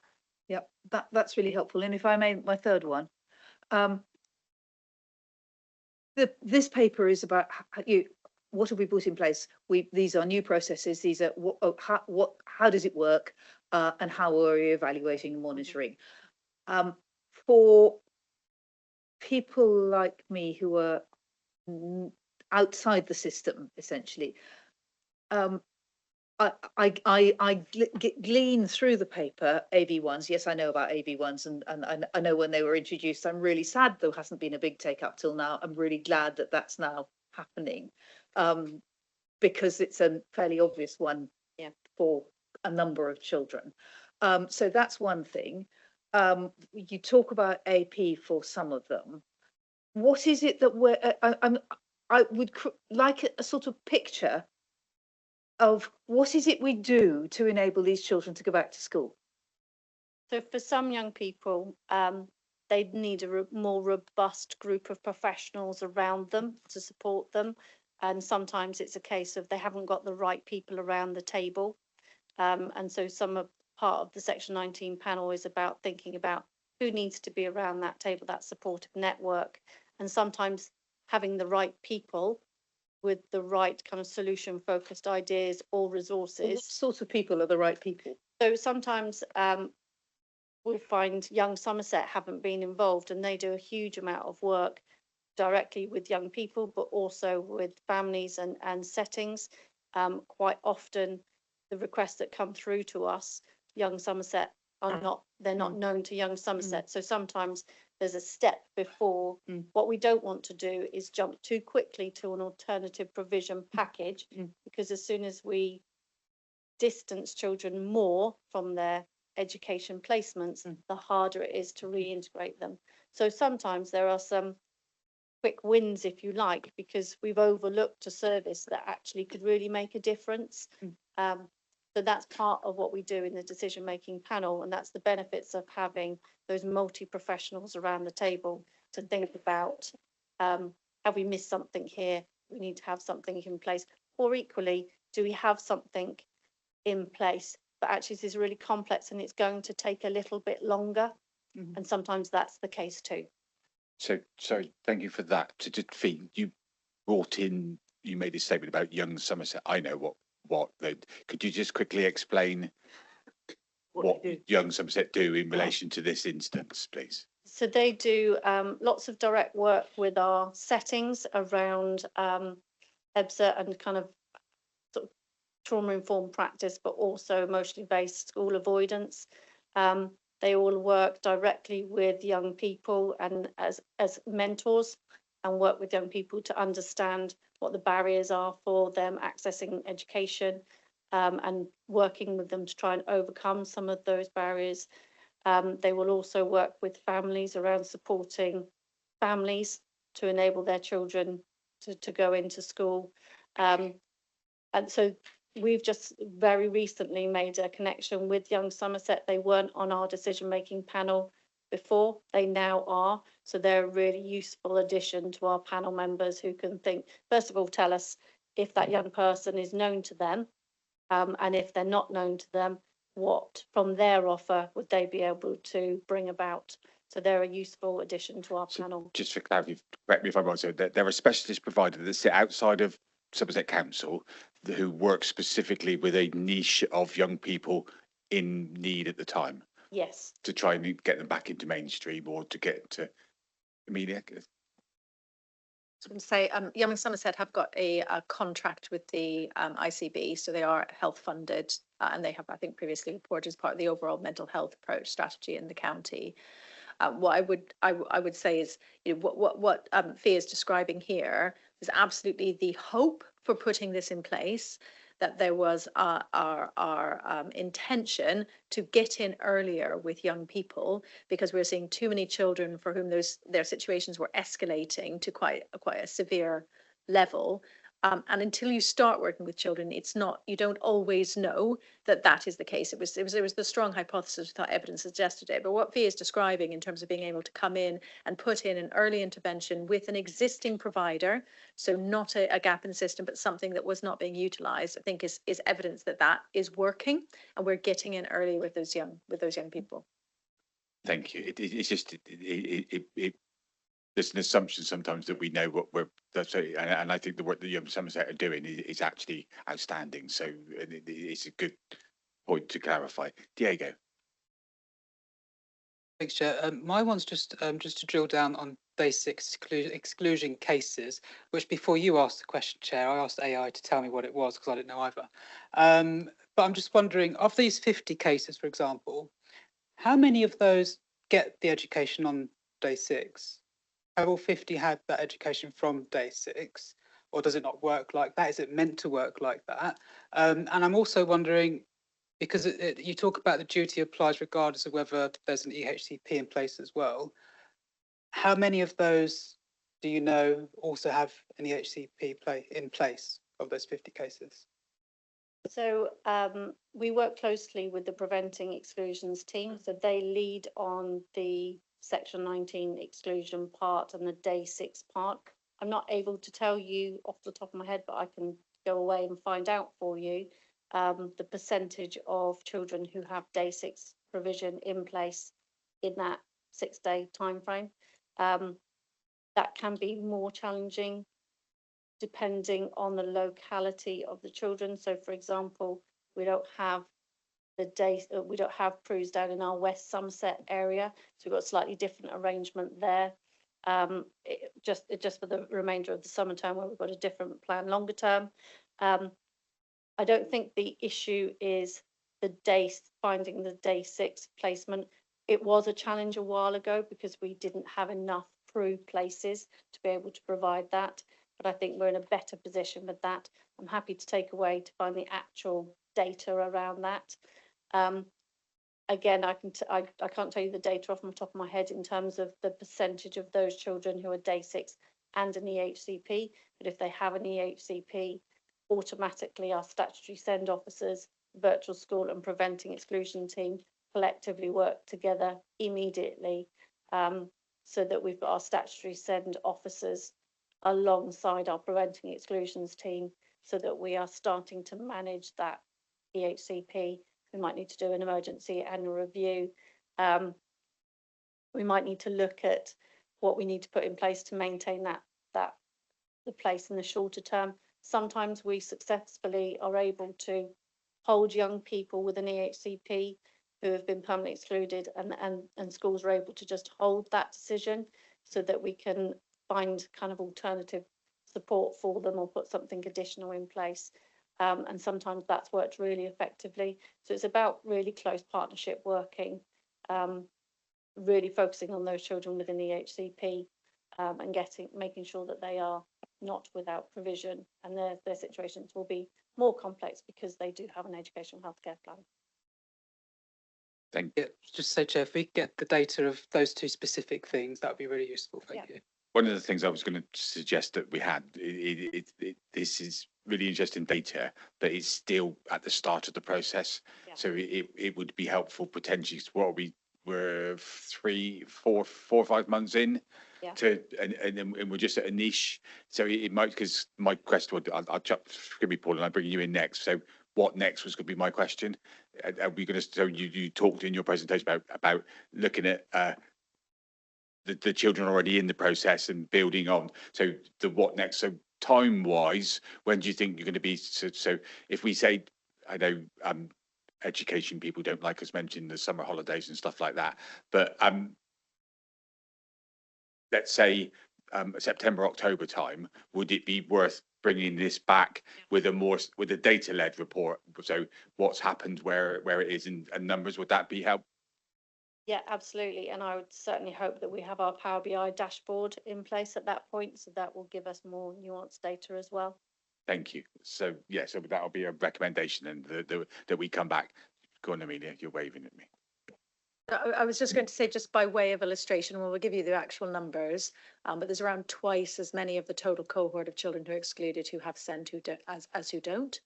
Yep, that's really helpful. And if I may, my third one, this paper is about what have we put in place? These are new processes. These are how does it work, and how are we evaluating and monitoring? For people like me who are outside the system, essentially, I glean through the paper AV1s. Yes, I know about AV1s, and I know when they were introduced. I'm really sad there hasn't been a big take up till now. I'm really glad that that's now happening, because it's a fairly obvious one for a number of children. So that's one thing. You talk about AP for some of them. What is it that I would like a sort of picture of what is it we do to enable these children to go back to school? So for some young people, they need a more robust group of professionals around them to support them. And sometimes it's a case of they haven't got the right people around the table. And so part of the Section 19 panel is about thinking about who needs to be around that table, that supportive network, and sometimes having the right people with the right kind of solution focused ideas or resources. What sorts of people are the right people? So sometimes we find Young Somerset haven't been involved, and they do a huge amount of work directly with young people, but also with families and settings. Quite often the requests that come through to us, Young Somerset are not known to Young Somerset. So sometimes there's a step before. What we don't want to do is jump too quickly to an alternative provision package, because as soon as we distance children more from their education placements, the harder it is to reintegrate them. So sometimes there are some quick wins, if you like, because we've overlooked a service that actually could really make a difference. So that's part of what we do in the decision-making panel, and that's the benefits of having those multi-professionals around the table to think about, have we missed something here? We need to have something in place. Or equally, do we have something in place, but actually this is really complex and it's going to take a little bit longer? And sometimes that's the case too. So, sorry, thank you for that. Fee, you brought in, you made a statement about Young Somerset. I know what they, could you just quickly explain what Young Somerset do in relation to this instance, please? So they do lots of direct work with our settings around EBSA and kind of sort of trauma-informed practice, but also emotionally based school avoidance. They all work directly with young people and as mentors, and work with young people to understand what the barriers are for them accessing education, and working with them to try and overcome some of those barriers. They will also work with families around supporting families to enable their children to go into school. And so we've just very recently made a connection with Young Somerset. They weren't on our decision-making panel before, they now are. So they're a really useful addition to our panel members who can think, first of all, tell us if that young person is known to them, and if they're not known to them, what from their offer would they be able to bring about? So they're a useful addition to our panel. Just for clarity, correct me if I'm wrong, so they're a specialist provider that sit outside of Somerset Council who work specifically with a niche of young people in need at the time. Yes. To try and get them back into mainstream or to get to Amelia. I was going to say, Young Somerset have got a contract with the ICB, so they are health funded, and they have, I think, previously reported as part of the overall mental health approach strategy in the county. What I would say is, you know, what Fee is describing here is absolutely the hope for putting this in place, that there was our intention to get in earlier with young people, because we're seeing too many children for whom their situations were escalating to quite a severe level. And until you start working with children, you don't always know that is the case. It was the strong hypothesis without evidence suggested it. But what Fee is describing in terms of being able to come in and put in an early intervention with an existing provider, so not a gap in the system, but something that was not being utilised, I think is evidence that is working, and we're getting in early with those young people. Thank you. It's just there's an assumption sometimes that we know what and I think the work that Young Somerset are doing is actually outstanding. So it's a good point to clarify. Diego. Thanks, Chair. My one's just to drill down on basic exclusion cases, which before you asked the question, Chair, I asked AI to tell me what it was because I didn't know either. But I'm just wondering, of these 50 cases, for example, how many of those get the education on day 6? Have all 50 had that education from day 6? or does it not work like that? Is it meant to work like that? And I'm also wondering, because you talk about the duty applies regardless of whether there's an EHCP in place as well. How many of those do you know also have an EHCP in place of those 50 cases? So we work closely with the Preventing Exclusions team. So they lead on the Section 19 exclusion part and the Day 6 part. I'm not able to tell you off the top of my head, but I can go away and find out for you the percentage of children who have Day 6 provision in place in that 6-day time frame. That can be more challenging depending on the locality of the children. So, for example, we don't have crews down in our West Somerset area, so we've got a slightly different arrangement there. Just for the remainder of the summer term, where we've got a different plan longer term. I don't think the issue is finding the Day 6 placement. It was a challenge a while ago because we didn't have enough crew places to be able to provide that. But I think we're in a better position with that. I'm happy to take away to find the actual data around that. Again, I can't tell you the data off the top of my head in terms of the percentage of those children who are Day 6 and an EHCP. But if they have an EHCP, automatically our statutory send officers, virtual school and preventing exclusion team collectively work together immediately, so that we've got our statutory send officers alongside our preventing exclusions team, so that we are starting to manage that EHCP. We might need to do an emergency annual review. We might need to look at what we need to put in place to maintain the place in the shorter term. Sometimes we successfully are able to hold young people with an EHCP who have been permanently excluded, and schools are able to just hold that decision so that we can find kind of alternative support for them or put something additional in place. And sometimes that's worked really effectively. So it's about really close partnership working, really focusing on those children within the EHCP, and making sure that they are not without provision, and their situations will be more complex because they do have an educational healthcare plan. Thank you. Just say, Chair, if we get the data of those two specific things, that would be really useful. Thank you. One of the things I was going to suggest that we had, this is really interesting data, but it's still at the start of the process. Yeah. So it would be helpful potentially. What we're 3, 4, 5 months in. Yeah. And we're just at a niche. So it might, because my question would, I'll chuck Scrutiny, Paul, and I'll bring you in next. So what next was going to be my question. Are we going to, so you talked in your presentation about looking at the children already in the process and building on. So the what next? So time wise, when do you think you're going to be? So if we say, I know education people don't like us mentioning the summer holidays and stuff like that, but let's say September, October time, would it be worth bringing this back with a data-led report? So what's happened, where it is, and numbers, would that be helpful? Yeah, absolutely. And I would certainly hope that we have our Power BI dashboard in place at that point, so that will give us more nuanced data as well. Thank you. So yeah, so that'll be a recommendation, and that we come back. Go on, Amelia, you're waving at me. I was just going to say, just by way of illustration, we'll give you the actual numbers, but there's around twice as many of the total cohort of children who are excluded who have SEND as who don't.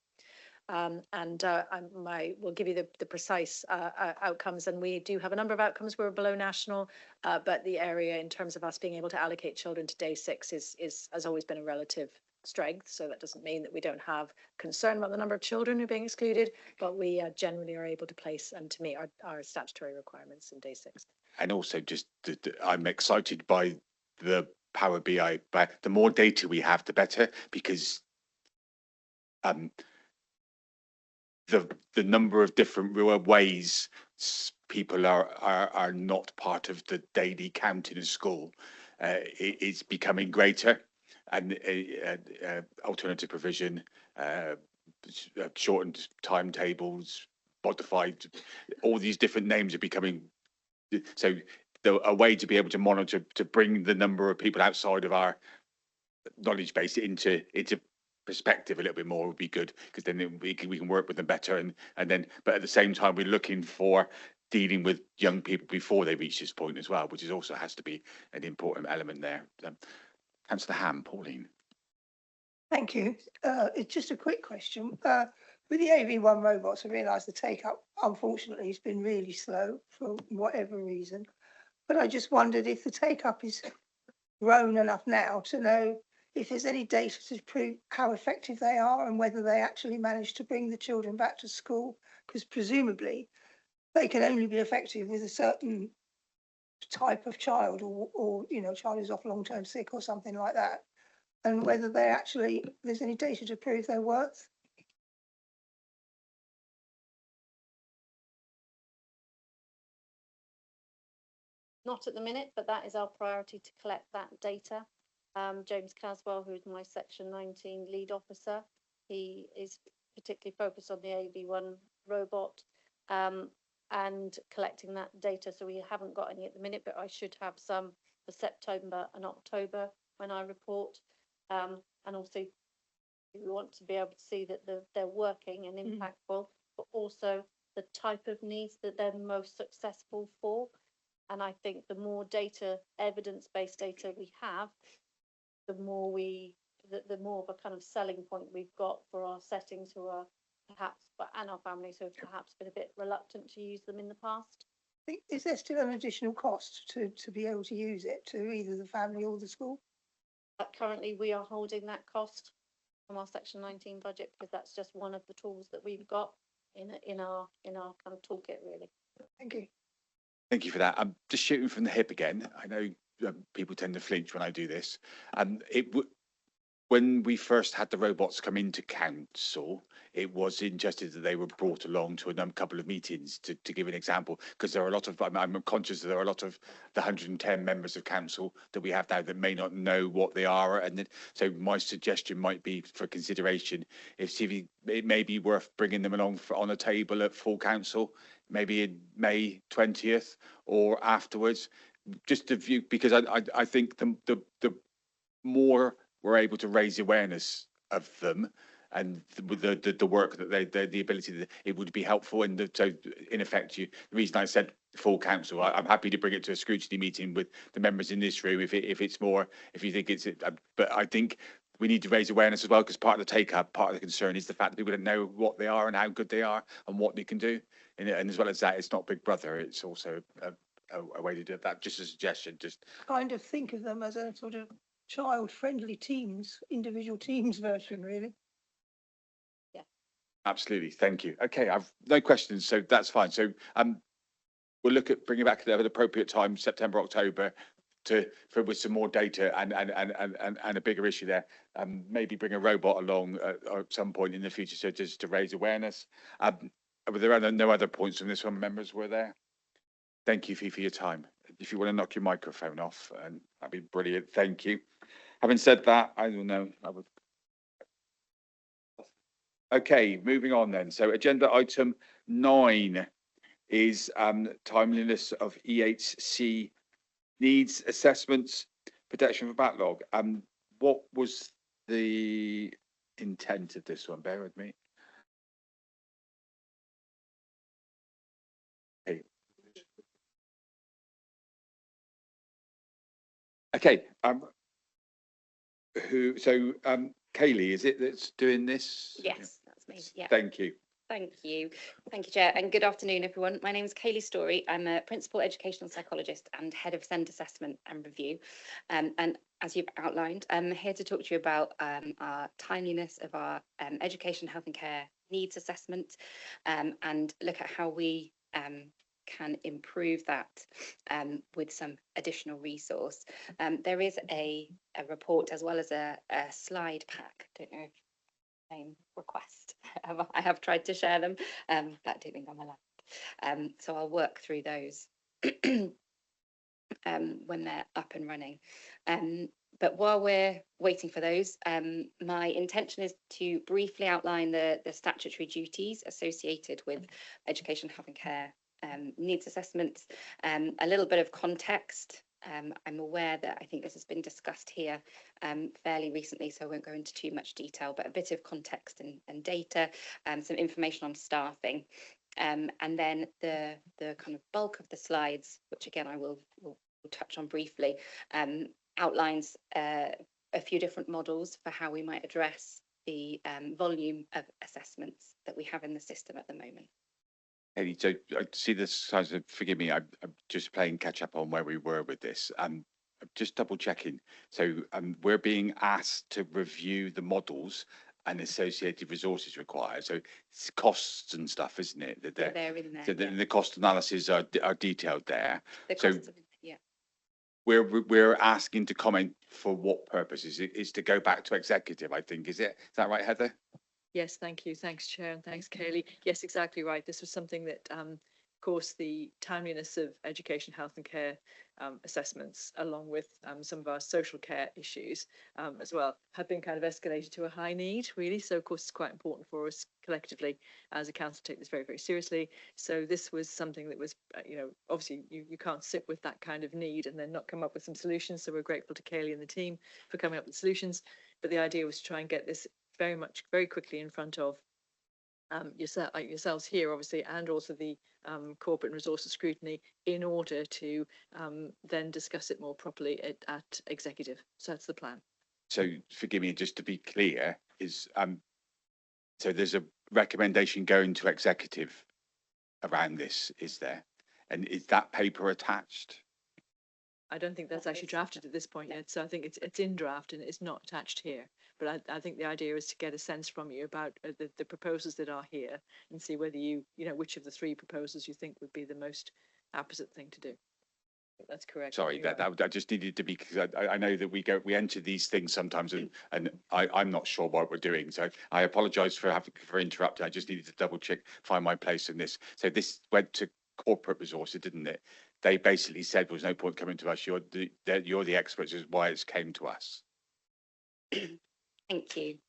We'll give you the precise outcomes, and we do have a number of outcomes where we're below national, but the area in terms of us being able to allocate children to Day 6 has always been a relative strength. So that doesn't mean that we don't have concern about the number of children who are being excluded, but we generally are able to place and to meet our statutory requirements in Day 6. And also, just I'm excited by the Power BI, but the more data we have, the better, because the number of different ways people are not part of the daily count in a school is becoming greater, and alternative provision, shortened timetables, modified, all these different names are becoming, so a way to be able to monitor, to bring the number of people outside of our knowledge base into perspective a little bit more would be good, because then we can work with them better, and then, but at the same time we're looking for dealing with young people before they reach this point as well, which is also has to be an important element there. Councillor Ham, Pauline. Thank you. It's just a quick question. With the AV1 robots, I realise the take-up, unfortunately, has been really slow for whatever reason. But I just wondered if the take-up is grown enough now to know if there's any data to prove how effective they are and whether they actually manage to bring the children back to school, because presumably they can only be effective with a certain type of child, or you know, child who's off long-term sick or something like that, and whether they actually, there's any data to prove their worth. Not at the minute, but that is our priority, to collect that data. James Caswell, who is my Section 19 lead officer, he is particularly focused on the AV1 robot and collecting that data. So we haven't got any at the minute, but I should have some for September and October when I report. And also we want to be able to see that they're working and impactful, but also the type of needs that they're most successful for. And I think the more data, evidence-based data we have, the more the more of a kind of selling point we've got for our settings who are perhaps, and our families who have perhaps been a bit reluctant to use them in the past. Is there still an additional cost to be able to use it, to either the family or the school? Currently, we are holding that cost from our Section 19 budget, because that's just one of the tools that we've got in our kind of toolkit, really. Thank you. Thank you for that. I'm just shooting from the hip again. I know people tend to flinch when I do this. When we first had the robots come into council, it was interesting that they were brought along to a couple of meetings to give an example, because there are a lot of, I'm conscious that there are a lot of the 110 members of council that we have now that may not know what they are. And so my suggestion might be for consideration, if it may be worth bringing them along on a table at full council, maybe in May 20th or afterwards, just to view, because I think the more we're able to raise awareness of them and the work that the ability that it would be helpful. And so in effect, the reason I said full council, I'm happy to bring it to a scrutiny meeting with the members in this room if it's more, if you think it's, but I think we need to raise awareness as well, because part of the take up, part of the concern is the fact that people don't know what they are and how good they are and what they can do. And as well as that, it's not Big Brother, it's also a way to do that. Just a suggestion, just kind of think of them as a sort of child-friendly teams, individual teams version, really. Yeah. Absolutely, thank you. Okay, I've no questions, so that's fine. So we'll look at bringing back at an appropriate time, September, October, with some more data and a bigger issue there. Maybe bring a robot along at some point in the future, so just to raise awareness. Were there no other points from this one, members? Were there? Thank you, Fee, for your time. If you want to knock your microphone off, and that'd be brilliant. Thank you. Having said that, I don't know. Okay, moving on then. So agenda item 9 is timeliness of EHC needs assessments, protection for backlog. What was the intent of this one? Bear with me. Okay. Kaylee, is it that's doing this? Yes, that's me. Yeah. Thank you. Thank you. Thank you, Chair. And good afternoon, everyone. My name is Kaylee Story. I'm a Principal Educational Psychologist and Head of SEND Assessment and Review. And as you've outlined, I'm here to talk to you about our timeliness of our education, health and care needs assessment, and look at how we can improve that with some additional resource. There is a report as well as a slide pack. I don't know if request. I have tried to share them, but I don't think I'm allowed. So I'll work through those when they're up and running. But while we're waiting for those, my intention is to briefly outline the statutory duties associated with education, health and care needs assessments, a little bit of context I'm aware that I think this has been discussed here fairly recently, so I won't go into too much detail, but a bit of context and data, some information on staffing. And then the kind of bulk of the slides, which again I will touch on briefly, outlines a few different models for how we might address the volume of assessments that we have in the system at the moment. Hey, so I see this, so forgive me, I'm just playing catch up on where we were with this. I'm just double checking. So we're being asked to review the models and associated resources required. So it's costs and stuff, isn't it? That they're in there. So the cost analysis are detailed there. The So costs, yeah. we're asking to comment for what purpose? Is to go back to executive, I think. Is that right, Heather? Yes, thank you. Thanks, Chair, and thanks, Kaylee. Yes, exactly right. This was something that, of course, the timeliness of education, health and care assessments, along with some of our social care issues as well, have been kind of escalated to a high need, really. So, of course, it's quite important for us collectively as a council to take this very, very seriously. So this was something that was, obviously you can't sit with that kind of need and then not come up with some solutions. So we're grateful to Kaylee and the team for coming up with solutions. But the idea was to try and get this very quickly in front of yourselves here, obviously, and also the corporate and resources scrutiny, in order to then discuss it more properly at executive. So that's the plan. So forgive me, just to be clear, is so there's a recommendation going to executive around this, is there? And is that paper attached? I don't think that's actually drafted at this point yet. So I think it's in draft and it's not attached here. But I think the idea is to get a sense from you about the proposals that are here and see whether which of the three proposals you think would be the most apposite thing to do. That's correct. Sorry, that just needed to be, because I know that we enter these things sometimes and I'm not sure what we're doing. So I apologise for interrupting. I just needed to double check, find my place in this. So this went to corporate resources, didn't it? They basically said there was no point coming to us. You're the experts, is why it's came to us. Thank you.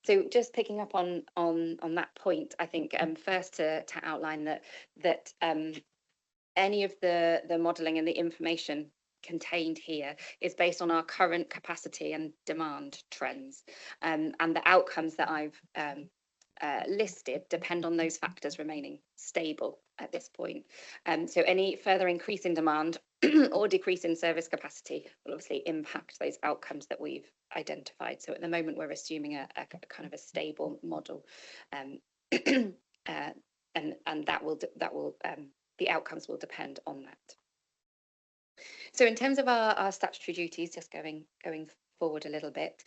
So just picking up on that point, I think first to outline that any of the modelling and the information contained here is based on our current capacity and demand trends, and the outcomes that I've listed depend on those factors remaining stable at this point. So any further increase in demand or decrease in service capacity will obviously impact those outcomes that we've identified. So at the moment, we're assuming a kind of a stable model, and that will the outcomes will depend on that. So in terms of our statutory duties, just going forward a little bit,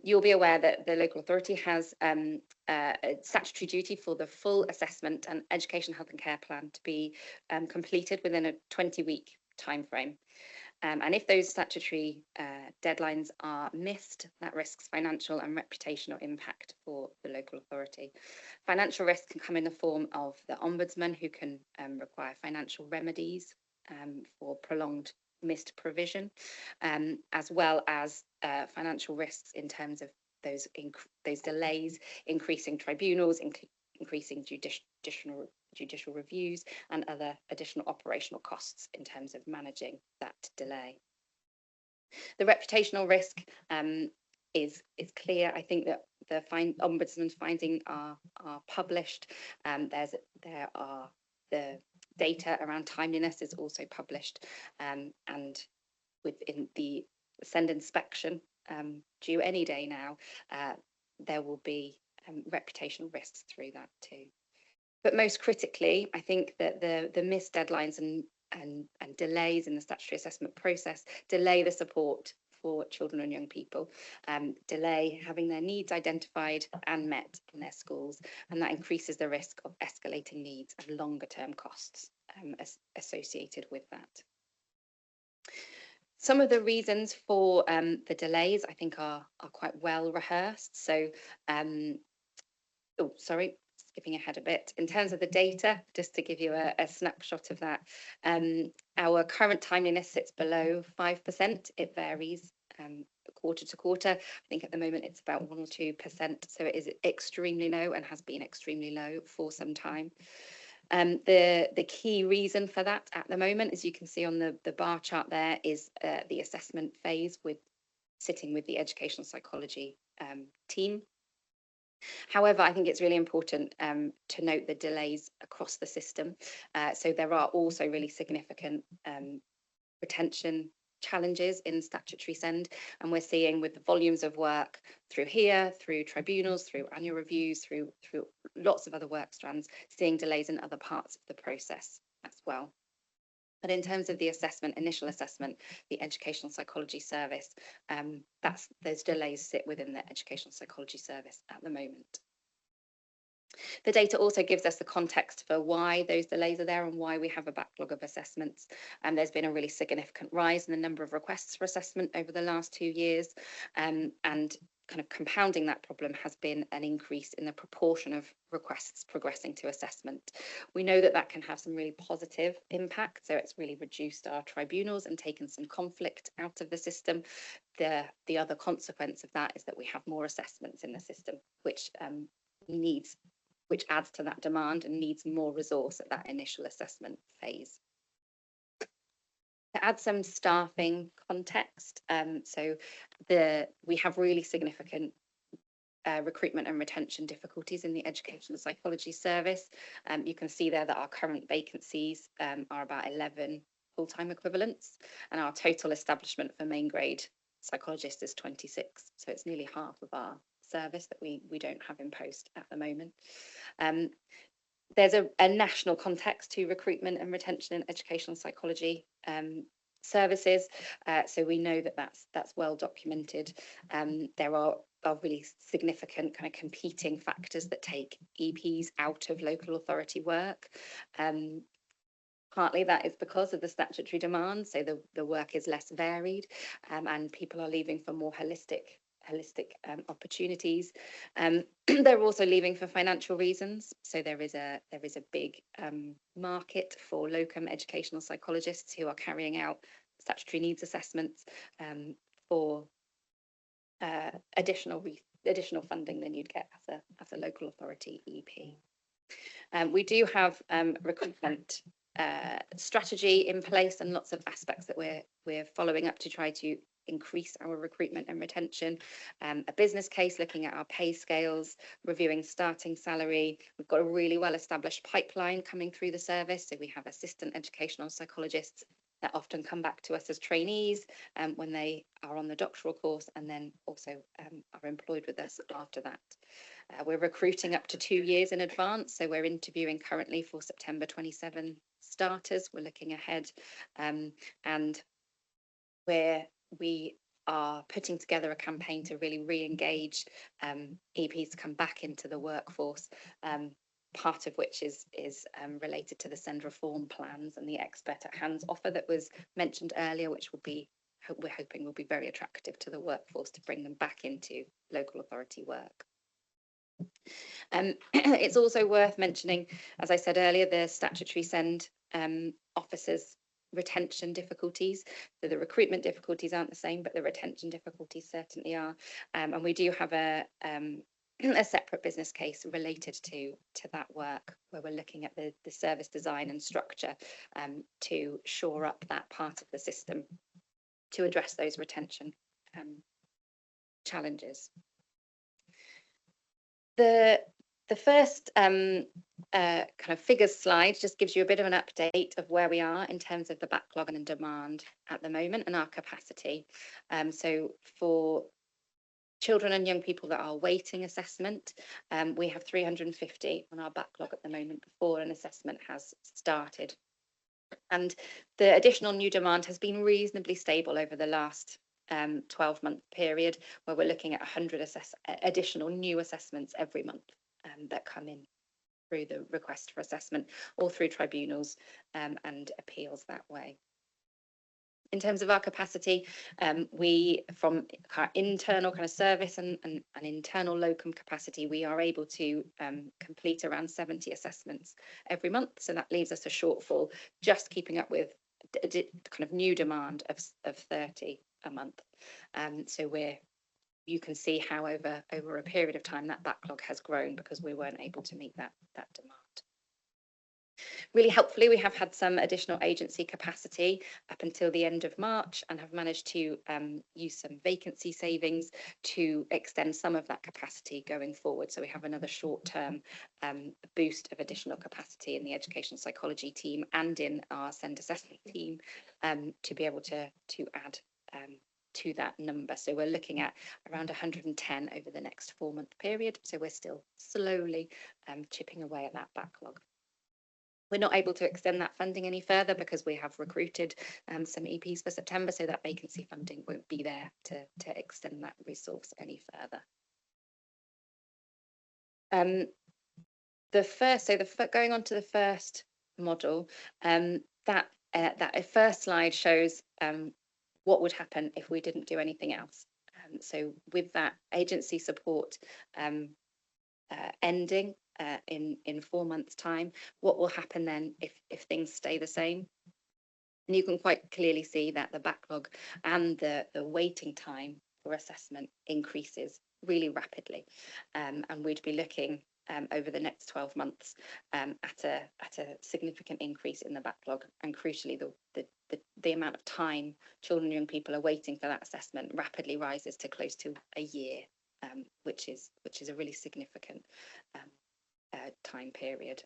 you'll be aware that the local authority has a statutory duty for the full assessment and education, health and care plan to be completed within a 20-week timeframe. And if those statutory deadlines are missed, that risks financial and reputational impact for the local authority. Financial risk can come in the form of the Ombudsman, who can require financial remedies for prolonged missed provision, as well as financial risks in terms of those delays, increasing tribunals, increasing judicial reviews, and other additional operational costs in terms of managing that delay. The reputational risk is clear. I think that the Ombudsman's findings are published. There are the data around timeliness is also published, and within the SEND inspection due any day now, there will be reputational risks through that too. But most critically, I think that the missed deadlines and delays in the statutory assessment process delay the support for children and young people, delay having their needs identified and met in their schools, and that increases the risk of escalating needs and longer term costs associated with that. Some of the reasons for the delays, I think, are quite well rehearsed. So, skipping ahead a bit. In terms of the data, just to give you a snapshot of that, our current timeliness sits below 5%. It varies quarter to quarter. I think at the moment it's about 1 or 2%. So it is extremely low and has been extremely low for some time. The key reason for that at the moment, as you can see on the bar chart there, is the assessment phase sitting with the educational psychology team. However, I think it's really important to note the delays across the system. So there are also really significant retention challenges in statutory send, and we're seeing with the volumes of work through here, through tribunals, through annual reviews, through lots of other work strands, seeing delays in other parts of the process as well. But in terms of the assessment, initial assessment, the educational psychology service, those delays sit within the educational psychology service at the moment. The data also gives us the context for why those delays are there and why we have a backlog of assessments. And there's been a really significant rise in the number of requests for assessment over the last 2 years. And kind of compounding that problem has been an increase in the proportion of requests progressing to assessment. We know that that can have some really positive impact. So it's really reduced our tribunals and taken some conflict out of the system. The other consequence of that is that we have more assessments in the system, which adds to that demand and needs more resource at that initial assessment phase. To add some staffing context, we have really significant recruitment and retention difficulties in the educational psychology service. You can see there that our current vacancies are about 11 full-time equivalents, and our total establishment for main grade psychologists is 26. So it's nearly half of our service that we don't have in post at the moment. There's a national context to recruitment and retention in educational psychology services, so we know that that's well documented. There are really significant kind of competing factors that take EPs out of local authority work. Partly that is because of the statutory demand, so the work is less varied, and people are leaving for more holistic opportunities. They're also leaving for financial reasons. So there is a big market for locum educational psychologists who are carrying out statutory needs assessments for additional funding than you'd get as a local authority EP. We do have recruitment strategy in place and lots of aspects that we're following up to try to increase our recruitment and retention. A business case looking at our pay scales, reviewing starting salary. We've got a really well established pipeline coming through the service. So we have assistant educational psychologists that often come back to us as trainees when they are on the doctoral course, and then also are employed with us after that. We're recruiting up to 2 years in advance. So we're interviewing currently for September 27 starters. We're looking ahead, and we are putting together a campaign to really re-engage EPs to come back into the workforce, part of which is related to the send reform plans and the expert at hands offer that was mentioned earlier, which we're hoping will be very attractive to the workforce to bring them back into local authority work. It's also worth mentioning, as I said earlier, the statutory send officers retention difficulties. So the recruitment difficulties aren't the same, but the retention difficulties certainly are. And we do have a separate business case related to that work, where we're looking at the service design and structure to shore up that part of the system to address those retention challenges. The first kind of figures slide just gives you a bit of an update of where we are in terms of the backlog and demand at the moment and our capacity. So for children and young people that are waiting assessment, we have 350 on our backlog at the moment before an assessment has started. And the additional new demand has been reasonably stable over the last 12-month period, where we're looking at 100 additional new assessments every month that come in through the request for assessment or through tribunals and appeals that way. In terms of our capacity, we, from our internal kind of service and internal locum capacity, we are able to complete around 70 assessments every month. So that leaves us a shortfall, just keeping up with kind of new demand of 30 a month. So you can see how over a period of time that backlog has grown because we weren't able to meet that demand. Really helpfully, we have had some additional agency capacity up until the end of March and have managed to use some vacancy savings to extend some of that capacity going forward. So we have another short-term boost of additional capacity in the educational psychology team and in our SEND assessment team to be able to add to that number. So we're looking at around 110 over the next 4-month period. So we're still slowly chipping away at that backlog. We're not able to extend that funding any further because we have recruited some EPs for September, so that vacancy funding won't be there to extend that resource any further. Going on to the first model, that first slide shows what would happen if we didn't do anything else. So with that agency support ending in 4 months' time, what will happen then if things stay the same? And you can quite clearly see that the backlog and the waiting time for assessment increases really rapidly, and we'd be looking over the next 12 months at a significant increase in the backlog, and crucially the amount of time children and young people are waiting for that assessment rapidly rises to close to a year, which is a really significant time period.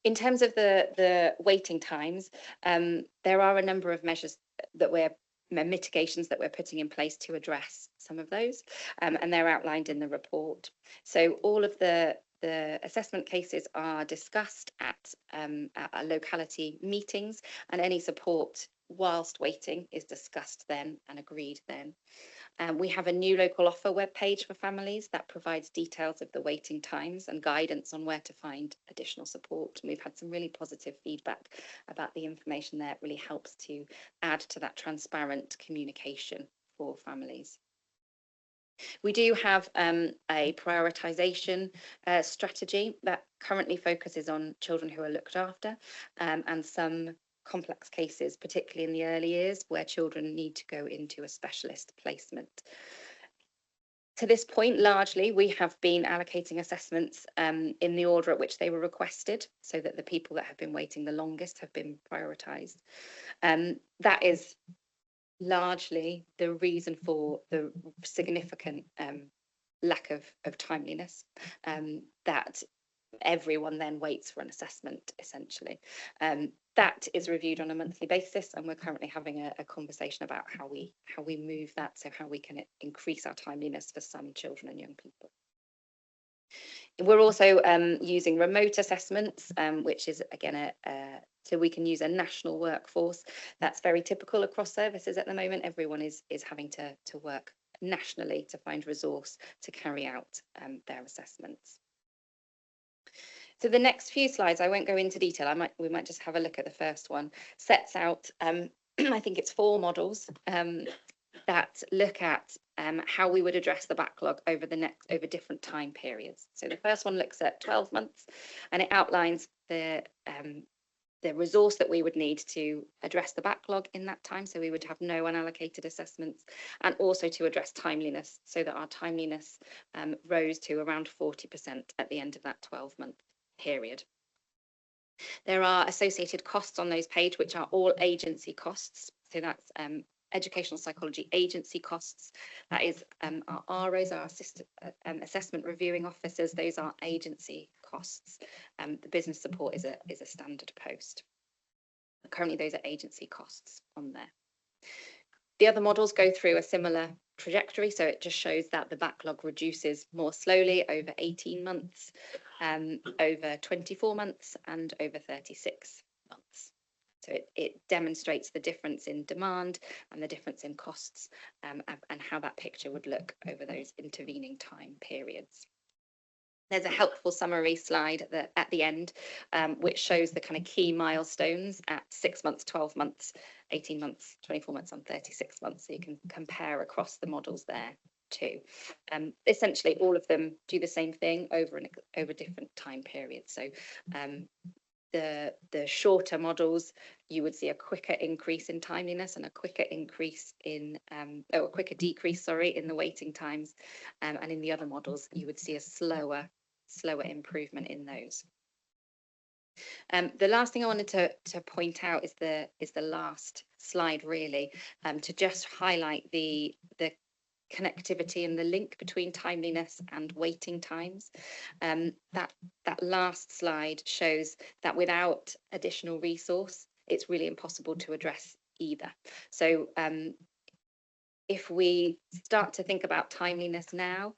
In terms of the waiting times, there are a number of measures that mitigations that we're putting in place to address some of those, and they're outlined in the report. So all of the assessment cases are discussed at our locality meetings, and any support whilst waiting is discussed then and agreed then. We have a new local offer webpage for families that provides details of the waiting times and guidance on where to find additional support. And we've had some really positive feedback about the information there. It really helps to add to that transparent communication for families. We do have a prioritisation strategy that currently focuses on children who are looked after and some complex cases, particularly in the early years where children need to go into a specialist placement. To this point, largely, we have been allocating assessments in the order at which they were requested, so that the people that have been waiting the longest have been prioritised. That is largely the reason for the significant lack of timeliness, that everyone then waits for an assessment, essentially. That is reviewed on a monthly basis, and we're currently having a conversation about how we move that, so how we can increase our timeliness for some children and young people. We're also using remote assessments, which is again so we can use a national workforce. That's very typical across services at the moment. Everyone is having to work nationally to find resource to carry out their assessments. So the next few slides, I won't go into detail. We might just have a look at the first one. Sets out, I think it's 4 models that look at how we would address the backlog over different time periods. So the first one looks at 12 months, and it outlines the resource that we would need to address the backlog in that time. So we would have no unallocated assessments, and also to address timeliness, so that our timeliness rose to around 40% at the end of that 12-month period. There are associated costs on those page, which are all agency costs. So that's educational psychology agency costs. That is our ROs, our assessment reviewing officers. Those are agency costs. The business support is a standard post. Currently, those are agency costs on there. The other models go through a similar trajectory, so it just shows that the backlog reduces more slowly over 18 months, over 24 months, and over 36 months. So it demonstrates the difference in demand and the difference in costs, and how that picture would look over those intervening time periods. There's a helpful summary slide at the end, which shows the kind of key milestones at 6 months, 12 months, 18 months, 24 months, and 36 months. So you can compare across the models there too. Essentially, all of them do the same thing over different time periods. So the shorter models, you would see a quicker increase in timeliness and a quicker increase in a quicker decrease, in the waiting times, and in the other models you would see a slower improvement in those. The last thing I wanted to point out is the last slide, really, to just highlight the connectivity and the link between timeliness and waiting times. That last slide shows that without additional resource, it's really impossible to address either. So if we start to think about timeliness now,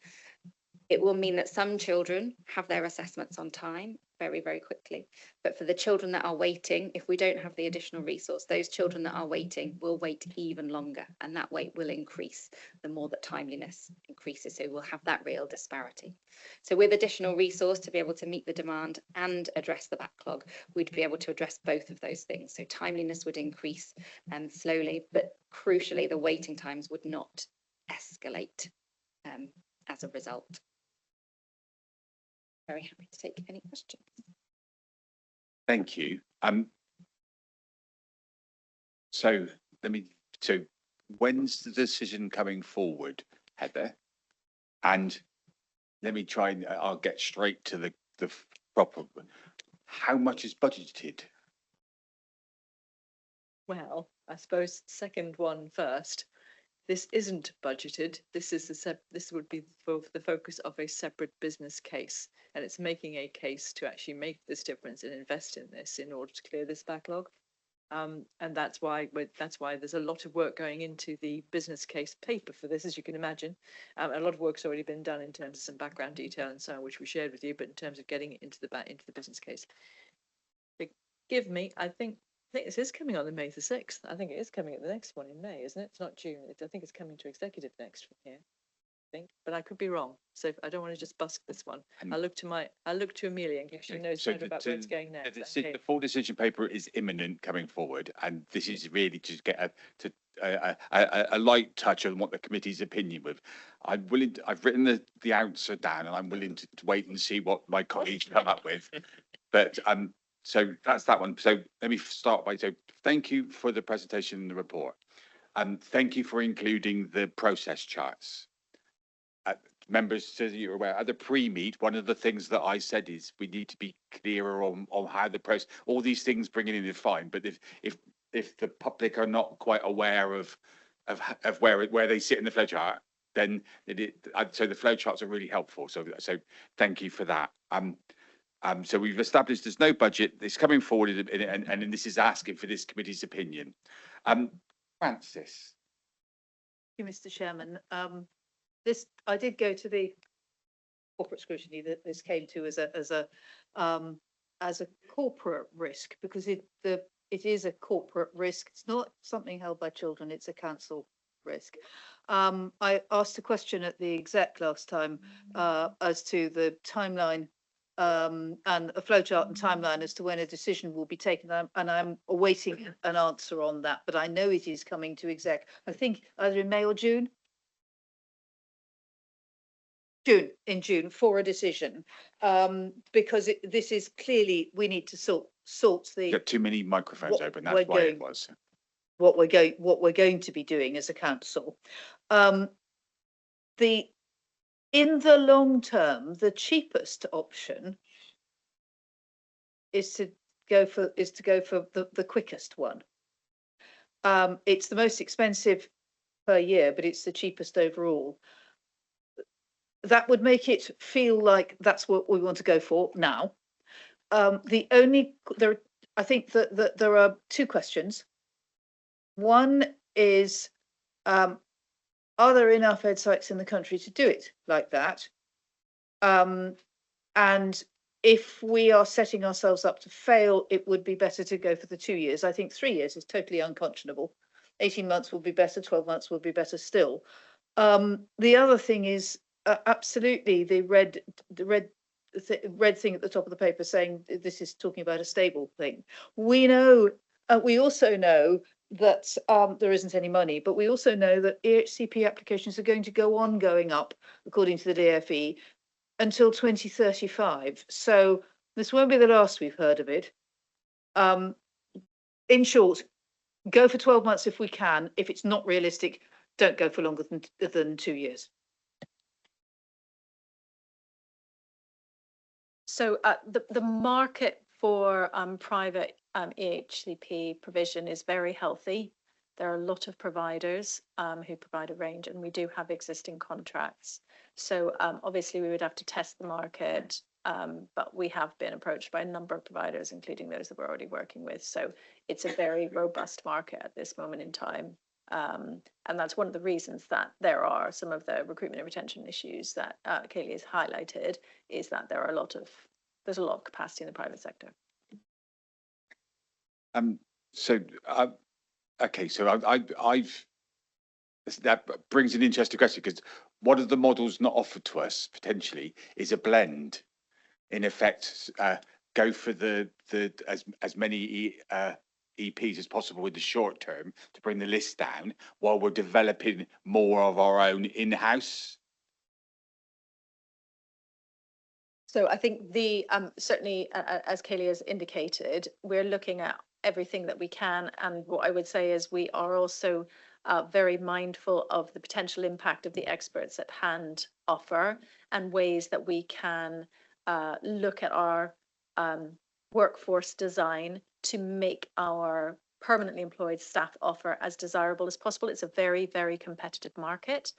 it will mean that some children have their assessments on time very, very quickly. But for the children that are waiting, if we don't have the additional resource, those children that are waiting will wait even longer, and that wait will increase the more that timeliness increases. So we'll have that real disparity. So with additional resource to be able to meet the demand and address the backlog, we'd be able to address both of those things. So timeliness would increase slowly, but crucially, the waiting times would not escalate as a result. Very happy to take any questions. Thank you. So when's the decision coming forward, Heather? And let me try and I'll get straight to the proper. How much is budgeted? Well, I suppose second one first. This isn't budgeted. This would be for the focus of a separate business case, and it's making a case to actually make this difference and invest in this in order to clear this backlog. And that's why there's a lot of work going into the business case paper for this, as you can imagine. A lot of work's already been done in terms of some background detail and so on, which we shared with you. But in terms of getting it into the business case, forgive me, I think this is coming on the May the 6th. I think it is coming at the next one in May, isn't it? It's not June. I think it's coming to executive next from here. I think, but I could be wrong. So I don't want to just busk this one. I look to Amelia in case she knows more about where it's going next. The full decision paper is imminent coming forward, and this is really to get a light touch on what the committee's opinion with. I'm willing. I've written the answer down, and I'm willing to wait and see what my colleagues come up with. But so that's that one. So let me start by saying thank you for the presentation and the report. Thank you for including the process charts. Members, so that you're aware, at the pre-meet, one of the things that I said is we need to be clearer on how the process, all these things bringing in is fine, but if the public are not quite aware of where they sit in the flowchart, then so the flowcharts are really helpful. So thank you for that. So we've established there's no budget. It's coming forward, and this is asking for this committee's opinion. Francis. Thank you, Mr. Chairman. I did go to the corporate scrutiny that this came to as a corporate risk, because it is a corporate risk. It's not something held by children. It's a council risk. I asked a question at the exec last time as to the timeline and a flowchart and timeline as to when a decision will be taken, and I'm awaiting an answer on that. But I know it is coming to exec. I think either in May or June. In June for a decision, because this is clearly we need to sort the. You got too many microphones open. That's why it was. What we're going to be doing as a council. In the long term, the cheapest option is to go for the quickest one. It's the most expensive per year, but it's the cheapest overall. That would make it feel like that's what we want to go for now. I think that there are two questions. One is, are there enough ed sites in the country to do it like that? And if we are setting ourselves up to fail, it would be better to go for the 2 years. I think 3 years is totally unconscionable. 18 months would be better, 12 months would be better still. The other thing is, absolutely, the red thing at the top of the paper saying this is talking about a stable thing. We know, we also know that there isn't any money, but we also know that EHCP applications are going to go on going up, according to the DFE, until 2035. So this won't be the last we've heard of it. In short, go for 12 months if we can. If it's not realistic, don't go for longer than 2 years. So the market for private EHCP provision is very healthy. There are a lot of providers who provide a range, and we do have existing contracts. So obviously we would have to test the market, but we have been approached by a number of providers, including those that we're already working with. So it's a very robust market at this moment in time. And that's one of the reasons that there are some of the recruitment and retention issues that Kaylee has highlighted, is that there's a lot of capacity in the private sector. Okay, so I've that brings an interesting question, because one of the models not offered to us potentially is a blend. In effect, go for the as many EPs as possible in the short term to bring the list down, while we're developing more of our own in-house. So I think the certainly, as Kaylee has indicated, we're looking at everything that we can. And what I would say is we are also very mindful of the potential impact of the experts at hand offer, and ways that we can look at our workforce design to make our permanently employed staff offer as desirable as possible. It's a very, very competitive market.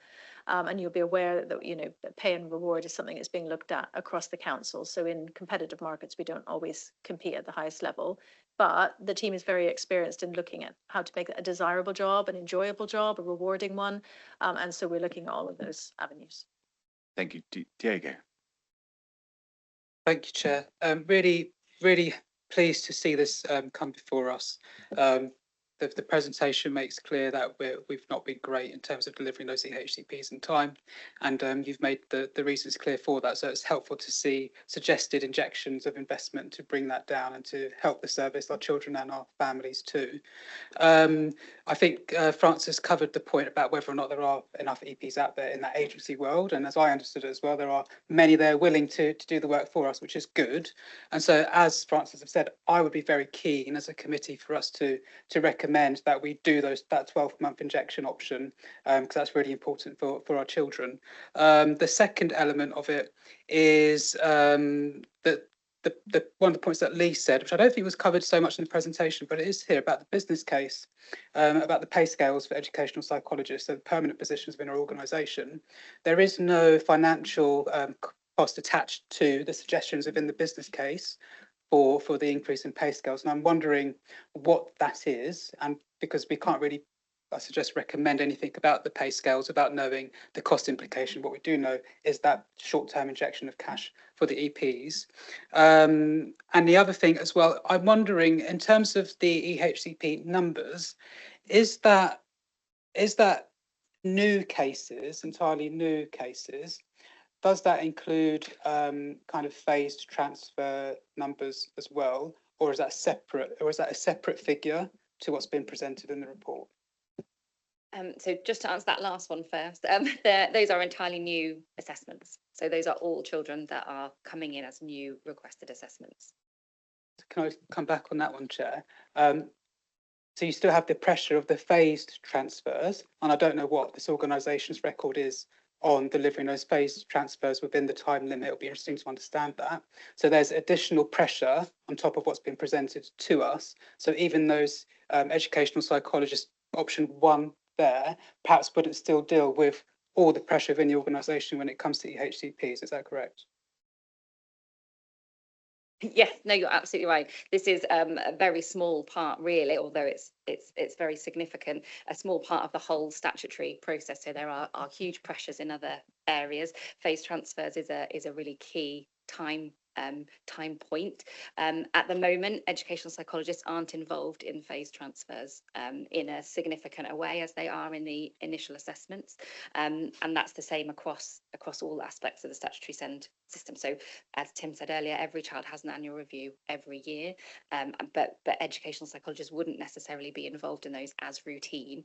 And you'll be aware that, you know, pay and reward is something that's being looked at across the council. So in competitive markets, we don't always compete at the highest level, but the team is very experienced in looking at how to make it a desirable job, an enjoyable job, a rewarding one. And so we're looking at all of those avenues. Thank you, Diego. Thank you, Chair. Really, really pleased to see this come before us. The presentation makes clear that we've not been great in terms of delivering those EHCPs in time, and you've made the reasons clear for that. So it's helpful to see suggested injections of investment to bring that down and to help the service, our children and our families too. I think Francis covered the point about whether or not there are enough EPs out there in that agency world, and as I understood it as well, there are many there willing to do the work for us, which is good. And so, as Francis have said, I would be very keen as a committee for us to recommend that we do that 12-month injection option, because that's really important for our children. The second element of it is that one of the points that Lee said, which I don't think was covered so much in the presentation, but it is here, about the business case, about the pay scales for educational psychologists, so the permanent positions within our organisation. There is no financial cost attached to the suggestions within the business case for the increase in pay scales, and I'm wondering what that is. And because we can't really, I suggest, recommend anything about the pay scales without knowing the cost implication. What we do know is that short-term injection of cash for the EPs. And the other thing as well, I'm wondering, in terms of the EHCP numbers, is that new cases, entirely new cases? Does that include kind of phased transfer numbers as well, or is that separate, or is that a separate figure to what's been presented in the report? So just to answer that last one first, those are entirely new assessments. So those are all children that are coming in as new requested assessments. Can I come back on that one, Chair? So you still have the pressure of the phased transfers, and I don't know what this organisation's record is on delivering those phased transfers within the time limit. It'll be interesting to understand that. So there's additional pressure on top of what's been presented to us. So even those educational psychologist option 1 there, perhaps wouldn't still deal with all the pressure within the organisation when it comes to EHCPs. Is that correct? Yes, no, you're absolutely right. This is a very small part, really, although it's very significant, a small part of the whole statutory process. So there are huge pressures in other areas. Phase transfers is a really key time point. At the moment, educational psychologists aren't involved in phase transfers in a significant way as they are in the initial assessments, and that's the same across all aspects of the statutory SEND system. So as Tim said earlier, every child has an annual review every year, but educational psychologists wouldn't necessarily be involved in those as routine.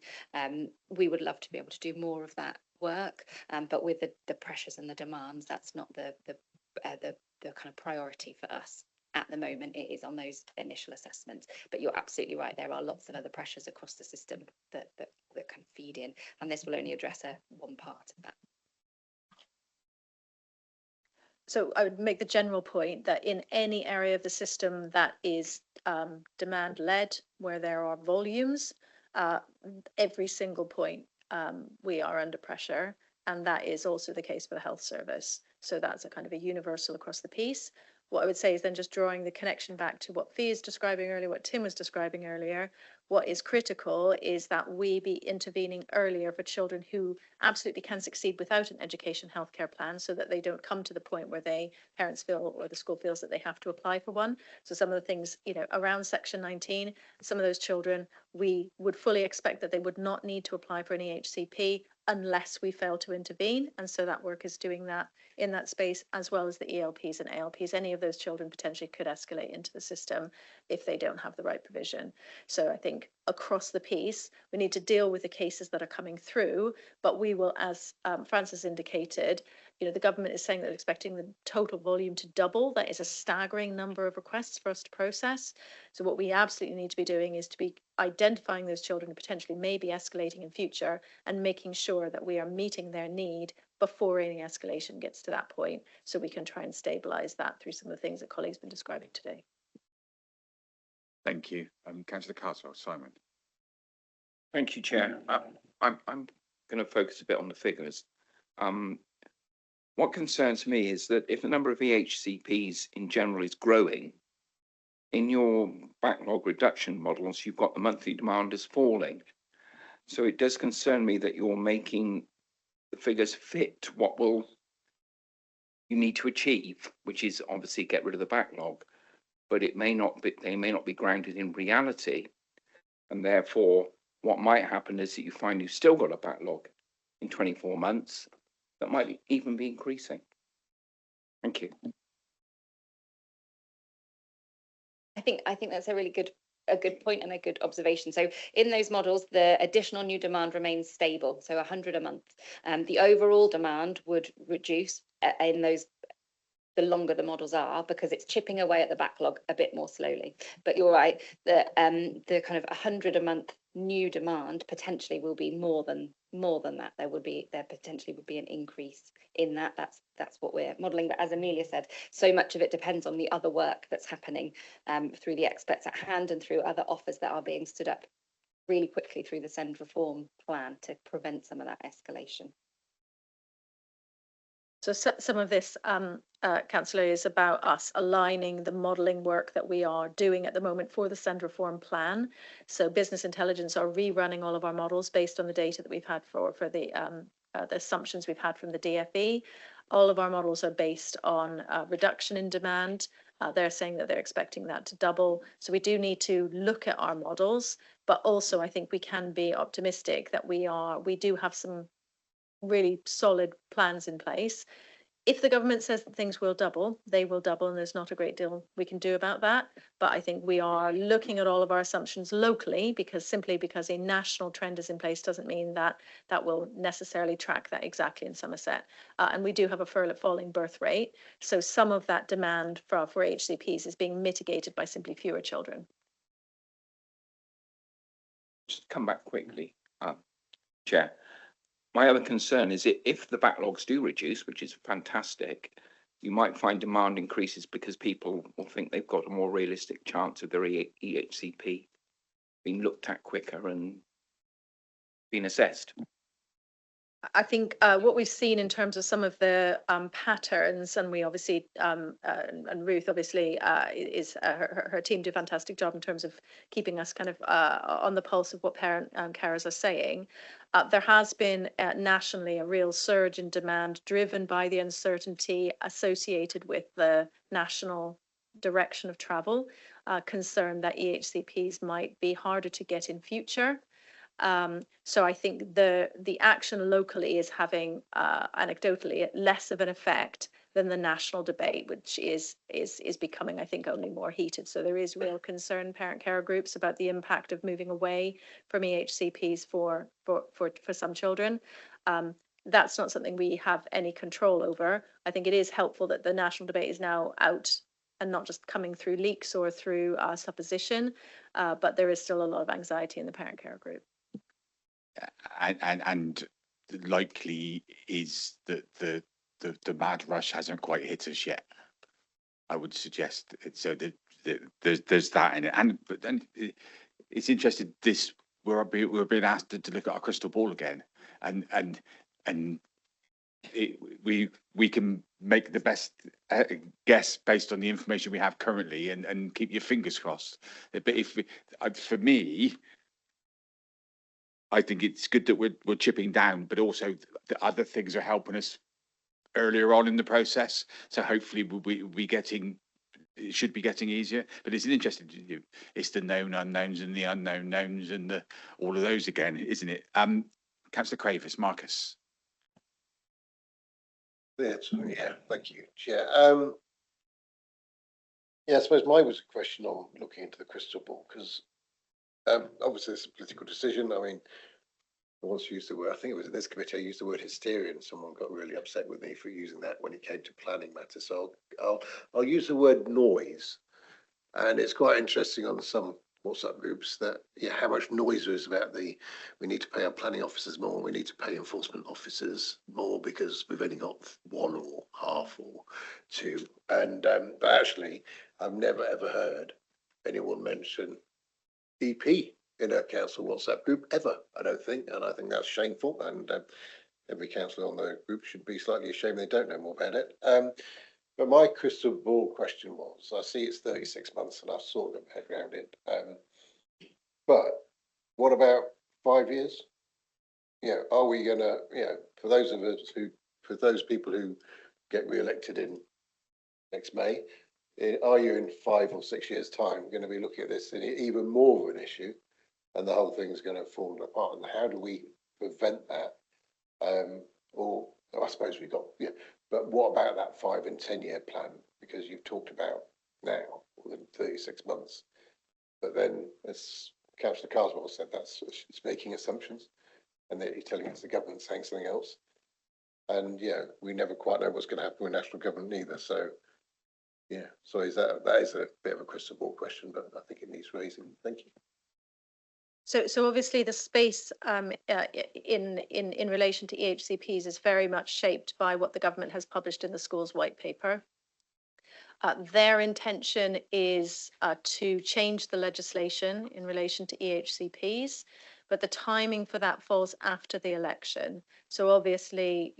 We would love to be able to do more of that work, but with the pressures and the demands, that's not the kind of priority for us at the moment. It is on those initial assessments, but you're absolutely right, there are lots of other pressures across the system that can feed in, and this will only address one part of that. So I would make the general point that in any area of the system that is demand led, where there are volumes, every single point we are under pressure. And that is also the case for the health service. So that's a kind of a universal across the piece. What I would say is then just drawing the connection back to what Fee is describing earlier, what Tim was describing earlier. What is critical is that we be intervening earlier for children who absolutely can succeed without an education healthcare plan, so that they don't come to the point where parents feel or the school feels that they have to apply for one. So some of the things, around Section 19, some of those children, we would fully expect that they would not need to apply for an EHCP unless we fail to intervene. And so that work is doing that in that space, as well as the ELPs and ALPs. Any of those children potentially could escalate into the system if they don't have the right provision. So I think across the piece, we need to deal with the cases that are coming through, but we will, as Francis indicated, the government is saying that they're expecting the total volume to double. That is a staggering number of requests for us to process. So what we absolutely need to be doing is to be identifying those children who potentially may be escalating in future and making sure that we are meeting their need before any escalation gets to that point, so we can try and stabilise that through some of the things that colleagues have been describing today. Thank you. Councillor Carswell, Simon. Thank you, Chair. I'm going to focus a bit on the figures. What concerns me is that if the number of EHCPs in general is growing, in your backlog reduction models, you've got the monthly demand is falling. So it does concern me that you're making the figures fit what you need to achieve, which is obviously get rid of the backlog, but they may not be grounded in reality. And therefore, what might happen is that you find you've still got a backlog in 24 months that might even be increasing. Thank you. I think that's a really good point and a good observation. So in those models, the additional new demand remains stable, so 100 a month. The overall demand would reduce in those the longer the models are, because it's chipping away at the backlog a bit more slowly. But you're right, the kind of 100 a month new demand potentially will be more than that. There potentially would be an increase in that. That's what we're modelling. But as Amelia said, so much of it depends on the other work that's happening through the experts at hand and through other offers that are being stood up really quickly through the SEND reform plan to prevent some of that escalation. So some of this, Councillor, is about us aligning the modelling work that we are doing at the moment for the SEND reform plan. So Business Intelligence are rerunning all of our models based on the data that we've had for the assumptions we've had from the DFE. All of our models are based on reduction in demand. They're saying that they're expecting that to double. So we do need to look at our models, but also I think we can be optimistic that we do have some really solid plans in place. If the government says that things will double, they will double, and there's not a great deal we can do about that. But I think we are looking at all of our assumptions locally, because simply because a national trend is in place doesn't mean that that will necessarily track that exactly in Somerset. And we do have a falling birth rate. So some of that demand for HCPs is being mitigated by simply fewer children. Just come back quickly, Chair. My other concern is if the backlogs do reduce, which is fantastic, you might find demand increases because people will think they've got a more realistic chance of their EHCP being looked at quicker and being assessed. I think what we've seen in terms of some of the patterns, and we obviously, and Ruth obviously is her team do a fantastic job in terms of keeping us kind of on the pulse of what parent carers are saying. There has been nationally a real surge in demand driven by the uncertainty associated with the national direction of travel, concern that EHCPs might be harder to get in future. So I think the action locally is having anecdotally less of an effect than the national debate, which is becoming, I think, only more heated. So there is real concern, parent carer groups, about the impact of moving away from EHCPs for some children. That's not something we have any control over. I think it is helpful that the national debate is now out and not just coming through leaks or through supposition, but there is still a lot of anxiety in the parent carer group. And likely is that the the mad rush hasn't quite hit us yet. I would suggest so that there's that in it, and but then it's interesting. We're being asked to look at our crystal ball again, and we can make the best guess based on the information we have currently, and keep your fingers crossed. But for me, I think it's good that we're chipping down, but also the other things are helping us earlier on in the process. So hopefully it should be getting easier. But it's an interesting, it's the known unknowns and the unknown knowns and all of those again, isn't it? Councillor Cravis, Marcus. Yeah, thank you, Chair. Yeah, I suppose mine was a question on looking into the crystal ball, because obviously it's a political decision. I mean, I once used the word, I think it was in this committee, I used the word hysteria, and someone got really upset with me for using that when it came to planning matters. So I'll use the word noise, and it's quite interesting on some WhatsApp groups that how much noise there is about we need to pay our planning officers more, we need to pay enforcement officers more because we've only got one or half or two, and but actually I've never ever heard anyone mention EP in a council WhatsApp group ever, I don't think, and I think that's shameful, and every councillor on the group should be slightly ashamed they don't know more about it. But my crystal ball question was, I see it's 36 months and I've sort of head around it, but what about 5 years? Are we gonna, for those people who get re-elected in next May, are you in 5 or 6 years' time going to be looking at this in even more of an issue, and the whole thing's going to fall apart? And how do we prevent that? Or I suppose we've got, but what about that 5 and 10 year plan? Because you've talked about now the 36 months, but then as Councillor Carswell said, it's making assumptions, and then he's telling us the government's saying something else, and we never quite know what's going to happen with national government either. So so that is a bit of a crystal ball question, but I think it needs raising. Thank you. So obviously the space in relation to EHCPs is very much shaped by what the government has published in the schools white paper. Their intention is to change the legislation in relation to EHCPs, but the timing for that falls after the election. So obviously,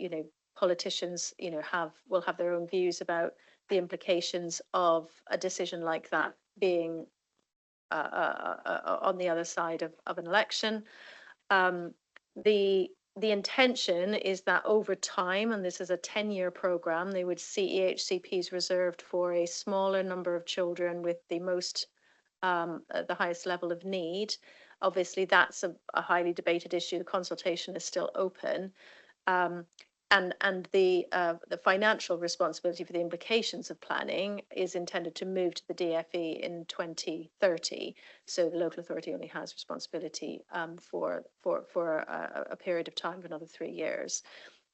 politicians, will have their own views about the implications of a decision like that being on the other side of an election. The intention is that over time, and this is a 10-year program, they would see EHCPs reserved for a smaller number of children with the highest level of need. Obviously, that's a highly debated issue. The consultation is still open. And the financial responsibility for the implications of planning is intended to move to the DFE in 2030. So the local authority only has responsibility for a period of time of another 3 years.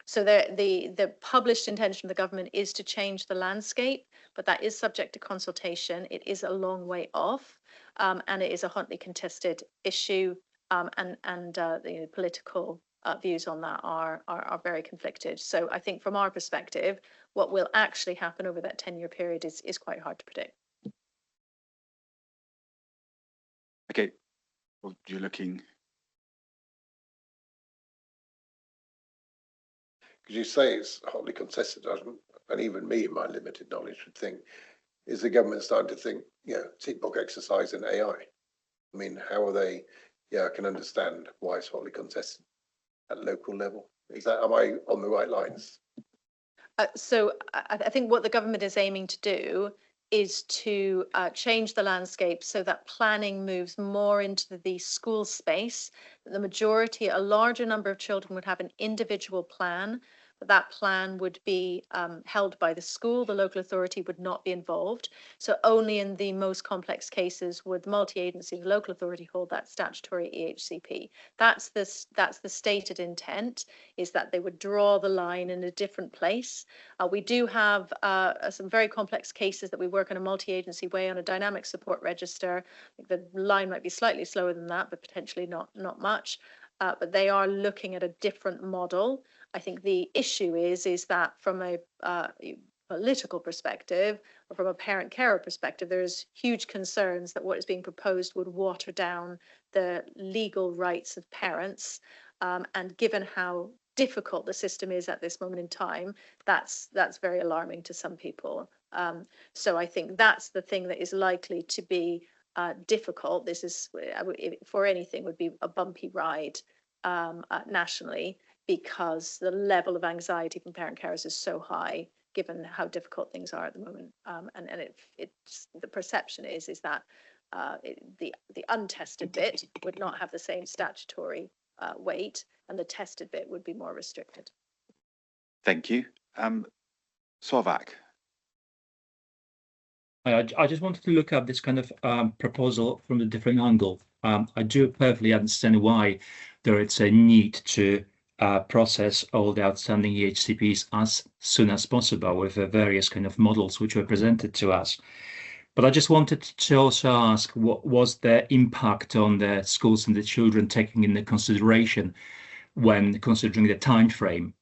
So the published intention of the government is to change the landscape, but that is subject to consultation. It is a long way off, and it is a hotly contested issue, and the political views on that are very conflicted. So I think from our perspective, what will actually happen over that 10-year period is quite hard to predict. Okay, well, you're looking. Because you say it's hotly contested, and even me, in my limited knowledge, would think, is the government starting to think, tick box exercise in AI? I mean, how are they? I can understand why it's hotly contested at local level. Am I on the right lines? So I think what the government is aiming to do is to change the landscape so that planning moves more into the school space. The majority, a larger number of children would have an individual plan, but that plan would be held by the school. The local authority would not be involved. So only in the most complex cases would the multi-agency, the local authority, hold that statutory EHCP. That's the stated intent, is that they would draw the line in a different place. We do have some very complex cases that we work in a multi-agency way on a dynamic support register. The line might be slightly slower than that, but potentially not much. But they are looking at a different model. I think the issue is that from a political perspective or from a parent carer perspective, there's huge concerns that what is being proposed would water down the legal rights of parents. And given how difficult the system is at this moment in time, that's very alarming to some people. So I think that's the thing that is likely to be difficult. This is, for anything, would be a bumpy ride nationally, because the level of anxiety from parent carers is so high, given how difficult things are at the moment. And it's the perception is that the untested bit would not have the same statutory weight, and the tested bit would be more restricted. Thank you. Slovak. I just wanted to look at this kind of proposal from a different angle. I do perfectly understand why there is a need to process all the outstanding EHCPs as soon as possible with the various kind of models which were presented to us. But I just wanted to also ask, what was the impact on the schools and the children taking into consideration when considering the time frame?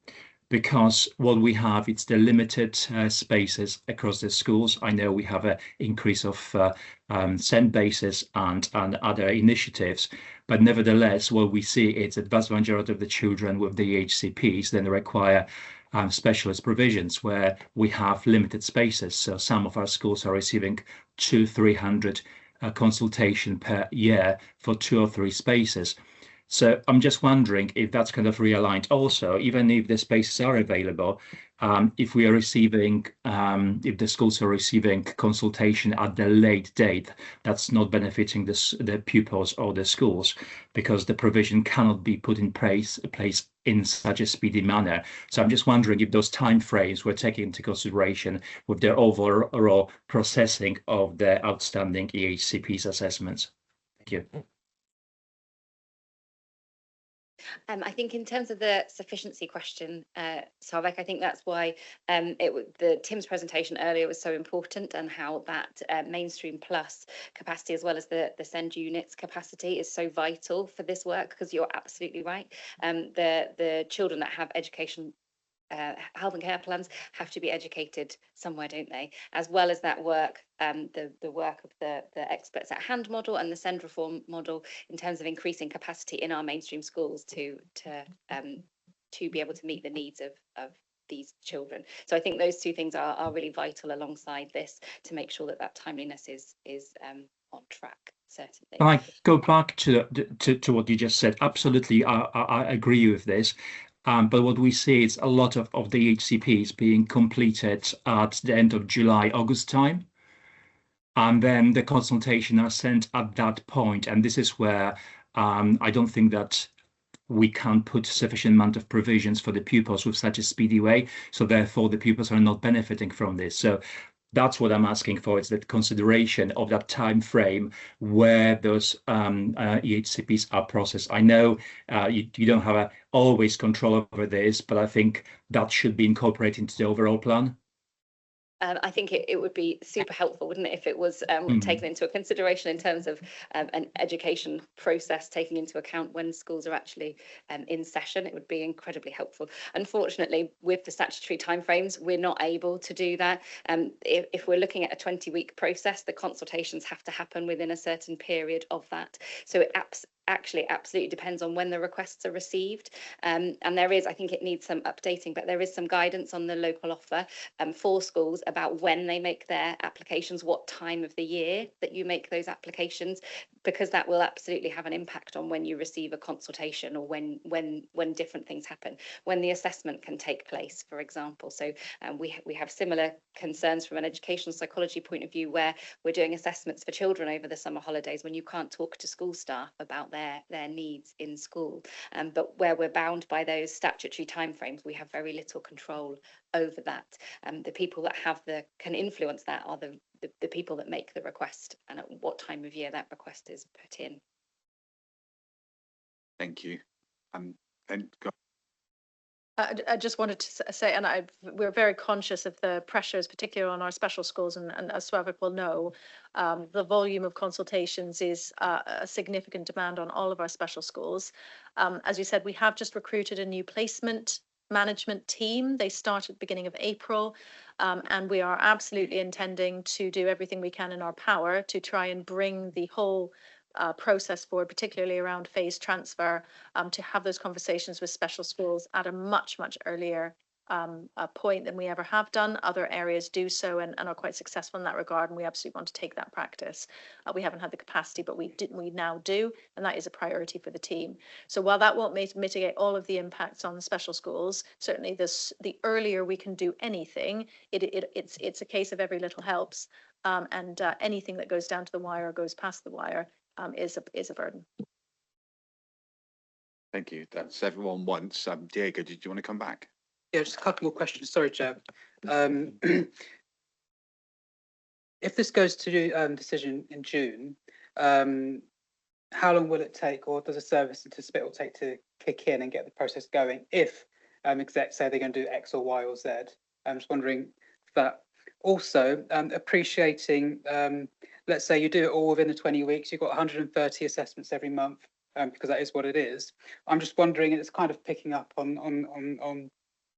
Because what we have, it's the limited spaces across the schools. I know we have an increase of SEND bases and other initiatives, but nevertheless, what we see is that vast majority of the children with the EHCPs then require specialist provisions where we have limited spaces. So some of our schools are receiving 200-300 consultation per year for 2 or 3 spaces. So I'm just wondering if that's kind of realigned. Also, even if the spaces are available, if we are receiving, if the schools are receiving consultation at the late date, that's not benefiting the pupils or the schools, because the provision cannot be put in place in such a speedy manner. So I'm just wondering if those time frames were taken into consideration with the overall processing of the outstanding EHCPs assessments. Thank you. I think in terms of the sufficiency question, Sarvek, I think that's why the Tim's presentation earlier was so important, and how that mainstream plus capacity, as well as the SEND units capacity, is so vital for this work, because you're absolutely right. The children that have education health and care plans have to be educated somewhere, don't they? As well as that work, the work of the experts at hand model and the SEND reform model, in terms of increasing capacity in our mainstream schools to be able to meet the needs of these children. So I think those two things are really vital alongside this, to make sure that timeliness is on track. Certainly. Can I go back to what you just said? Absolutely, I agree with this. But what we see is a lot of the HCPs being completed at the end of July, August time. And then the consultation are sent at that point. And this is where I don't think that we can put sufficient amount of provisions for the pupils with such a speedy way. So therefore, the pupils are not benefiting from this. So that's what I'm asking for, is that consideration of that time frame where those EHCPs are processed. I know you don't have always control over this, but I think that should be incorporated into the overall plan. I think it would be super helpful, wouldn't it, if it was taken into consideration in terms of an education process, taking into account when schools are actually in session. It would be incredibly helpful. Unfortunately, with the statutory timeframes, we're not able to do that. If we're looking at a 20-week process, the consultations have to happen within a certain period of that. So it actually absolutely depends on when the requests are received. And there is, I think it needs some updating, but there is some guidance on the local offer for schools about when they make their applications, what time of the year that you make those applications, because that will absolutely have an impact on when you receive a consultation, or when different things happen, when the assessment can take place, for example. So we have similar concerns from an educational psychology point of view, where we're doing assessments for children over the summer holidays when you can't talk to school staff about their needs in school. But where we're bound by those statutory timeframes, we have very little control over that. The people that can influence that are the people that make the request, and at what time of year that request is put in. Thank you. I just wanted to say, and we're very conscious of the pressures, particularly on our special schools, and as Slavik will know, the volume of consultations is a significant demand on all of our special schools. As you said, we have just recruited a new placement management team. They start at the beginning of April, and we are absolutely intending to do everything we can in our power to try and bring the whole process forward, particularly around phase transfer, to have those conversations with special schools at a much, much earlier a point than we ever have done. Other areas do so and are quite successful in that regard, and we absolutely want to take that practice. We haven't had the capacity, but we now do, and that is a priority for the team. So while that won't mitigate all of the impacts on the special schools, certainly the earlier we can do anything, it's a case of every little helps, and anything that goes down to the wire or goes past the wire is a burden. Thank you. That's everyone once. Diego, did you want to come back? Yeah, just a couple more questions. Sorry, Chair. If this goes to decision in June, how long will it take, or does a service anticipate it will take to kick in and get the process going if execs say they're going to do X or Y or Z? I'm just wondering if that. Also, appreciating, let's say you do it all within the 20 weeks, you've got 130 assessments every month, because that is what it is. I'm just wondering, and it's kind of picking up on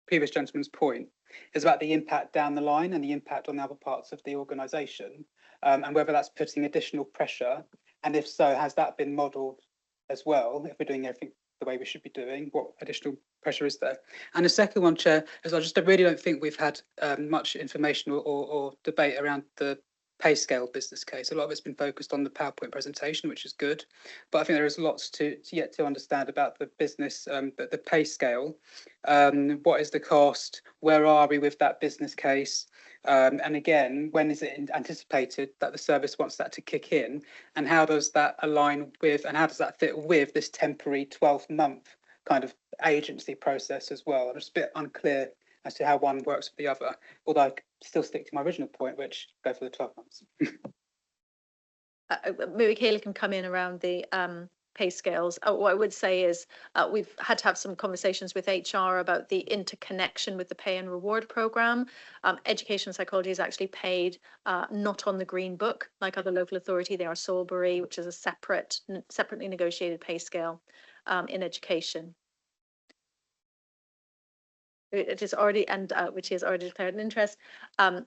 previous gentleman's point, is about the impact down the line and the impact on the other parts of the organisation, and whether that's putting additional pressure. And if so, has that been modelled as well? If we're doing everything the way we should be doing, what additional pressure is there? And the second one, Chair, is I really don't think we've had much information or debate around the pay scale business case. A lot of it's been focused on the PowerPoint presentation, which is good, but I think there is lots to yet to understand about the business, the pay scale. What is the cost? Where are we with that business case? And again, when is it anticipated that the service wants that to kick in? And how does that align with, and how does that fit with this temporary 12-month kind of agency process as well? I'm just a bit unclear as to how one works with the other, although I still stick to my original point, which go for the 12 months. Maybe Kayla can come in around the pay scales. What I would say is we've had to have some conversations with HR about the interconnection with the pay and reward programme. Education psychology is actually paid not on the Green Book like other local authority. They are Salisbury, which is a separately negotiated pay scale in education. It is already, and which is already declared an interest.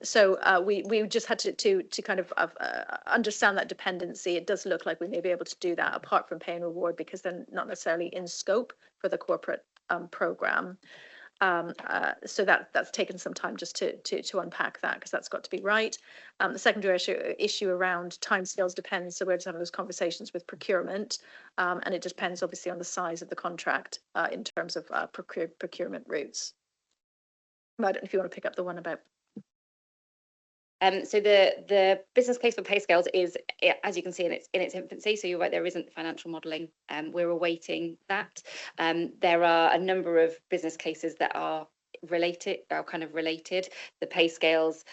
So we just had to kind of understand that dependency. It does look like we may be able to do that apart from pay and reward, because they're not necessarily in scope for the corporate programme. So that's taken some time just to unpack that, because that's got to be right. The secondary issue around timescales depends. So we're just having those conversations with procurement, and it depends obviously on the size of the contract in terms of procurement routes. I don't know if you want to pick up the one about. So the business case for pay scales is, as you can see, in its infancy. So you're right, there isn't financial modelling. We're awaiting that. There are a number of business cases that are kind of related. The pay scales,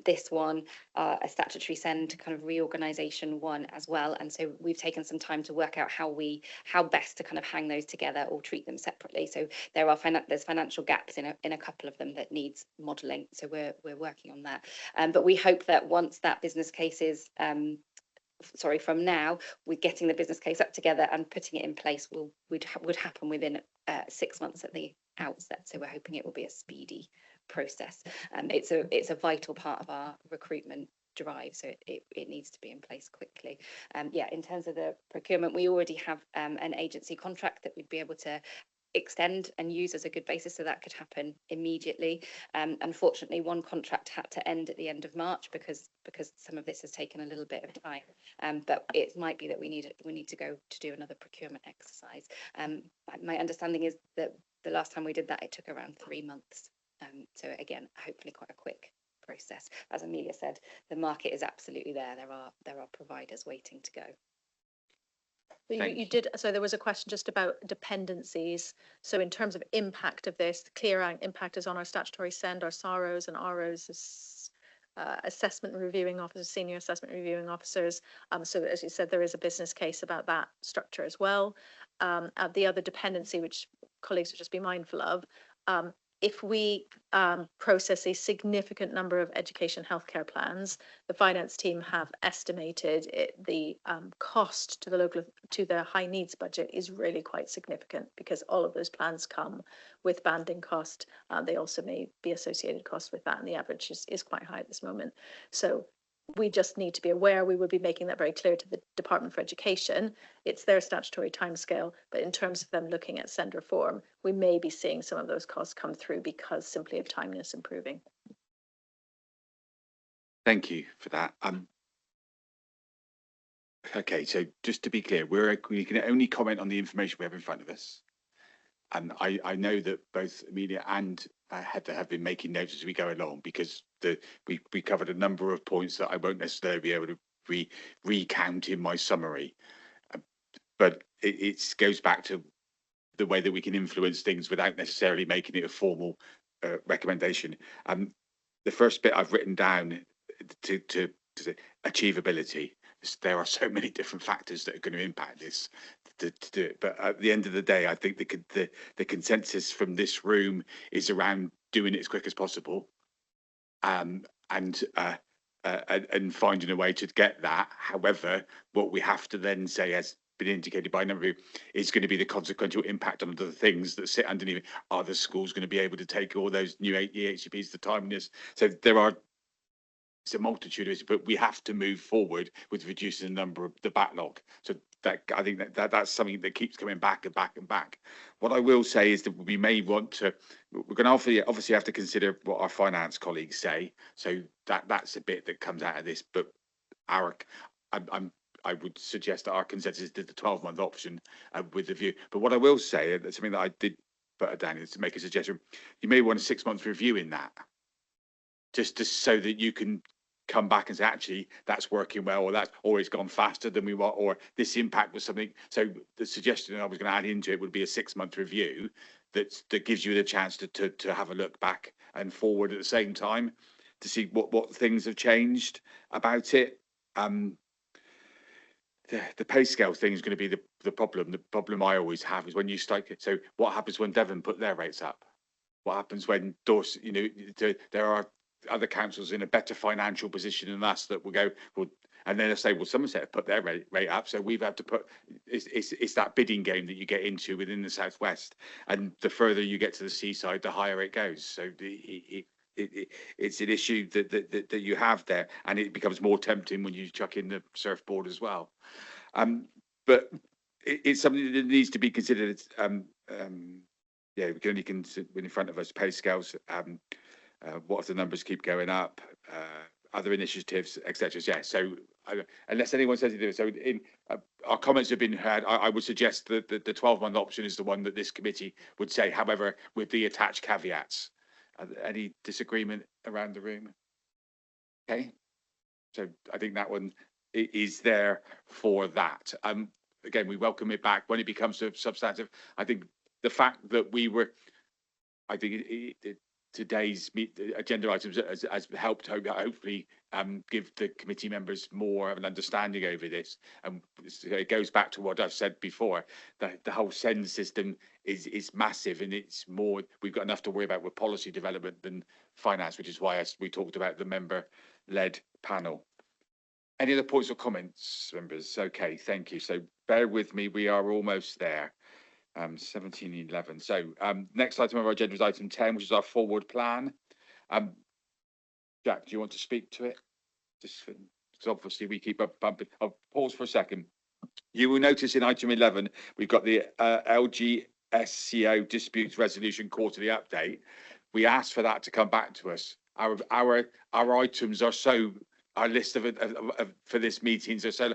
this one, a statutory send kind of reorganisation one as well. And so we've taken some time to work out how best to kind of hang those together or treat them separately. So there's financial gaps in a couple of them that needs modelling. So we're working on that. But we hope that once that business case is from now, we're getting the business case up together and putting it in place would happen within 6 months at the outset. So we're hoping it will be a speedy process. It's a vital part of our recruitment drive, so it needs to be in place quickly. In terms of the procurement, we already have an agency contract that we'd be able to extend and use as a good basis, so that could happen immediately. Unfortunately, one contract had to end at the end of March because some of this has taken a little bit of time. But it might be that we need to go to do another procurement exercise. My understanding is that the last time we did that, it took around 3 months. So again, hopefully quite a quick process. As Amelia said, the market is absolutely there. There are providers waiting to go. You did, so there was a question just about dependencies. So in terms of impact of this, the clear impact is on our statutory send, our SAROs and ROs, assessment and reviewing officers, senior assessment reviewing officers. So as you said, there is a business case about that structure as well. The other dependency, which colleagues would just be mindful of, if we process a significant number of education healthcare plans, the finance team have estimated the cost to the high needs budget is really quite significant, because all of those plans come with banding cost. They also may be associated costs with that, and the average is quite high at this moment. So we just need to be aware. We would be making that very clear to the Department for Education. It's their statutory timescale, but in terms of them looking at SEND reform, we may be seeing some of those costs come through because simply of timeliness improving. Thank you for that. Okay, so just to be clear, we can only comment on the information we have in front of us. And I know that both Amelia and Heather have been making notes as we go along, because we covered a number of points that I won't necessarily be able to recount in my summary. But it goes back to the way that we can influence things without necessarily making it a formal recommendation. The first bit I've written down to achievability. There are so many different factors that are going to impact this to do it. But at the end of the day, I think the consensus from this room is around doing it as quick as possible, and finding a way to get that. However, what we have to then say, as been indicated by a number of you, is going to be the consequential impact on the things that sit underneath. Are the schools going to be able to take all those new EHCPs, the timeliness? So it's a multitude of it, but we have to move forward with reducing the number of the backlog. So that, I think that's something that keeps coming back and back and back. What I will say is that we may want to, we're going to obviously have to consider what our finance colleagues say. So that's a bit that comes out of this. But I would suggest that our consensus did the 12-month option with the view. But what I will say, and that's something that I did put down, is to make a suggestion. You may want a 6-month review in that, just so that you can come back and say, actually, that's working well, or that's always gone faster than we want, or this impact was something. So the suggestion I was going to add into it would be a 6-month review that gives you the chance to have a look back and forward at the same time to see what things have changed about it. The pay scale thing is going to be the problem. The problem I always have is when you start. So what happens when Devon put their rates up? What happens when Dorset? There are other councils in a better financial position than us that will go, well, and then they say, well, Somerset have put their rate up, so we've had to put. It's that bidding game that you get into within the southwest, and the further you get to the seaside, the higher it goes. So it's an issue that you have there, and it becomes more tempting when you chuck in the surfboard as well. But it's something that needs to be considered. Yeah, we can only consider in front of us pay scales. What if the numbers keep going up? Other initiatives, etc. Yeah. So unless anyone says anything, so our comments have been heard. I would suggest that the 12-month option is the one that this committee would say. However, with the attached caveats. Any disagreement around the room? Okay. So I think that one is there for that. Again, we welcome it back when it becomes substantive. I think the fact that today's agenda items has helped hopefully give the committee members more of an understanding over this. And it goes back to what I've said before, that the whole SEND system is massive, and it's more, we've got enough to worry about with policy development than finance, which is why we talked about the member-led panel. Any other points or comments, members? Okay, thank you. So bear with me, we are almost there. 17:11. So next item on our agenda is item 10, which is our forward plan. Jack, do you want to speak to it? Just because obviously we keep up bumping. I'll pause for a second. You will notice in item 11 we've got the LGSCO disputes resolution quarterly update. We asked for that to come back to us. Our items are so, our list of for this meetings are so.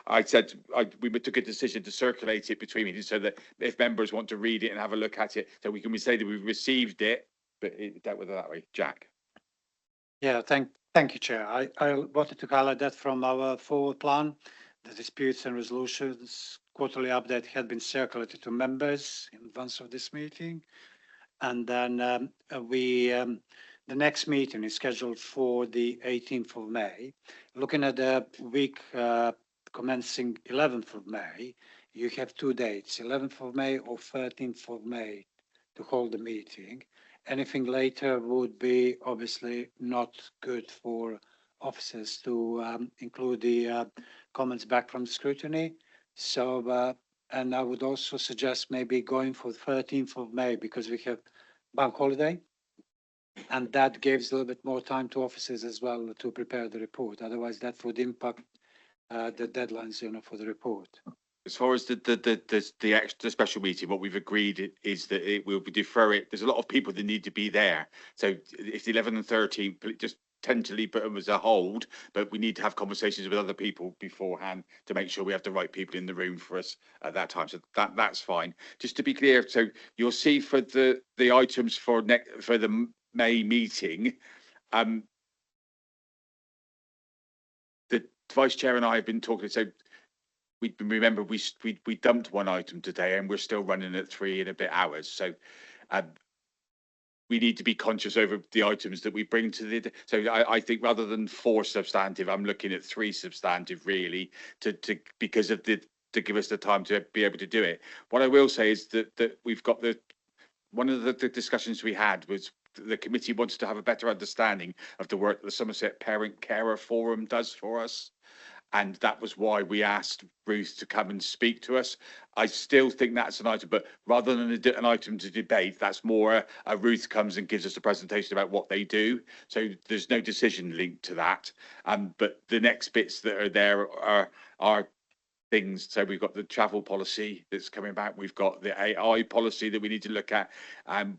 I said we took a decision to circulate it between meetings so that if members want to read it and have a look at it, so we can say that we've received it, but it dealt with it that way. Jack. Yeah, thank you, Chair. I wanted to highlight that from our forward plan, the disputes and resolutions quarterly update had been circulated to members in advance of this meeting, and then the next meeting is scheduled for the 18th of May. Looking at the week commencing 11th of May, you have 2 dates, 11th of May or 13th of May, to hold the meeting. Anything later would be obviously not good for officers to include the comments back from scrutiny. So, and I would also suggest maybe going for 13th of May because we have bank holiday. And that gives a little bit more time to officers as well to prepare the report. Otherwise, that would impact the deadlines, for the report. As far as the special meeting, what we've agreed is that it will defer it. There's a lot of people that need to be there. So if the 11th and 13th, just tentatively put them as a hold, but we need to have conversations with other people beforehand to make sure we have the right people in the room for us at that time. So that's fine. Just to be clear, so you'll see for the items for the May meeting, the Vice Chair and I have been talking. So remember we dumped one item today, and we're still running at 3 and a bit hours. So we need to be conscious over the items that we bring to the. So I think rather than 4 substantive, I'm looking at 3 substantive really to because of to give us the time to be able to do it. What I will say is that we've got one of the discussions we had was the committee wants to have a better understanding of the work that the Somerset Parent Carer Forum does for us. And that was why we asked Ruth to come and speak to us. I still think that's an item, but rather than an item to debate, that's more Ruth comes and gives us a presentation about what they do. So there's no decision linked to that. But the next bits that are there are things. So we've got the travel policy that's coming back. We've got the AI policy that we need to look at.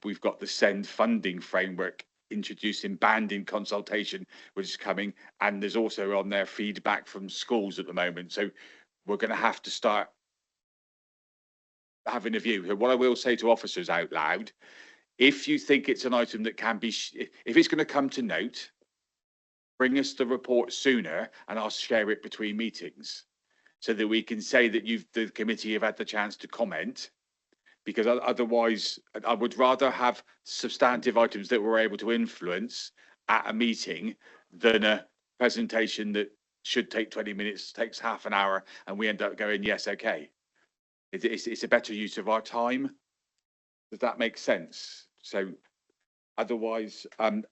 We've got the SEND funding framework introducing banding consultation, which is coming. And there's also on there feedback from schools at the moment. So we're going to have to start having a view. What I will say to officers out loud, if you think it's an item that can be, if it's going to come to note, bring us the report sooner and I'll share it between meetings, so that we can say that the committee have had the chance to comment, because otherwise I would rather have substantive items that we're able to influence at a meeting than a presentation that should take 20 minutes, takes half an hour, and we end up going, yes, okay. It's a better use of our time. Does that make sense? So otherwise,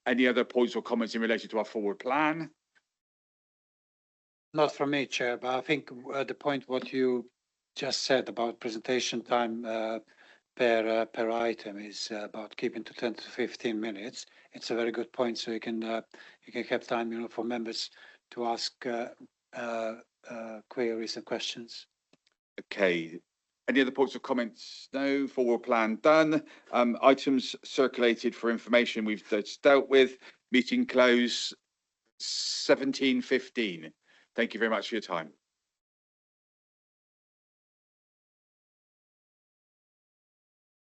any other points or comments in relation to our forward plan? Not from me, Chair, but I think the point what you just said about presentation time per item is about keeping to 10 to 15 minutes. It's a very good point. So you can have time, for members to ask queries and questions. Okay. Any other points or comments? No. Forward plan done. Items circulated for information we've dealt with. Meeting close 17:15. Thank you very much for your time.